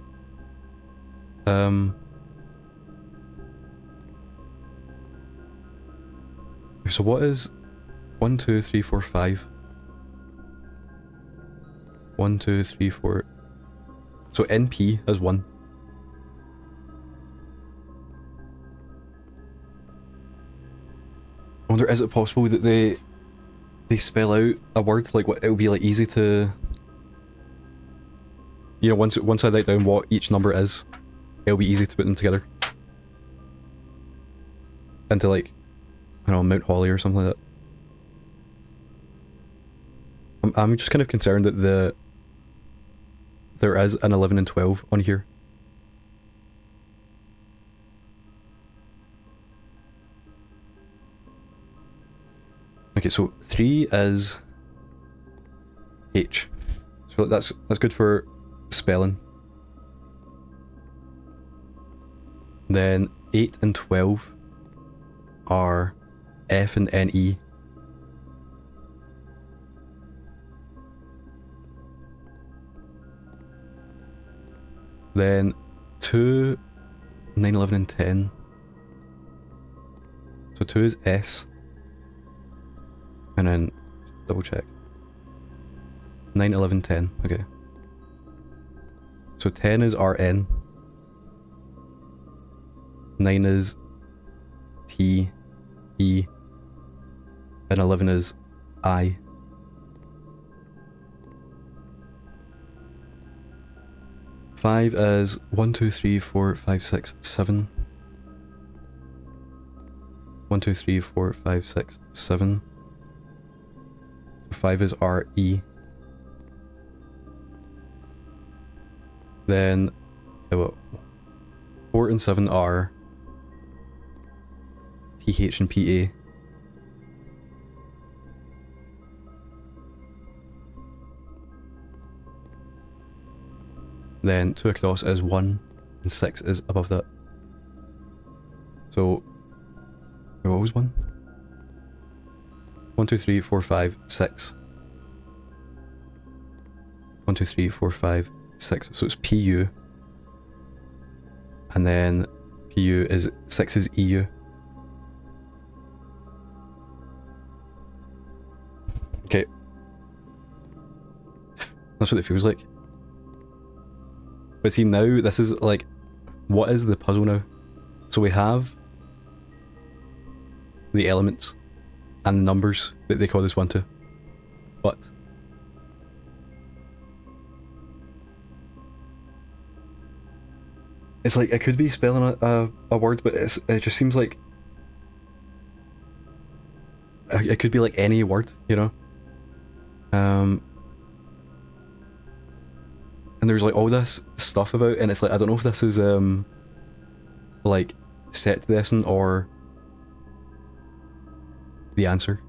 So what is 1, 2, 3, 4, 5? 1, 2, 3, 4. So NP is 1. I wonder, is it possible that they spell out a word? Like, what, it would be like easy to, you know, once I write down what each number is, it'll be easy to put them together into, like, I don't know, Mount Holly or something like that. I'm just kind of concerned that there is an 11 and 12 on here. Okay, so 3 is H. So that's good for spelling. Then 8 and 12 are F and NE. Then 2, 9, 11 and 10. So 2 is S. And then double check. 9, 11, 10. Okay. So 10 is RN. 9 is T, E. And 11 is I. Five is 1, 2, 3, 4, 5, 6, 7. 1, 2, 3, 4, 5, 6, 7. 5 is RE. Then 4 and 7 are TH and PA. Then 2 across is 1 and 6 is above that. So what was 1? 1, 2, 3, 4, 5, 6. 1, 2, 3, 4, 5, 6. So it's PU. And then PU is 6 is EU. Okay. That's what it feels like. But see, now this is like, what is the puzzle now? So we have the elements and the numbers that they call this one to. But it's like, it could be spelling a word, but it just seems like it could be like any word, you know? And there's like all this stuff about, and it's like, I don't know if this is like set to this or the answer.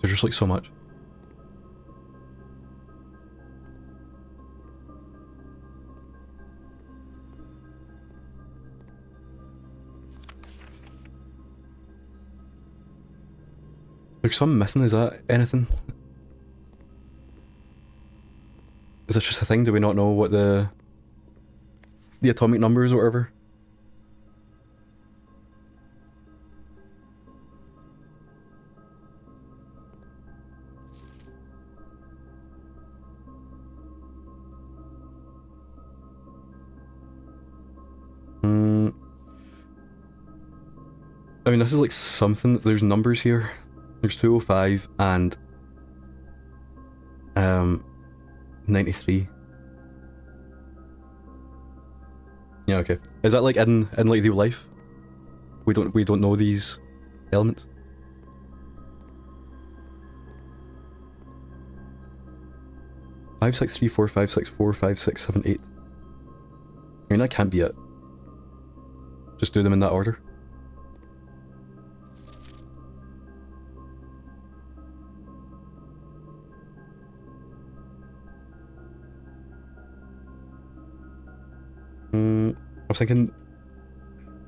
There's just like so much. There's something missing, is that anything? Is this just a thing? Do we not know what the atomic number is or whatever? I mean, this is like something, there's numbers here. There's 205 and 93. Yeah, okay. Is that like in like real life? We don't know these elements. Five, 6, 3, 4, 5, 6, 4, 5, 6, 7, 8. I mean, that can't be it. Just do them in that order. I was thinking,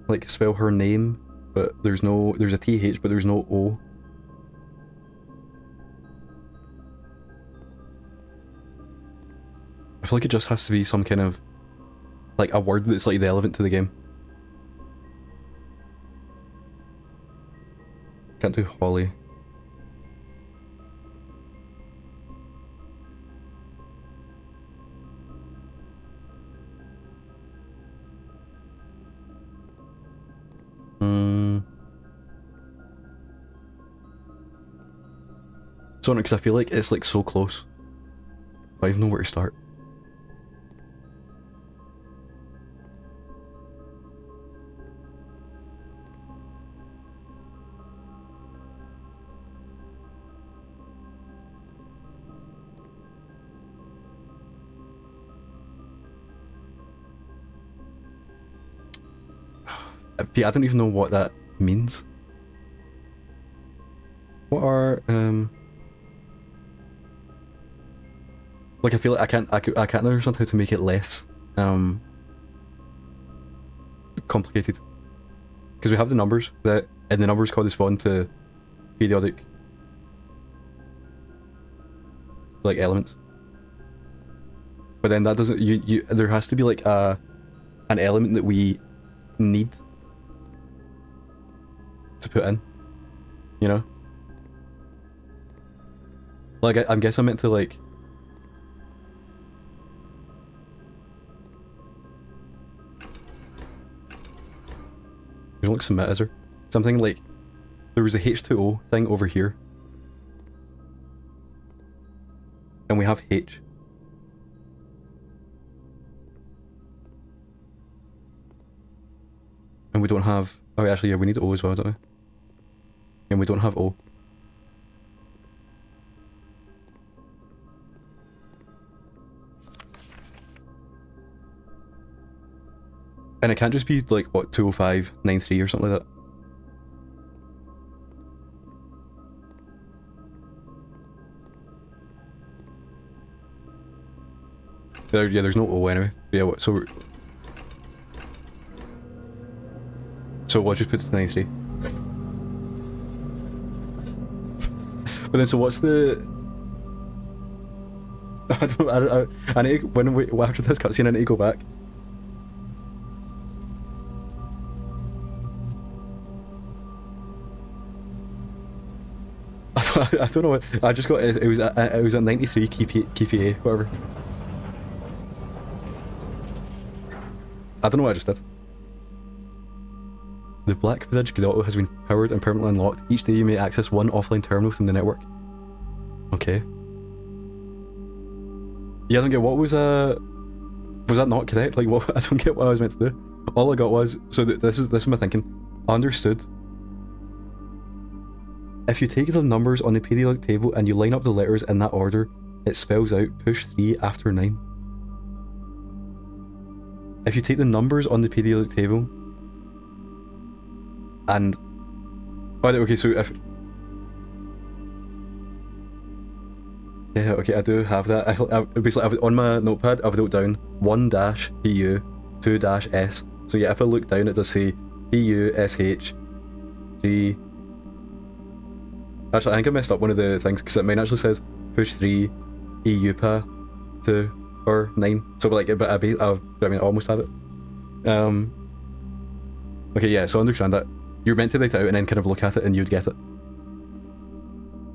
like, spell her name, but there's a TH, but there's no O. I feel like it just has to be some kind of like a word that's like relevant to the game. Can't do Holly. So, because I feel like it's like so close. I don't even know where to start. I don't even know what that means. What are like, I feel like I can't understand how to make it less complicated, because we have the numbers that, and the numbers correspond to periodic like elements, but then that doesn't, you there has to be like an element that we need to put in, you know? Like, I guess I meant to like... There's like submit, is there? Something like... There was a H2O thing over here. And we have H. And we don't have... Oh, actually, yeah, we need O as well, don't we? And we don't have O. And it can't just be like, what, 20593 or something like that. Yeah, there's no O anyway. Yeah, what, so... So we'll just put it to 93. But then, so what's the... I need to, when we, after this cutscene, I need to go back. I don't know what, I just got, it was at 93 key PA, whatever. I don't know what I just did. The Black Visage Grotto has been powered and permanently unlocked. Each day you may access one offline terminal from the network. Okay. Yeah, I don't get, what was that not correct? Like, what? I don't get what I was meant to do. All I got was, so this is my thinking. Understood. If you take the numbers on the periodic table and you line up the letters in that order, it spells out push 3 after 9. If you take the numbers on the periodic table and... Oh, okay, so if... Yeah, okay, I do have that. Basically, on my notepad, I wrote down 1-PU, 2-S. So yeah, if I look down, it does say PU, SH, 3... Actually, I think I messed up one of the things, because it mine actually says push 3, EUPA 2, or 9. So like, but I mean, I almost have it. Okay, yeah, so I understand that. You're meant to write it out and then kind of look at it and you'd get it.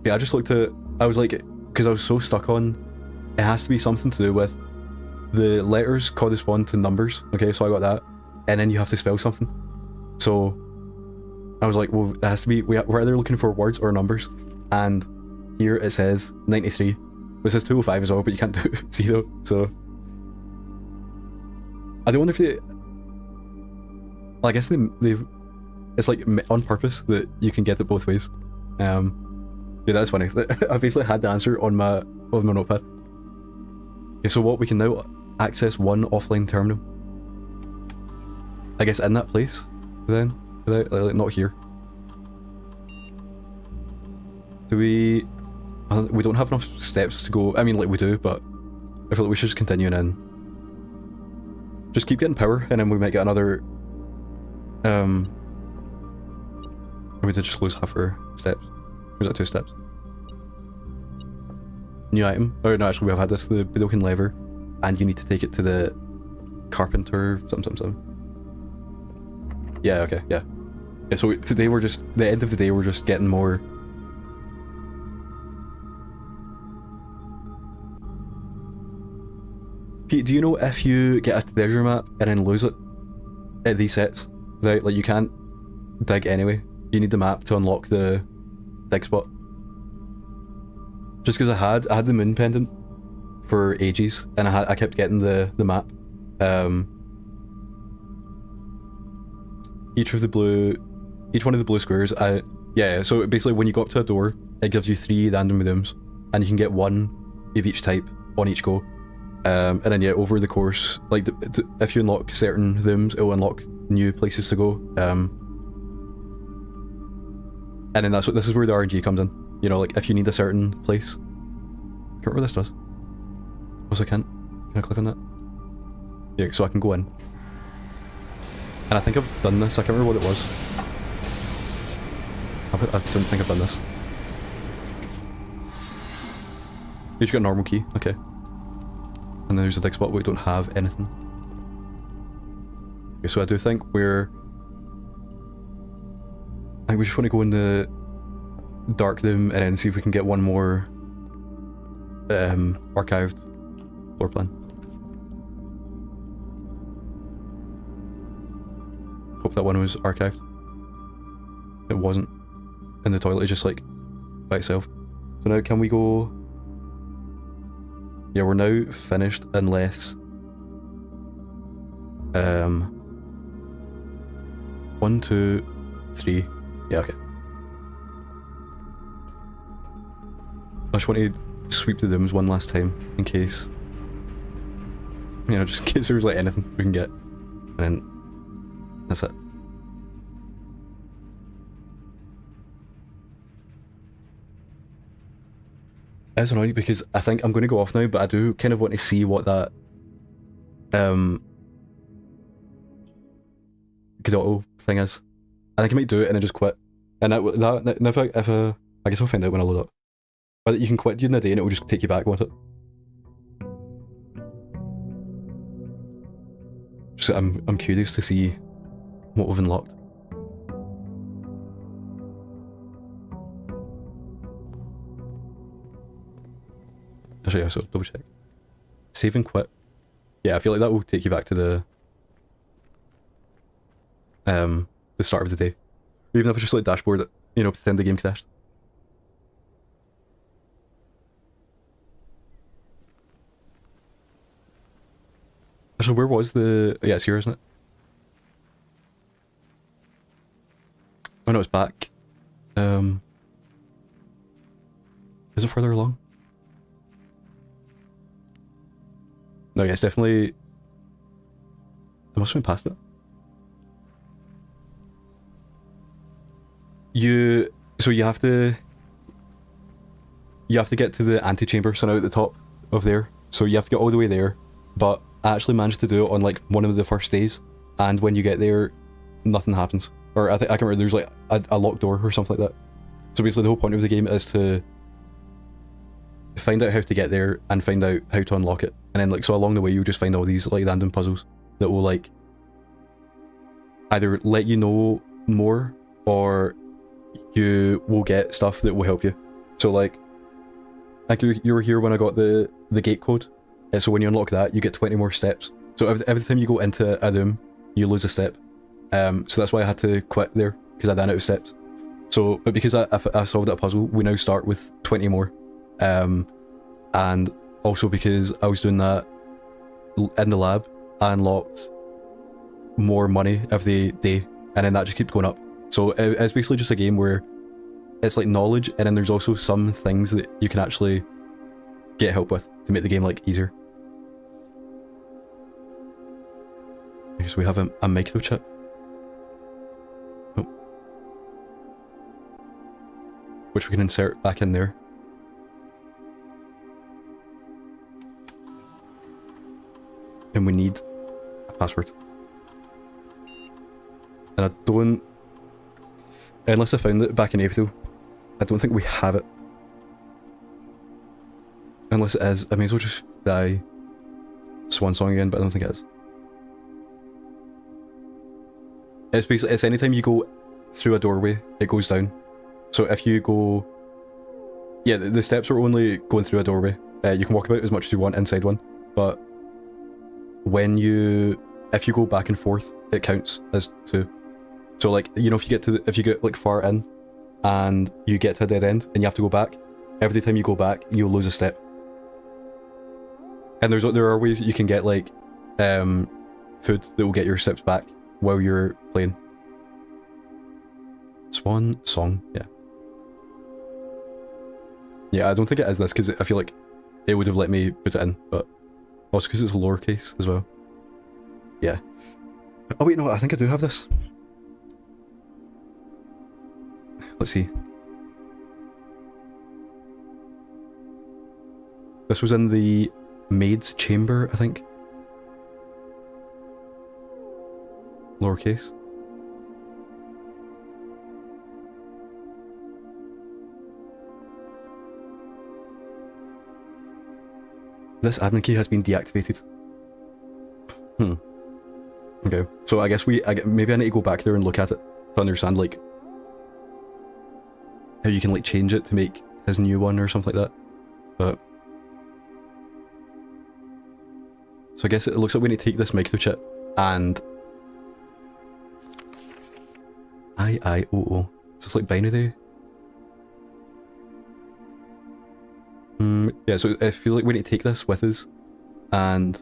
Yeah, I just looked at, I was like, because I was so stuck on, it has to be something to do with the letters correspond to numbers. Okay, so I got that. And then you have to spell something. So I was like, well, it has to be, we're either looking for words or numbers. And here it says 93. It says 205 as well, but you can't do 0. So I don't wonder if they... Well, I guess they've... It's like on purpose that you can get it both ways. Yeah, that's funny. I basically had the answer on my notepad. Okay, so what, we can now access one offline terminal. I guess in that place, then, like, not here. Do we... we don't have enough steps to go. I mean, like, we do, but I feel like we should just continue and then just keep getting power, and then we might get another... We did just lose half our steps. Or was that 2 steps? New item. Oh no, actually we have had this, the broken lever, and you need to take it to the carpenter, something. Yeah, okay, yeah. Yeah, so today we're just, the end of the day, we're just getting more... Pete, do you know if you get a treasure map and then lose it, it resets? Right, like you can't dig anyway. You need the map to unlock the dig spot. Just because I had the moon pendant for ages, and I kept getting the map. Each one of the blue squares, yeah, so basically when you go up to a door, it gives you 3 random rooms, and you can get 1 of each type on each go. And then yeah, over the course, like if you unlock certain rooms, it'll unlock new places to go. And then this is where the RNG comes in. You know, like if you need a certain place. I can't remember what this does. Also, can I click on that? Yeah, so I can go in. And I think I've done this. I can't remember what it was. I don't think I've done this. You just got a normal key. Okay. And then there's a dig spot where we don't have anything. Okay, so I do think I think we just want to go in the dark room and then see if we can get one more archived floor plan. Hope that one was archived. It wasn't. And the toilet is just like by itself. So now can we go... Yeah, we're now finished unless... 1, 2, 3. Yeah, okay. I just want to sweep the rooms one last time in case... You know, just in case there's like anything we can get. And then... That's it. It's annoying because I think I'm going to go off now, but I do kind of want to see what that Godotto thing is. I think I might do it and then just quit. And if I guess I'll find out when I load up. But you can quit during the day and it will just take you back, won't it? Just, I'm curious to see what we've unlocked. Actually, yeah, so double check. Save and quit. Yeah, I feel like that will take you back to the start of the day. Even if it's just like dashboard that, you know, pretend the game crashed. Actually, where was the... Yeah, it's here, isn't it? Oh no, it's back. Is it further along? No, yeah, it's definitely... I must have been past it. So you have to get to the antechamber, so now at the top of there. So you have to get all the way there, but I actually managed to do it on like one of the first days, and when you get there, nothing happens. Or I can't remember, there's like a locked door or something like that. So basically the whole point of the game is to find out how to get there and find out how to unlock it. And then like, so along the way you'll just find all these like random puzzles that will like either let you know more or you will get stuff that will help you. So like you were here when I got the gate code. So when you unlock that, you get 20 more steps. So every time you go into a room, you lose a step. So that's why I had to quit there, because I ran out of steps. So, but because I solved that puzzle, we now start with 20 more. And also because I was doing that in the lab, I unlocked more money every day, and then that just keeps going up. So it's basically just a game where it's like knowledge, and then there's also some things that you can actually get help with to make the game like easier. Okay, so we have a microchip. Oh. Which we can insert back in there. And we need a password. And I don't... Unless I found it back in April, I don't think we have it. Unless it is, I may as well just die Swan Song again, but I don't think it is. It's basically, it's anytime you go through a doorway, it goes down. So if you go, yeah, the steps are only going through a doorway. You can walk about as much as you want inside one, but if you go back and forth, it counts as 2. So like, you know, if you get like far in and you get to a dead end and you have to go back, every time you go back, you'll lose a step. And there are ways that you can get like food that will get your steps back while you're playing. Swan Song, yeah. Yeah, I don't think it is this because I feel like it would have let me put it in, but also because it's lowercase as well. Yeah. Oh wait, no, I think I do have this. Let's see. This was in the maid's chamber, I think. Lowercase. This admin key has been deactivated. Okay, so I guess maybe I need to go back there and look at it to understand like how you can like change it to make his new one or something like that. But so I guess it looks like we need to take this microchip and IIOO. Is this like binary? Yeah, so I feel like we need to take this with us, and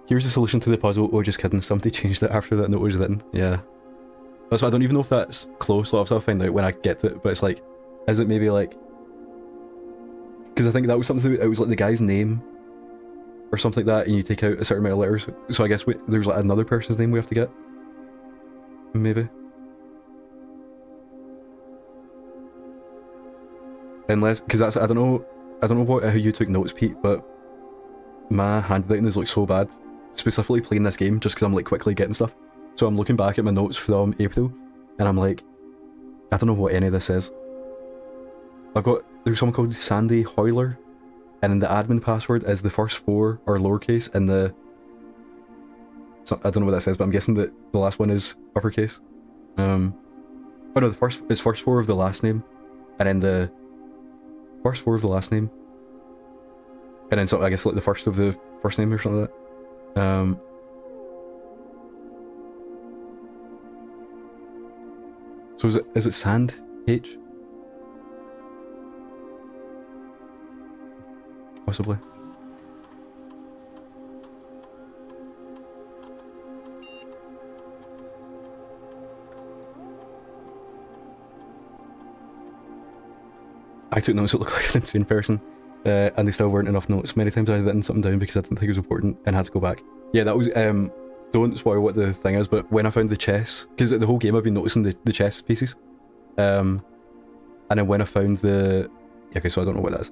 here's the solution to the puzzle. Oh, just kidding. Somebody changed it after that note was written. Yeah. That's why I don't even know if that's close. I'll find out when I get to it. But it's like, is it maybe like... Because I think that was something, it was like the guy's name or something like that, and you take out a certain amount of letters. So I guess there's like another person's name we have to get. Maybe. Unless, because that's, I don't know how you took notes, Pete, but my handwriting is like so bad, specifically playing this game, just because I'm like quickly getting stuff. So I'm looking back at my notes from April, and I'm like, I don't know what any of this is. There's someone called Sandy Hoyler, and then the admin password is the first 4 are lowercase, and I don't know what that says, but I'm guessing that the last one is uppercase. Oh no, it's first 4 of the last name, and then the first 4 of the last name, and then I guess like the first of the first name or something like that. So is it Sand H? Possibly. I took notes that looked like an insane person, and they still weren't enough notes. Many times I had written something down because I didn't think it was important and had to go back. Yeah, that was, don't spoil what the thing is, but when I found the chess, because the whole game I've been noticing the chess pieces, and then when I found okay, so I don't know what that is.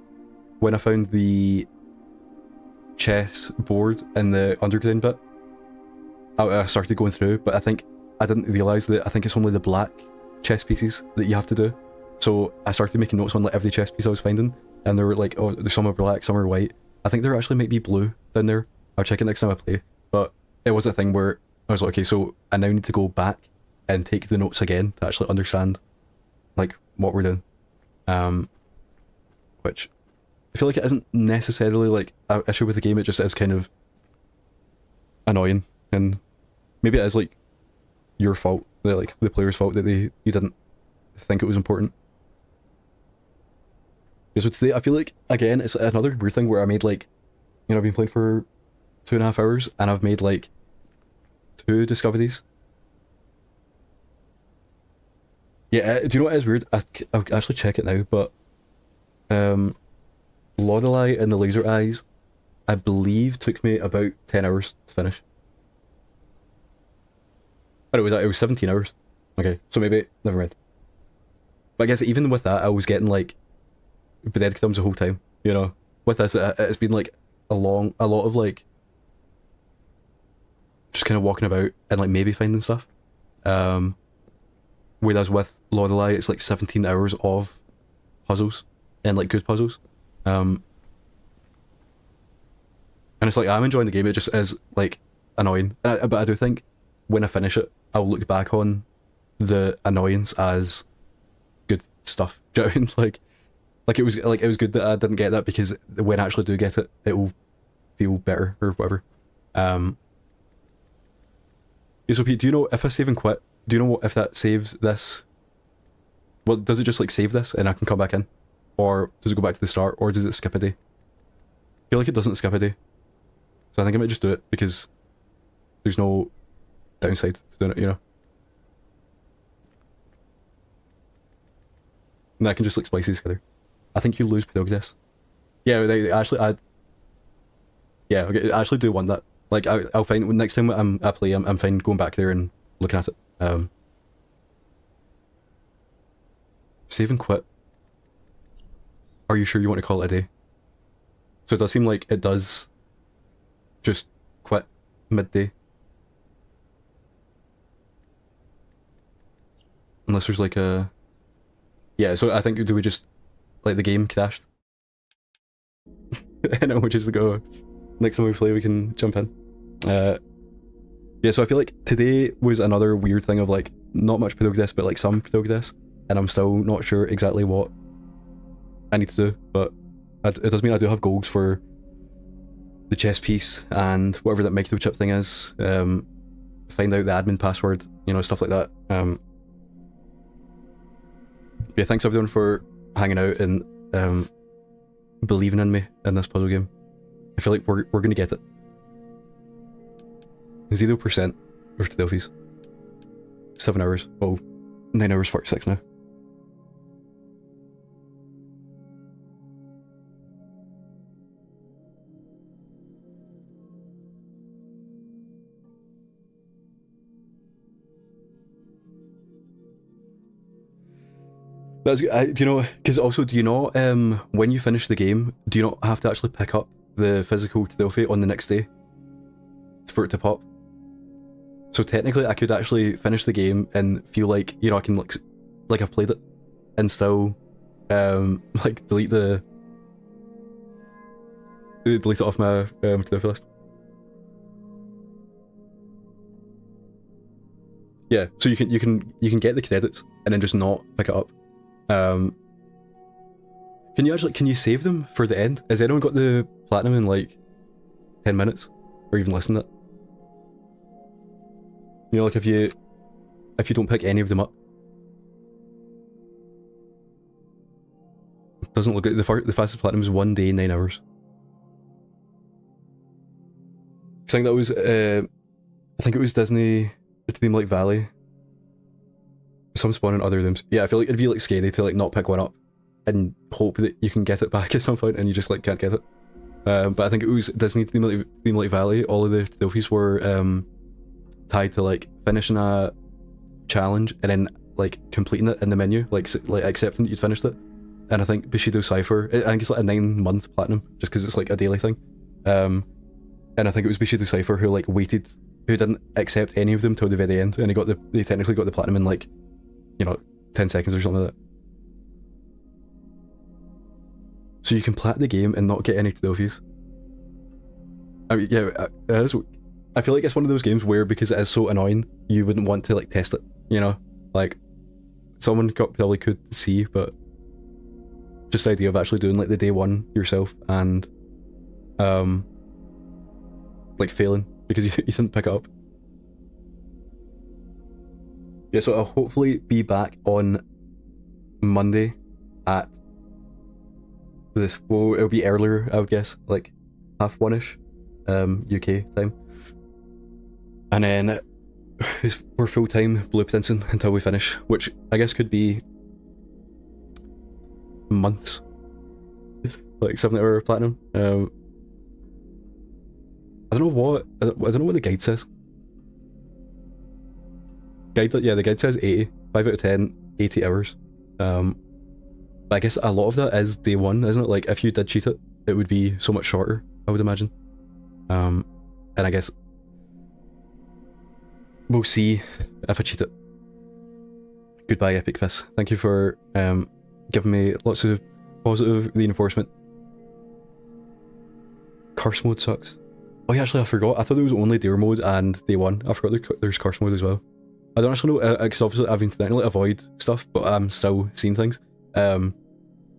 When I found the chess board in the underground bit, I started going through, but I think I didn't realise that I think it's only the black chess pieces that you have to do. So I started making notes on like every chess piece I was finding, and they were like, oh, there's some are black, some are white. I think there actually might be blue down there. I'll check it next time I play. But it was a thing where I was like, okay, so I now need to go back and take the notes again to actually understand like what we're doing. Which I feel like it isn't necessarily like an issue with the game, it just is kind of annoying, and maybe it is like your fault, like the player's fault that you didn't think it was important. So today I feel like, again, it's another weird thing where I made like, you know, I've been playing for 2.5 hours and I've made like 2 discoveries. Yeah, do you know what is weird? I'll actually check it now, but Lorelei and the Laser Eyes, I believe, took me about 10 hours to finish. But it was 17 hours. Okay, so maybe, never mind. But I guess even with that, I was getting like breadcrumbs the whole time, you know? With this, it's been like a lot of like just kind of walking about and like maybe finding stuff. Whereas with Lorelei, it's like 17 hours of puzzles, and like good puzzles. And it's like, I'm enjoying the game, it just is like annoying. But I do think when I finish it, I'll look back on the annoyance as good stuff. Do you know what I mean? Like it was good that I didn't get that, because when I actually do get it, it will feel better or whatever. So Pete, do you know if I save and quit? Do you know what if that saves this? Well, does it just like save this and I can come back in, or does it go back to the start, or does it skip a day? I feel like it doesn't skip a day, so I think I might just do it because there's no downside to doing it, you know. And I can just like splice these together. I think you lose progress. Yeah, they actually add. Yeah, okay, I actually do want that. Like, I'll find next time I play, I'm fine going back there and looking at it. Save and quit. Are you sure you want to call it a day? So it does seem like it does just quit midday. Unless there's like a... Yeah, so I think, do we just... Like, the game crashed? And we just go... Next time we play, we can jump in. Yeah, so I feel like today was another weird thing of like, not much progress, but like some progress. And I'm still not sure exactly what I need to do, but it does mean I do have goals for the chess piece and whatever that microchip thing is. Find out the admin password, you know, stuff like that. Yeah, thanks everyone for hanging out and believing in me in this puzzle game. I feel like we're gonna get it. 0% or trophies. 7 hours. Oh, 9 hours 46 now. That's good. Do you know? Because also, do you know? When you finish the game, do you not have to actually pick up the physical trophy on the next day for it to pop? So technically, I could actually finish the game and feel like, you know, I can like I've played it, and still, like delete it off my trophy list. Yeah, so you can get the credits and then just not pick it up. Can you save them for the end? Has anyone got the platinum in like 10 minutes, or even less than that? You know, like if you don't pick any of them up, it doesn't look like the fastest platinum is 1 day 9 hours. I think that was I think it was Disney Dreamlight Valley. Some spawn in other rooms. Yeah, I feel like it'd be like scary to like not pick one up and hope that you can get it back at some point and you just like can't get it. But I think it was Disney Dreamlight Valley. All of the trophies were tied to like finishing a challenge and then like completing it in the menu, like accepting that you'd finished it. And I think Bushido Cypher, I think it's like a 9-month platinum just because it's like a daily thing. And I think it was Bushido Cypher who like waited, who didn't accept any of them till the very end, and they technically got the platinum in like, you know, 10 seconds or something like that. So you can plat the game and not get any trophies. I mean, yeah, I feel like it's one of those games where, because it is so annoying, you wouldn't want to like test it, you know? Like, someone probably could see, but just the idea of actually doing like the day one yourself and like failing because you didn't pick it up. Yeah, so I'll hopefully be back on Monday at this. Well, it'll be earlier, I would guess, like 1:30ish, UK time. And then we're full-time blueprinting until we finish, which I guess could be months. Like 7-hour platinum. I don't know what the guide says. The guide says 80. 5 out of 10, 80 hours. But I guess a lot of that is day one, isn't it? Like, if you did cheat it, it would be so much shorter, I would imagine. And I guess we'll see if I cheat it. Goodbye, Epic Fist. Thank you for giving me lots of positive reinforcement. Curse mode sucks. Oh yeah, actually I forgot. I thought there was only dare mode and day one. I forgot there's curse mode as well. I don't actually know, because obviously I've been trying to like avoid stuff, but I'm still seeing things. And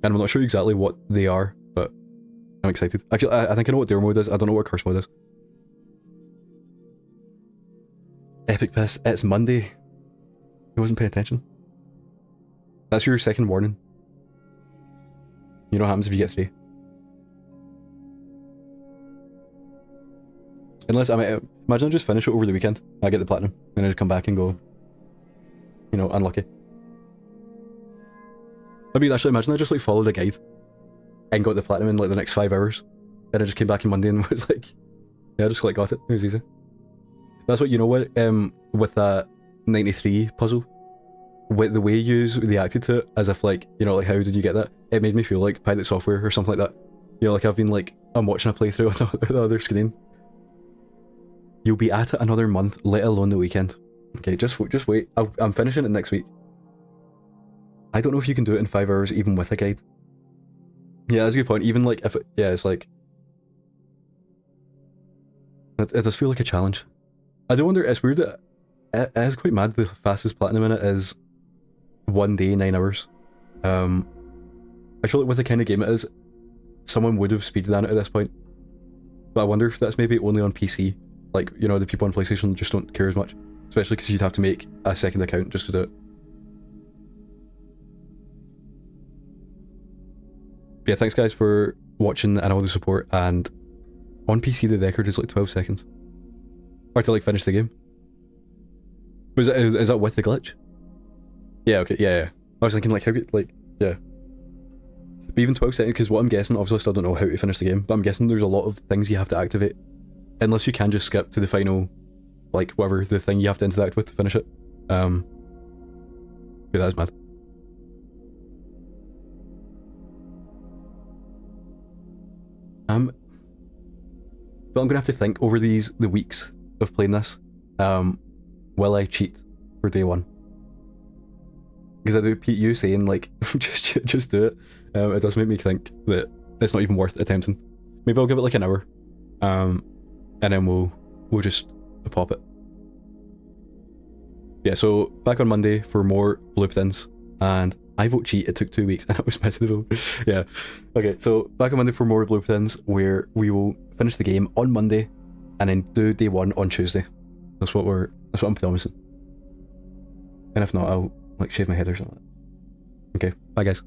I'm not sure exactly what they are, but I'm excited. I think I know what dare mode is. I don't know what curse mode is. Epic piss. It's Monday. I wasn't paying attention. That's your second warning. You know what happens if you get 3. Unless, I mean, imagine I just finish it over the weekend. I get the platinum, and I just come back and go, you know, unlucky. I mean, actually, imagine I just like followed a guide and got the platinum in like the next 5 hours, and I just came back on Monday and was like, yeah, I just like got it. It was easy. That's what, you know what, with that 93 puzzle, with the way you reacted to it, as if like, you know, like how did you get that? It made me feel like Pilot Software or something like that. You know, like I've been like, I'm watching a playthrough on the other screen. You'll be at it another month, let alone the weekend. Okay, just wait. I'm finishing it next week. I don't know if you can do it in 5 hours even with a guide. Yeah, that's a good point. Even like if yeah, it's like it does feel like a challenge. I do wonder. It's weird that it is quite mad. The fastest platinum in it is 1 day, 9 hours. I feel like with the kind of game it is, someone would have speeded on it at this point. But I wonder if that's maybe only on PC. Like, you know, the people on PlayStation just don't care as much. Especially because you'd have to make a second account just to do it. But yeah, thanks guys for watching and all the support. And on PC the record is like 12 seconds. Or to like finish the game. Is that with the glitch? Yeah, okay, yeah. I was thinking like how could, like, yeah. But even 12 seconds, because what I'm guessing, obviously I still don't know how to finish the game, but I'm guessing there's a lot of things you have to activate. Unless you can just skip to the final, like, whatever, the thing you have to interact with to finish it. Yeah, that's mad. But I'm gonna have to think over the weeks of playing this. Will I cheat for day one? Because I do you saying like just do it. It does make me think that it's not even worth attempting. Maybe I'll give it like an hour. And then we'll just pop it. Yeah, so back on Monday for more blueprints, and I vote cheat. It took 2 weeks and it was miserable. Yeah. Okay, so back on Monday for more blueprints, where we will finish the game on Monday and then do day one on Tuesday. That's what I'm promising. And if not, I'll like shave my head or something. Okay, bye guys.